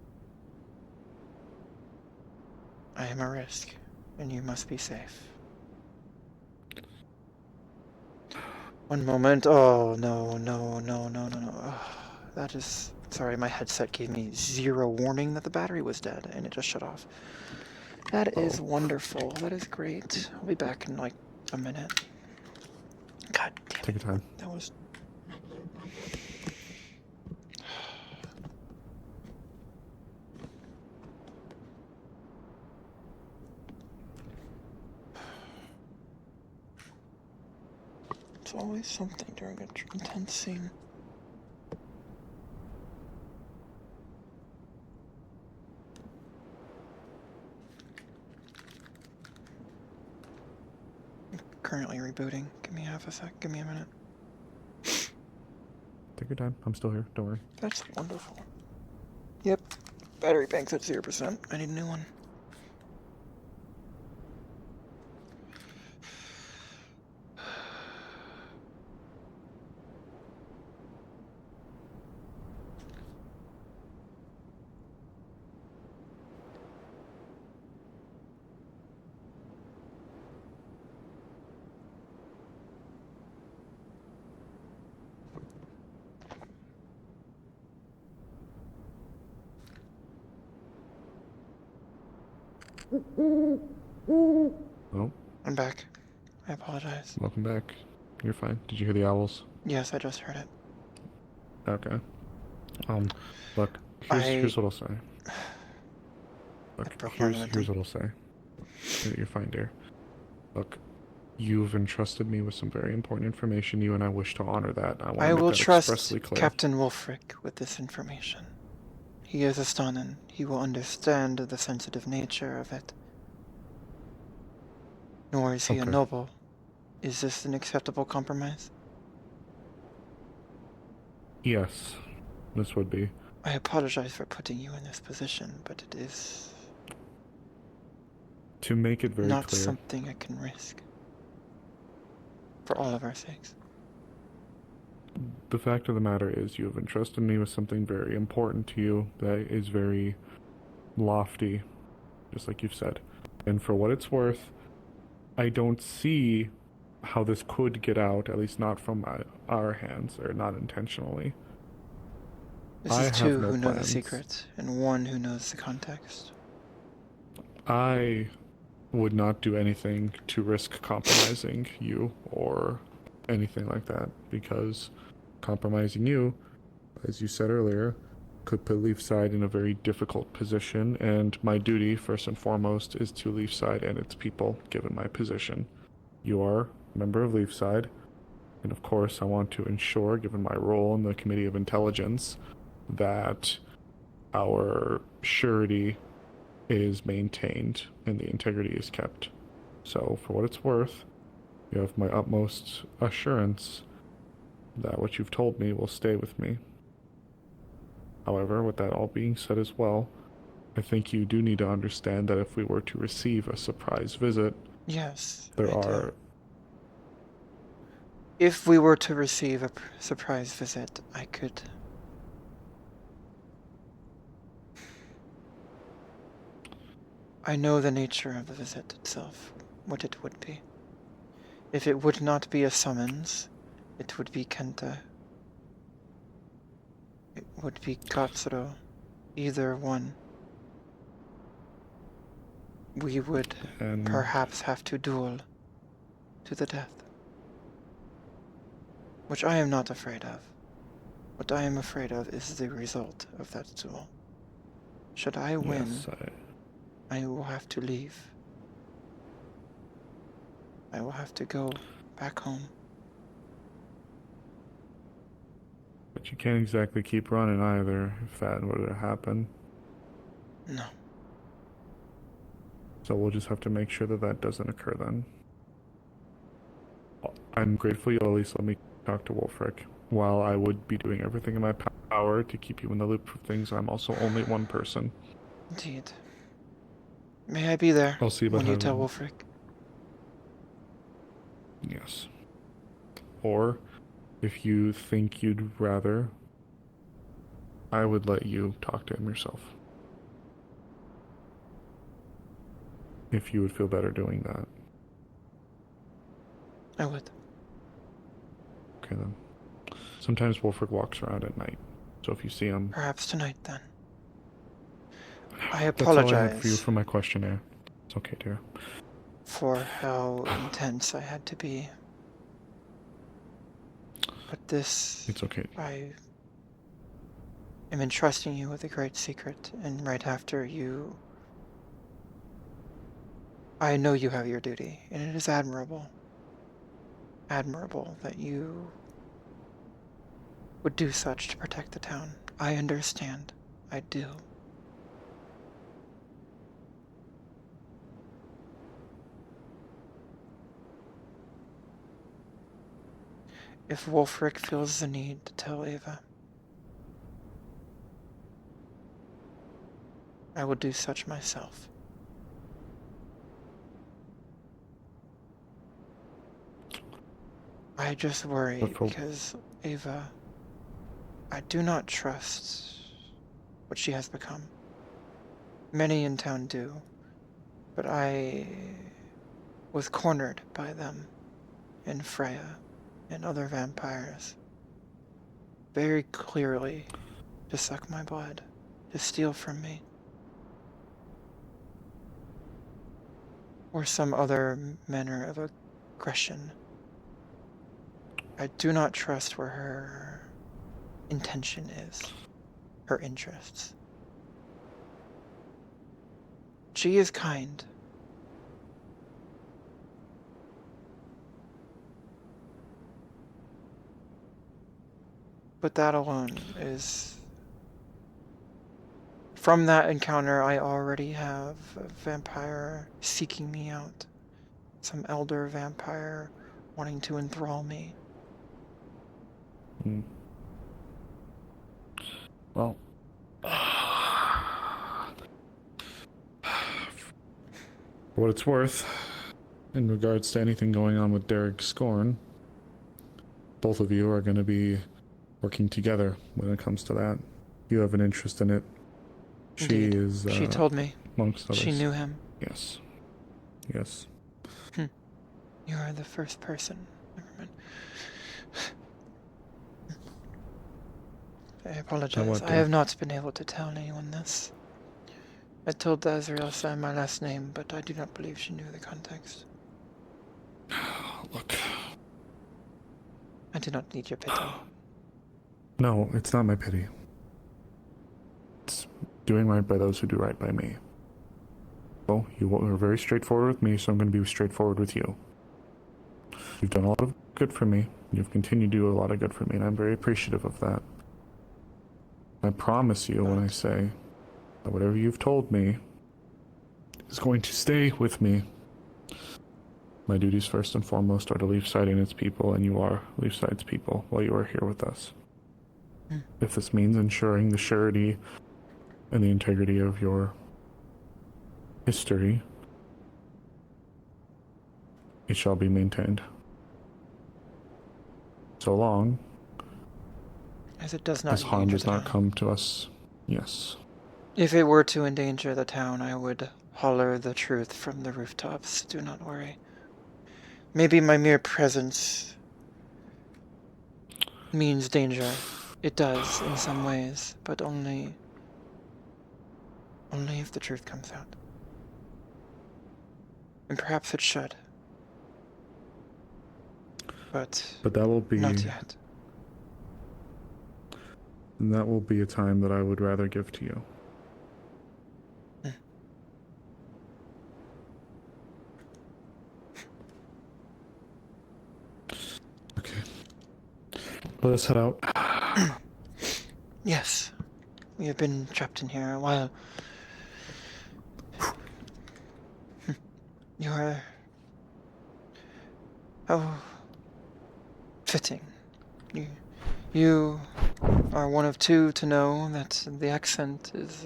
I am a risk, and you must be safe. One moment. Oh, no. That is... Sorry, my headset gave me 0 warning that the battery was dead, and it just shut off. That is wonderful. That is great. I'll be back in, like, a minute. God damn it. Take your time. That was... It's always something during an intense scene. Currently rebooting. Give me half a sec. Give me a minute. Take your time. I'm still here. Don't worry. That's wonderful. Yep. Battery bank's at 0%. I need a new one. Oh. I'm back. I apologize. Welcome back. You're fine. Did you hear the owls? Yes, I just heard it. Okay. Look, here's what I'll say. Look, here's what I'll say. You're fine, dear. Look, you've entrusted me with some very important information. You and I wish to honor that. I will trust clear. Captain Wulfric with this information. He is a Stanin. He will understand the sensitive nature of it. Nor is he a noble. Is this an acceptable compromise? Yes, this would be. I apologize for putting you in this position, but it is... To make it very not clear. something I can risk. For all of our sakes. The fact of the matter is you have entrusted me with something very important to you that is very lofty, just like you've said. And for what it's worth, I don't see how this could get out, at least not from our hands, or not intentionally. This is two who know the secret, and one who knows the context. I would not do anything to risk compromising you or anything like that, because compromising you, as you said earlier, could put Leafside in a very difficult position, and my duty, first and foremost, is to Leafside and its people, given my position. You are a member of Leafside, and of course I want to ensure, given my role in the Committee of Intelligence, that our surety is maintained and the integrity is kept. So, for what it's worth, you have my utmost assurance that what you've told me will stay with me. However, with that all being said as well, I think you do need to understand that if we were to receive a surprise visit, yes, there I are... do. If we were to receive a surprise visit, I could... I know the nature of the visit itself, what it would be. If it would not be a summons, it would be Kenta. It would be Katsuro. Either one. We would perhaps have to duel to the death. Which I am not afraid of. What I am afraid of is the result of that duel. Should I win, Yes, I will have to leave. I will have to go back home. But you can't exactly keep running either, if that were to happen. No. So we'll just have to make sure that that doesn't occur then. I'm grateful you'll at least let me talk to Wolfric. While I would be doing everything in my power to keep you in the loop of things, I'm also only one person. Indeed. May I be there I'll see about when you tell having- Wolfric? Yes. Or, if you think you'd rather, I would let you talk to him yourself. If you would feel better doing that. I would. Okay then. Sometimes Wolfric walks around at night, so if you see him... Perhaps tonight then. I That's all I apologize had for you for my questionnaire. It's okay, dear. for how intense I had to be. But this... It's okay. I am entrusting you with a great secret, and right after you... I know you have your duty, and it is admirable. Admirable that you would do such to protect the town. I understand. I do. If Wolfric feels the need to tell Ava, I will do such myself. I just worry because Ava, I do not trust what she has become. Many in town do, but I was cornered by them and Freya and other vampires very clearly to suck my blood, to steal from me, or some other manner of aggression. I do not trust where her intention is, her interests. She is kind. But that alone is... From that encounter, I already have a vampire seeking me out. Some elder vampire wanting to enthrall me. Well, for what it's worth, in regards to anything going on with Derek Scorn, both of you are going to be working together when it comes to that. You have an interest in it. Indeed. She is. She told me. Amongst others. She knew him. Yes. Yes. You are the first person. Never mind. I apologize. I have not been able to tell anyone this. I told the Azrael my last name, but I do not believe she knew the context. Look. I do not need your pity. No, it's not my pity. It's doing right by those who do right by me. Well, you were very straightforward with me, so I'm going to be straightforward with you. You've done a lot of good for me. You've continued to do a lot of good for me, and I'm very appreciative of that. I promise you when I say that whatever you've told me is going to stay with me. My duties first and foremost are to Leafside and its people, and you are Leafside's people while you are here with us. If this means ensuring the surety and the integrity of your history, it shall be maintained. So long As it does not as harm endanger does the not town. come to us. Yes. If it were to endanger the town, I would holler the truth from the rooftops. Do not worry. Maybe my mere presence means danger. It does, in some ways, but only if the truth comes out. And perhaps it should. But that will be not yet. That will be a time that I would rather give to you. Okay. Let us head out. Yes. We have been trapped in here a while. You are... How fitting. You are one of two to know that the accent is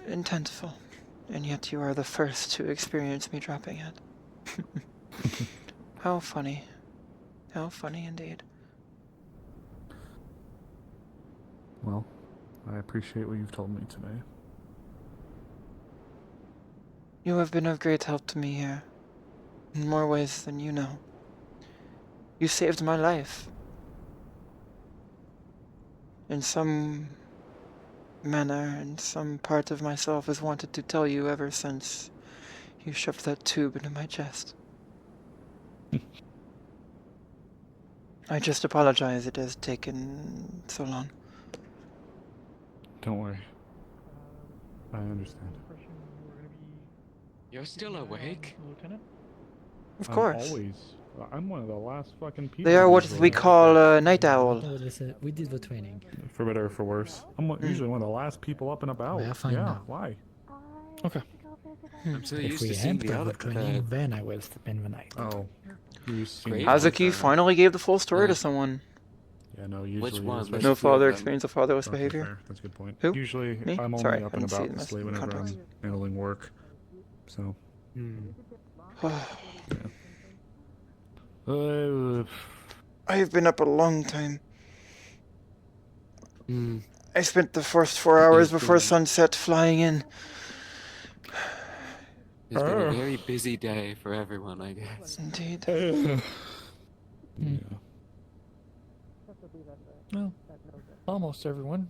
intentful, and yet you are the first to experience me dropping it. How funny. How funny indeed. Well, I appreciate what you've told me today. You have been of great help to me here, in more ways than you know. You saved my life. In some manner, and some part of myself has wanted to tell you ever since you shoved that tube into my chest. I just apologize it has taken so long. Don't worry. I understand. You're still awake? Lieutenant? Of course. I'm one of the last fucking people. They are what we call a night owl. We did the training. For better or for worse. I'm usually one of the last people up and about. Well, fine now. Why? Okay. I'm so If used we to seeing end the the other training, then I will spend the night. Oh. Hazuki finally gave the full story to someone. Yeah, no, usually... Which one? No father experienced a fatherless behavior. Fair. That's a good point. Who? Usually, Me? I'm only Sorry, up I and didn't see about the this late whenever context. I'm handling work. So... I've been up a long time. I spent the first 4 hours before sunset flying in. It's been a very busy day for everyone, I guess. Indeed. Well, almost everyone.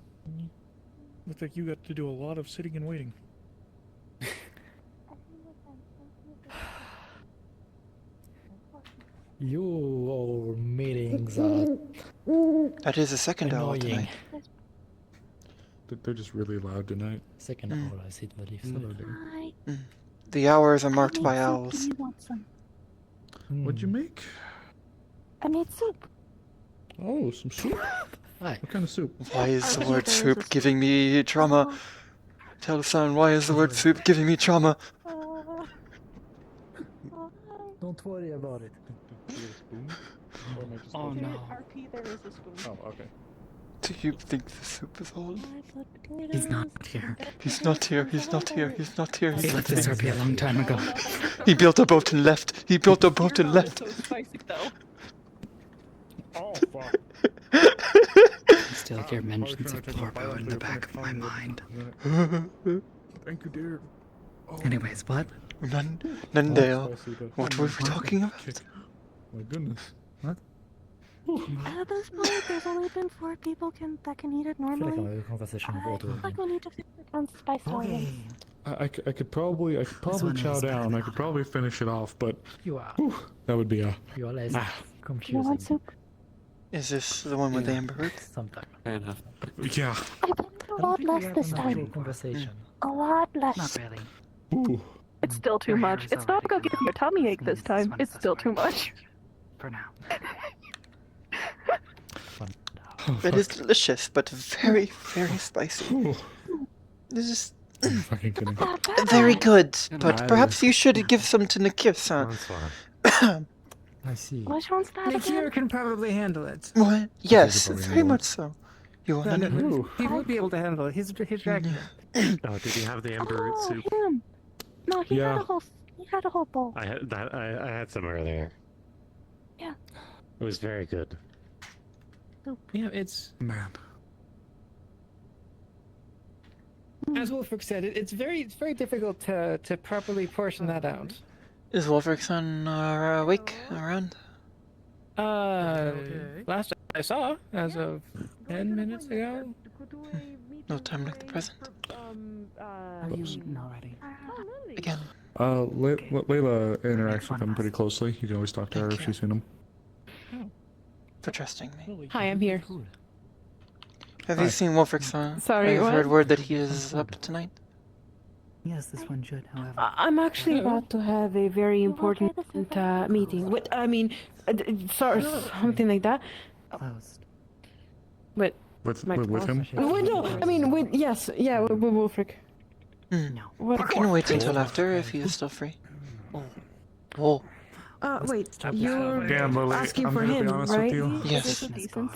Looks like you got to do a lot of sitting and waiting. Your meetings are That is the second hour annoying. tonight. They're just really loud tonight. Second hour, I see the lift. The hours are marked by owls. What'd you make? I made soup. Oh, some soup. Hi. What kind of soup? Why is the word soup giving me trauma? Tell the son, why is the word soup giving me trauma? Don't worry about it. Oh no. RP, there is a spoon. Oh, okay. Do you think the soup is old? He's not here. He's not here, he's not here, he's not here. He left this RP a long time ago. He built a boat and left. He built a boat and left. So spicy though. Oh, fuck. I still hear mentions of Florbo in the back of my mind. Thank you, dear. Anyways, what? Nandale, what were we talking about? My goodness. What? At this point, there's only been 4 people that can eat it I feel like I'm normally. having a conversation with Otto. Like we need to fix it on spice tolerance. I could probably one chow is better down. I could probably finish it off, but You are. that would be a... You are less You confusing. want soup? Is this the one with the amber roots? Sometimes. Fair enough. Yeah. I think a lot think we less have this an actual time. conversation. A lot less. Not really. Ooh. It's still too Your much. hair is It's not already gonna give you a tummy ache this This time. one It's is still this too one. much. For now. That is delicious, but very, very spicy. This is Fucking kidding. very good, but perhaps you should give some to Nakir-san. I see. Which one's that Nikir can probably handle it. What? Yes, very much so. You want to know? He would be able to handle it. He's dragon. Oh, did he have the ember root soup? Him. No, he Yeah. had a whole bowl. I had some earlier. Yeah. It was very good. Yeah, it's man. As Wolfric said, it's very difficult to properly portion that out. Is Wolfric-san awake around? Last I saw, as of 10 minutes ago. No time like the present. Are you eaten already? Again. Layla interacts with him pretty closely. You can always talk to her if she's seen him. For trusting me. Hi, I'm here. Have you seen Wolfric-san? Sorry, I've what? heard word that he is up tonight. Yes, this one should, however. I'm actually about to have a very important meeting. Sorry, something like that. Closed. With him? with Wolfric. No. What? I can wait until after if he is still free. Whoa. Wait, you're Damn, Lily, asking I'm for gonna him, be honest right? with you. Yes.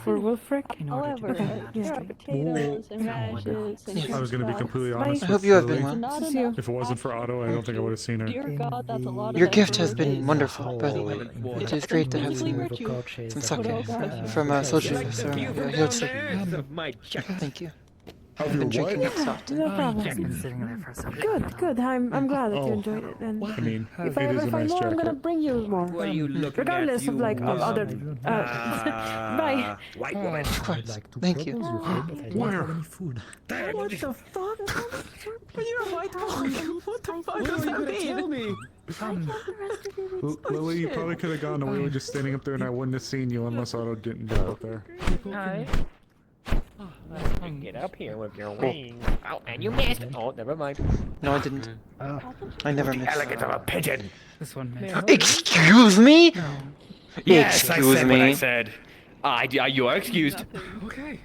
For Wolfric? However, there are potatoes and radishes and I was gonna be completely honest. I hope with you have Lily. been well. If it wasn't for Otto, I don't think I would have seen her. Dear God, that's a lot of Your gift has effort. been wonderful, by the way. It is great to have some sake from Soju. So he'll sleep. Thank you. I've been drinking it soft. No problem. Sitting there for some Good. I'm glad that you enjoyed it. And I mean, if it is a I nice know, I'm gonna jacket. bring you more. What are you looking Regardless at, of like of other. Bye. White woman. Of course. Thank you. Where? Food. What the fuck? You're a white woman. What the fuck does that mean? Lily, you probably could have gone away with just standing up there and I wouldn't have seen you unless Otto didn't get up there. Hi. Get up here with your wings. Oh, and you missed. Oh, never mind. No, I didn't. I never missed. Elegance of a pigeon. This one may. Excuse me? Yes, Excuse I said me. what I said. You are excused. Okay.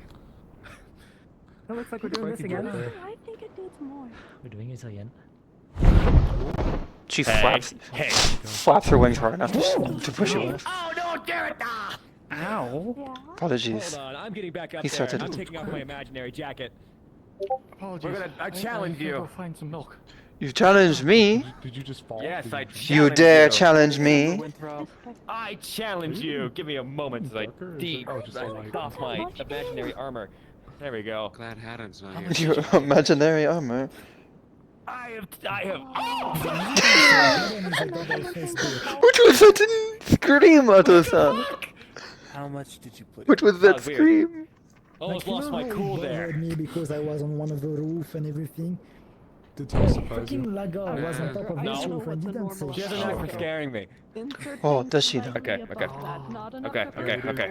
It looks like we're doing this again. I think it needs more. We're doing it again. She Hey, flaps her wings hard enough to push it off. Oh, don't do it! Ow. Apologies. Hold on, I'm getting back up He there. started I'm it. taking off my imaginary jacket. Apologies. I challenge I you. Go find some milk. You challenged me. Did you just fall? Yes, I challenge You dare challenge me. I challenge you. Give me a moment as I off my light. imaginary armor. There we go. Glad Haddon's not here. Your imaginary armor. I have. Which was that scream, Otto-san? How much did you put? Which was that scream? Almost lost my cool there. Me because I was on one of the roof and everything. Did you surprise Fucking you? Lagar was on top of this roof and didn't say She has a knack for scaring me. Oh, does she though? Okay.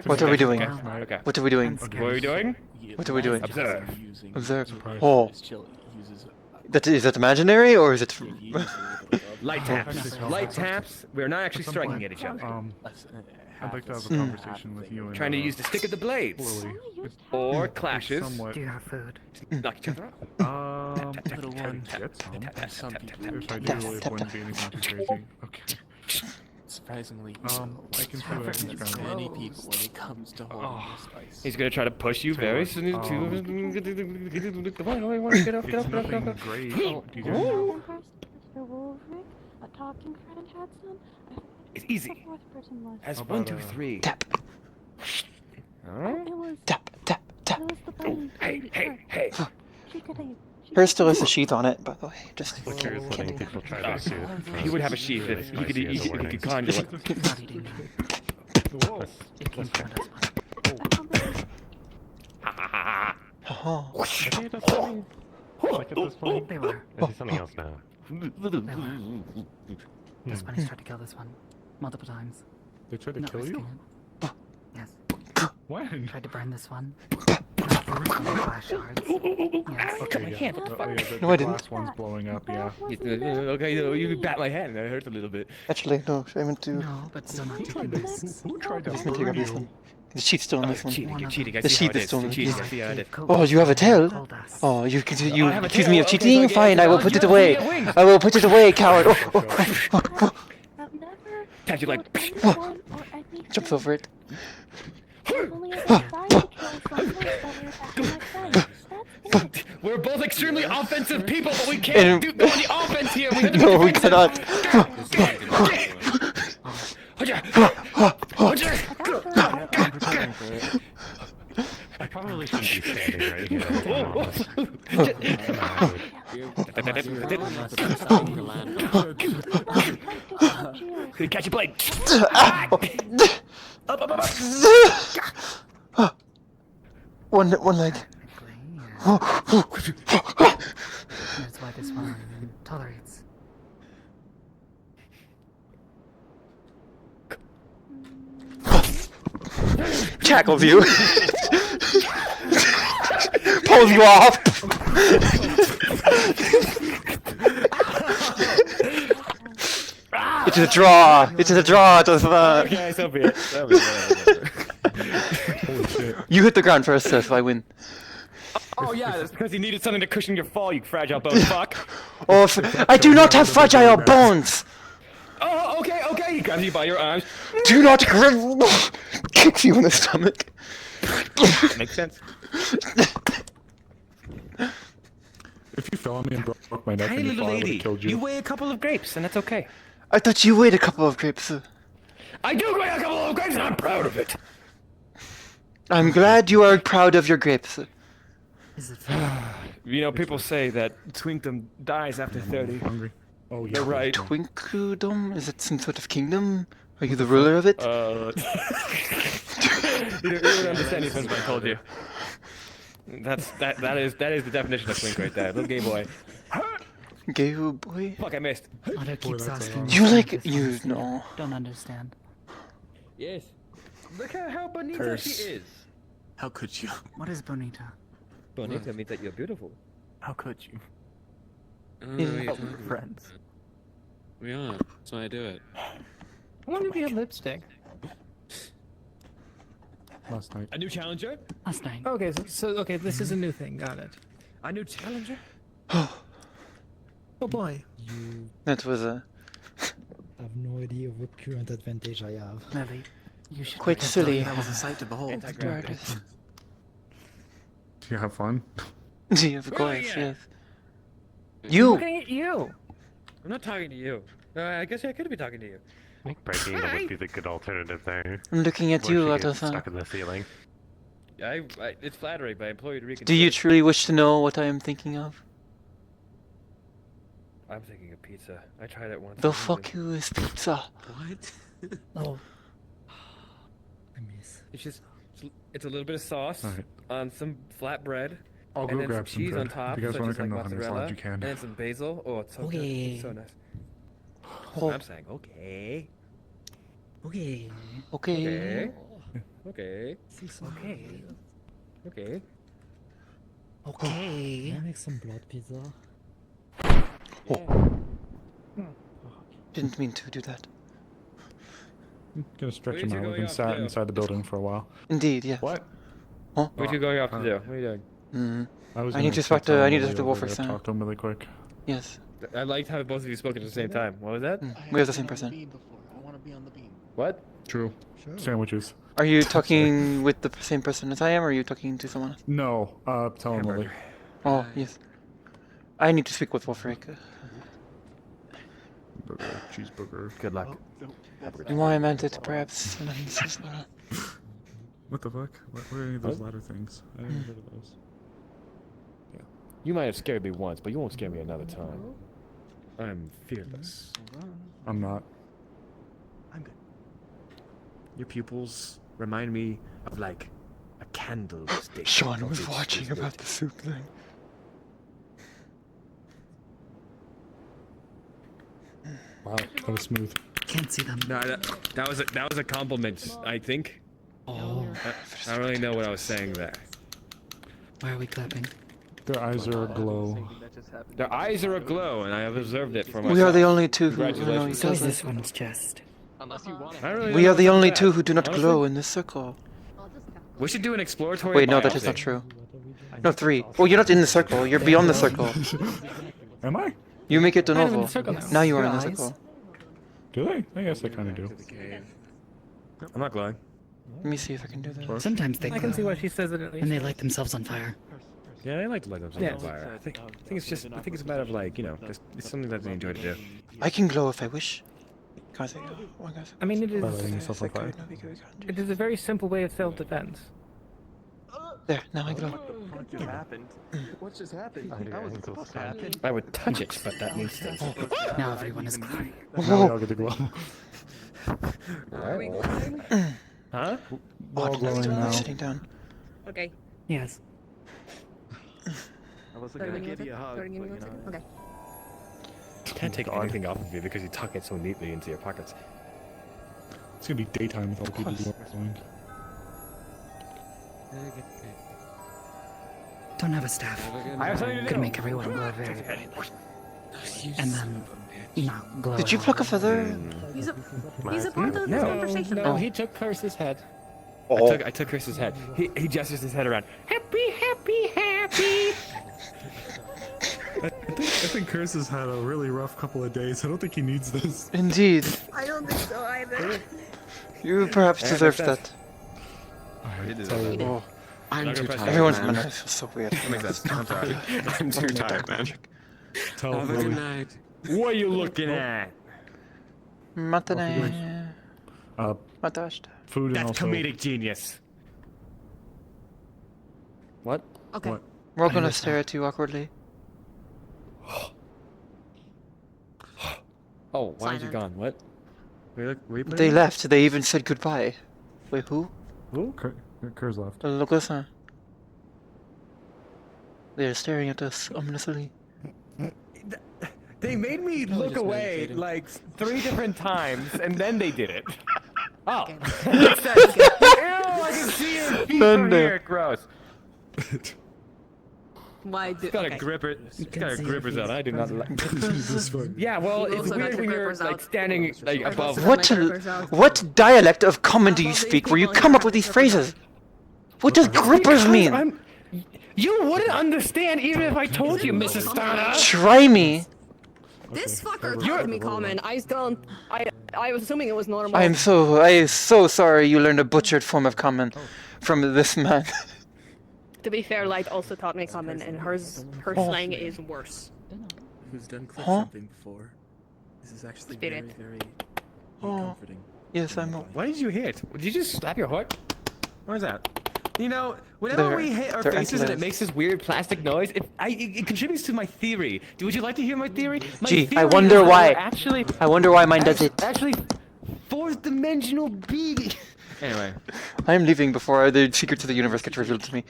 What are we doing? Okay. What are we doing? What are we doing? What are we doing? Observe. Observe. Oh. Is that imaginary or is it? Light taps. Light taps. We're not actually striking at each other. I'd like to have a conversation with you and Trying to use the stick of the blades. Lily. Or clashes. Somewhat. Do you have food? Knock each other out. Little one. Get some. If I do, it wouldn't be anything too crazy. Okay. Surprisingly, I can see what I can scrounge. many people when it comes to holding the spice. He's gonna try to push you very soon. Come on, get up. It's nothing great. Do you get Mr. Wolfric, a talking friend had some. It's easy. The fourth person was. Has How 1, about, 2, 3. Tap. It was. Tap. It was the bunny. Hey. She could have. Hers still has a sheath on it, by the way. Just Curious letting people try to see it. He would have a sheath if he could conjure one. Not eating them. It came from this one. Like at this point, They were. I see something else now. This bunny's tried to kill this one multiple times. They tried to Not kill you? risking it. Yes. When? Tried to burn this one. Glass shards. Yes. Okay, yeah. No, The I didn't. glass one's blowing up, yeah. Okay, you bat my head and it hurts a little bit. Actually, no. I meant to. No, but still not taking risks. Who tried I to just meant to burn grab this you? one. The sheath's still on this one. You're cheating. I The see how sheath it is is. still on You're cheating. I see how it is. Oh, you have a tail? Oh, you have a accuse tail? me of Okay, cheating? so Fine, I will put it you away. have wings. I will put it away, coward. I've never. Taps you like. killed anyone or Jumps over it. We're both extremely offensive people, but we can't go on the offense here. We have to be No, we defensive. cannot. I probably shouldn't be standing right here. Catch your blade. One leg. That's why this one tolerates. Tackles you. Pulls you off. It's a draw. It's a draw. It doesn't. Okay, so be it. Holy shit. You hit the ground first, so if I win. Oh yeah, that's because you needed something to cushion your fall, you fragile bone fuck. Oh, I do not have fragile bones. Oh, okay, okay. He grabs you by your arms. Do not grab. Kicks you in the stomach. Makes sense. If you fell on me and broke my neck Hey, and you little fall, I would lady, have killed you. you weigh a couple of grapes, and that's okay. I thought you weighed a couple of grapes. I do weigh a couple of grapes, and I'm proud of it. I'm glad you are proud of your grapes. Is it You know, people say that twinkdom dies after 30. Hungry. Oh, yeah. You're right. Twinkledom? Is it some sort of kingdom? Are you the ruler of it? You don't understand even if I told you. That is the definition of twink right there. Little gay boy. Gay boy? Fuck, I missed. Mother keeps asking. You like you know. Don't understand. Yes. Look at how bonita she is. How could you? What is bonita? Bonita means that you're beautiful. How could you? Friends. We are. That's why I do it. How long have you had lipstick? Last night. A new challenger? Last night. Okay, okay, this is a new thing. Got it. A new challenger? Oh boy. You That was a have no idea what current advantage I have. Melly, you should quite silly. That was a sight to behold. Anti-gravity. Do you have fun? Gee, of course, yes. You! Looking at you! I'm not talking to you. I guess I could be talking to you. I think breaking it would be the good alternative there. I'm looking at Before you, she gets Atosa. stuck in the ceiling. It's flattering, but I implore you to reconsider. Do you truly wish to know what I am thinking of? I'm thinking of pizza. I tried it once. The fuck you is pizza. What? Oh. I miss. It's just, it's a little bit of sauce Alright. on some flat bread. I'll and go then grab some some cheese on bread. top, If you guys such wanna as come like to Hunter's mozzarella, Lodge, you can. and then some basil. Oh, it's so Okay. good. So nice. Oh. I'm saying okay. Okay. Okay. Okay. Okay. Okay. Okay. Can I make some blood pizza? Oh. Didn't mean to do that. Gonna stretch Where'd him you out. go We've been off sat to? inside the building for a while. Indeed, yes. What? Huh? What are you going off to do? What are you doing? I need to talk to the wolf first. Talk to him really quick. Yes. I liked how both of you spoke at the same time. What was that? We have the same person. What? True. Sandwiches. Are you talking with the same person as I am, or are you talking to someone else? No. Tell him Lily. Oh, yes. I need to speak with Wolfric. Burger, cheeseburger. Good luck. Why I meant it, perhaps. What the fuck? What are any of those ladder things? I never heard of those. You might have scared me once, but you won't scare me another time. I'm fearless. I'm not. I'm good. Your pupils remind me of like a candlestick. Sean was watching about the soup thing. Wow, that was smooth. Can't see them. No, that was a compliment, I think. Oh. I don't really know what I was saying there. Why are we clapping? Their eyes are aglow. Their eyes are aglow, and I have observed it for myself. We are the only two who know each Congratulations. So is other. this one's chest. Unless you want I don't really We know are the about only that, two who do not honestly. glow in this circle. We should do an exploratory. Wait, no, that biopsy. is not true. No, 3. Well, you're not in the circle. You're beyond the circle. Am I? You make it de I'm in novo. the circle now. Now you are in the Your eyes? circle. Do they? I guess they kind of do. I'm not glowing. Let me see if I can do this. Sometimes they I can see why she says it at least. and they light themselves on fire. Yeah, I like to light themselves Yeah. on fire. I think it's a matter of like, you know, just it's something that they enjoy to do. I can glow if I wish. I mean, it By lighting yourself on fire. it is a very simple way of self-defense. There, now I glow. What just happened? What just happened? How was it supposed to happen? I would touch it, but that needs to. Now everyone is glowing. Now we all get to glow. Are we glowing? Huh? We're all glowing now. Sitting down. Okay. Yes. I was gonna give you a hug, but you know. Okay. You can't take anything off of you because you tuck it so neatly into your pockets. It's gonna be daytime with all the people glowing. Don't have a staff. I have something to do. Could make everyone glow very bright. And then not glow. Did you at pluck a all. feather? He's a part of this conversation. No, he took Curse's head. I took Chris's head. He gestures his head around. Happy, happy, happy. I think Curse has had a really rough couple of days. I don't think he needs this. Indeed. I don't think so either. You perhaps Yeah, deserve that's- that. Oh, I'm too tired. Everyone's man. man, I feel so weird. That makes sense. I'm sorry. I'm too tired, man. Tell Have a Lily. good night. What are you looking at? Matane. Matashta. Food and That's also... comedic genius. What? Okay. What? We're all gonna stare at you awkwardly. Oh, why is he Silent. gone? What? Were you They left. They even said goodbye. Wait, who? Who? Curse left. Look, listen. They're staring at us ominously. They made me look away like 3 different times, and then they did it. Oh. Makes sense. Ew, I can see your feet from here. Gross. Why do? He's got Okay. a gripper. He's got a grippers out. I do not like. Jesus fuck. Yeah, well, You it's also got weird your when you're grippers like out. standing like above. What dialect of common do you speak where you come up with these phrases? What does grippers mean? You wouldn't understand even if I told you, Mrs. Stardust. Try me. This fucker called me common. I don't. I was assuming it was normal. I am so sorry you learned a butchered form of common from this man. To be fair, Light also taught me common, and her slang is worse. Who's done clip Huh? something before? This is actually Spirit. very Oh. comforting. Yes, I'm. Why did you hit? Did you just slap your heart? What was that? You know, whenever They're- we hit our they're faces and it ankles. makes this weird plastic noise, it contributes to my theory. Would you like to hear my theory? My Gee, theory I wonder is that why. we're Actually, I wonder why mine does it. Actually, fourth dimensional being. Anyway, I am leaving before the secret to the universe gets revealed to me.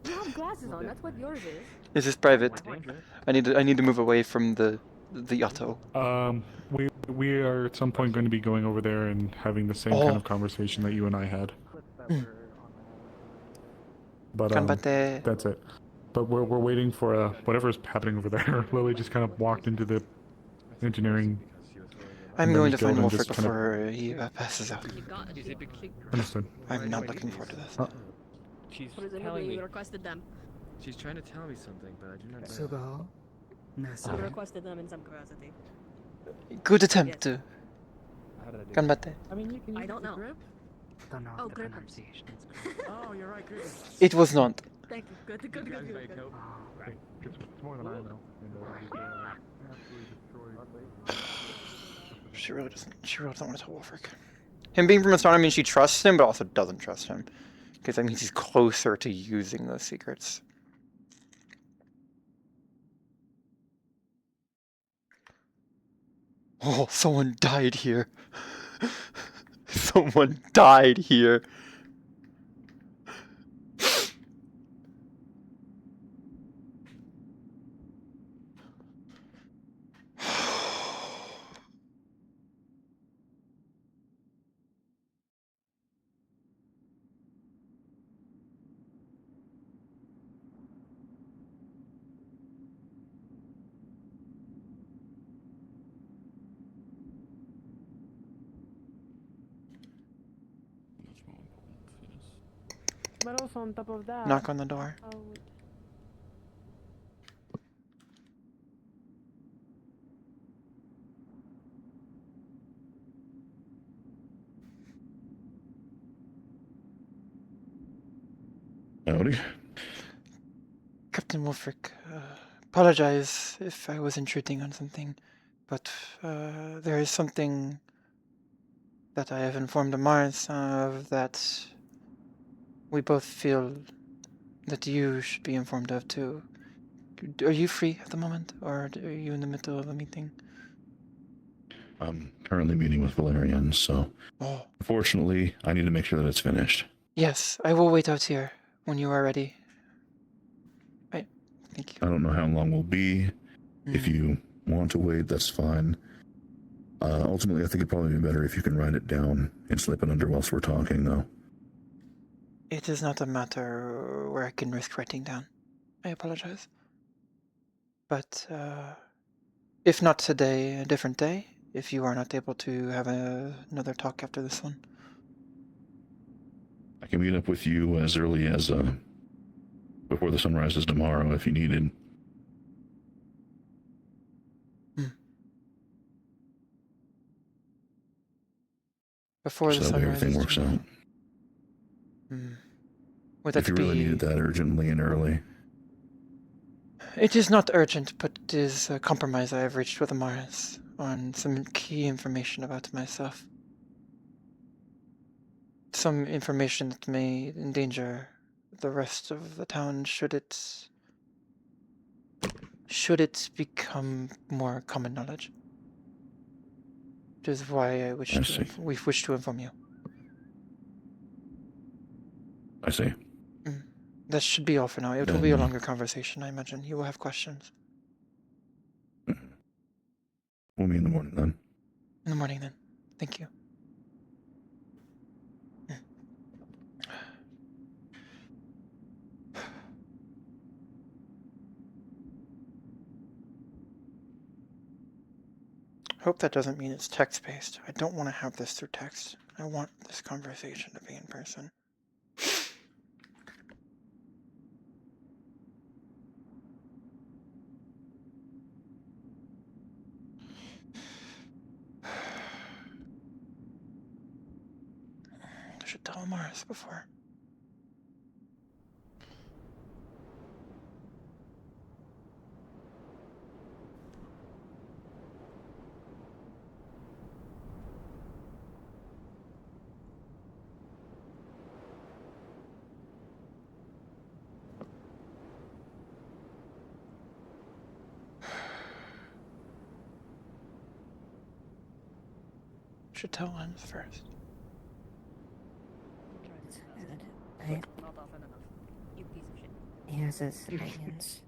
You have glasses on. That's what yours is. Is this private? I need to move away from the Otto. We are at some point going to be going over there and having the same kind Oh. of conversation that you and I had. But Ganbatte. that's it. But we're waiting for whatever's happening over there. Lily just kind of walked into the engineering. I'm and going to then find guild and Wolfric just kind of- before he passes out. Understood. I'm not looking forward to this. she's What is it? telling You me. requested them. She's trying to tell me something, but I do not know. Sugo. You requested them in some capacity. Good attempt. How did I do? Ganbatte. I mean, you can I use don't the know. grip. Don't know Oh, the grippers. pronunciation. Oh, you're right, grip. It was not. Thank you. Good. It's more than I know. She really doesn't want to tell Wolfric. Him being from Astana means she trusts him, but also doesn't trust him. Because that means he's closer to using those secrets. Oh, someone died here. Someone died here. But also on top of that. Knock on the door. Howdy. Captain Wolfric, apologize if I was intruding on something, but there is something that I have informed Mars of that we both feel that you should be informed of too. Are you free at the moment, or are you in the middle of a meeting? I'm currently meeting with Valerian, so unfortunately, I need to make sure that it's finished. Yes, I will wait out here when you are ready. Right, thank you. I don't know how long we'll be. If you want to wait, that's fine. Ultimately, I think it'd probably be better if you can write it down and slip it under whilst we're talking, though. It is not a matter where I can risk writing down. I apologize. But if not today, a different day, if you are not able to have another talk after this one. I can meet up with you as early as before the sun rises tomorrow if you needed. Before the so sun that way everything rises works out. Would that if you really needed that urgently and early. It is not urgent, but it is a compromise I have reached with Amaris on some key information about myself. Some information that may endanger the rest of the town should it become more common knowledge. Which is why we wish to inform you. I see. That should be all for now. It will be a longer conversation, I imagine. You will have questions. We'll meet in the morning then. In the morning then. Thank you. Hope that doesn't mean it's text-based. I don't want to have this through text. I want this conversation to be in person. I should tell Amaris before. Should tell Lens first. He has his opinions.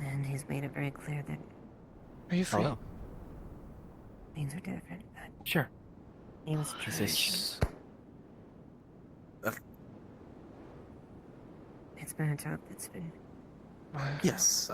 And he's made it very clear that... Are you free? Hello. Things are different, but... Sure. He was Is this... It's been a job that's been... Yes.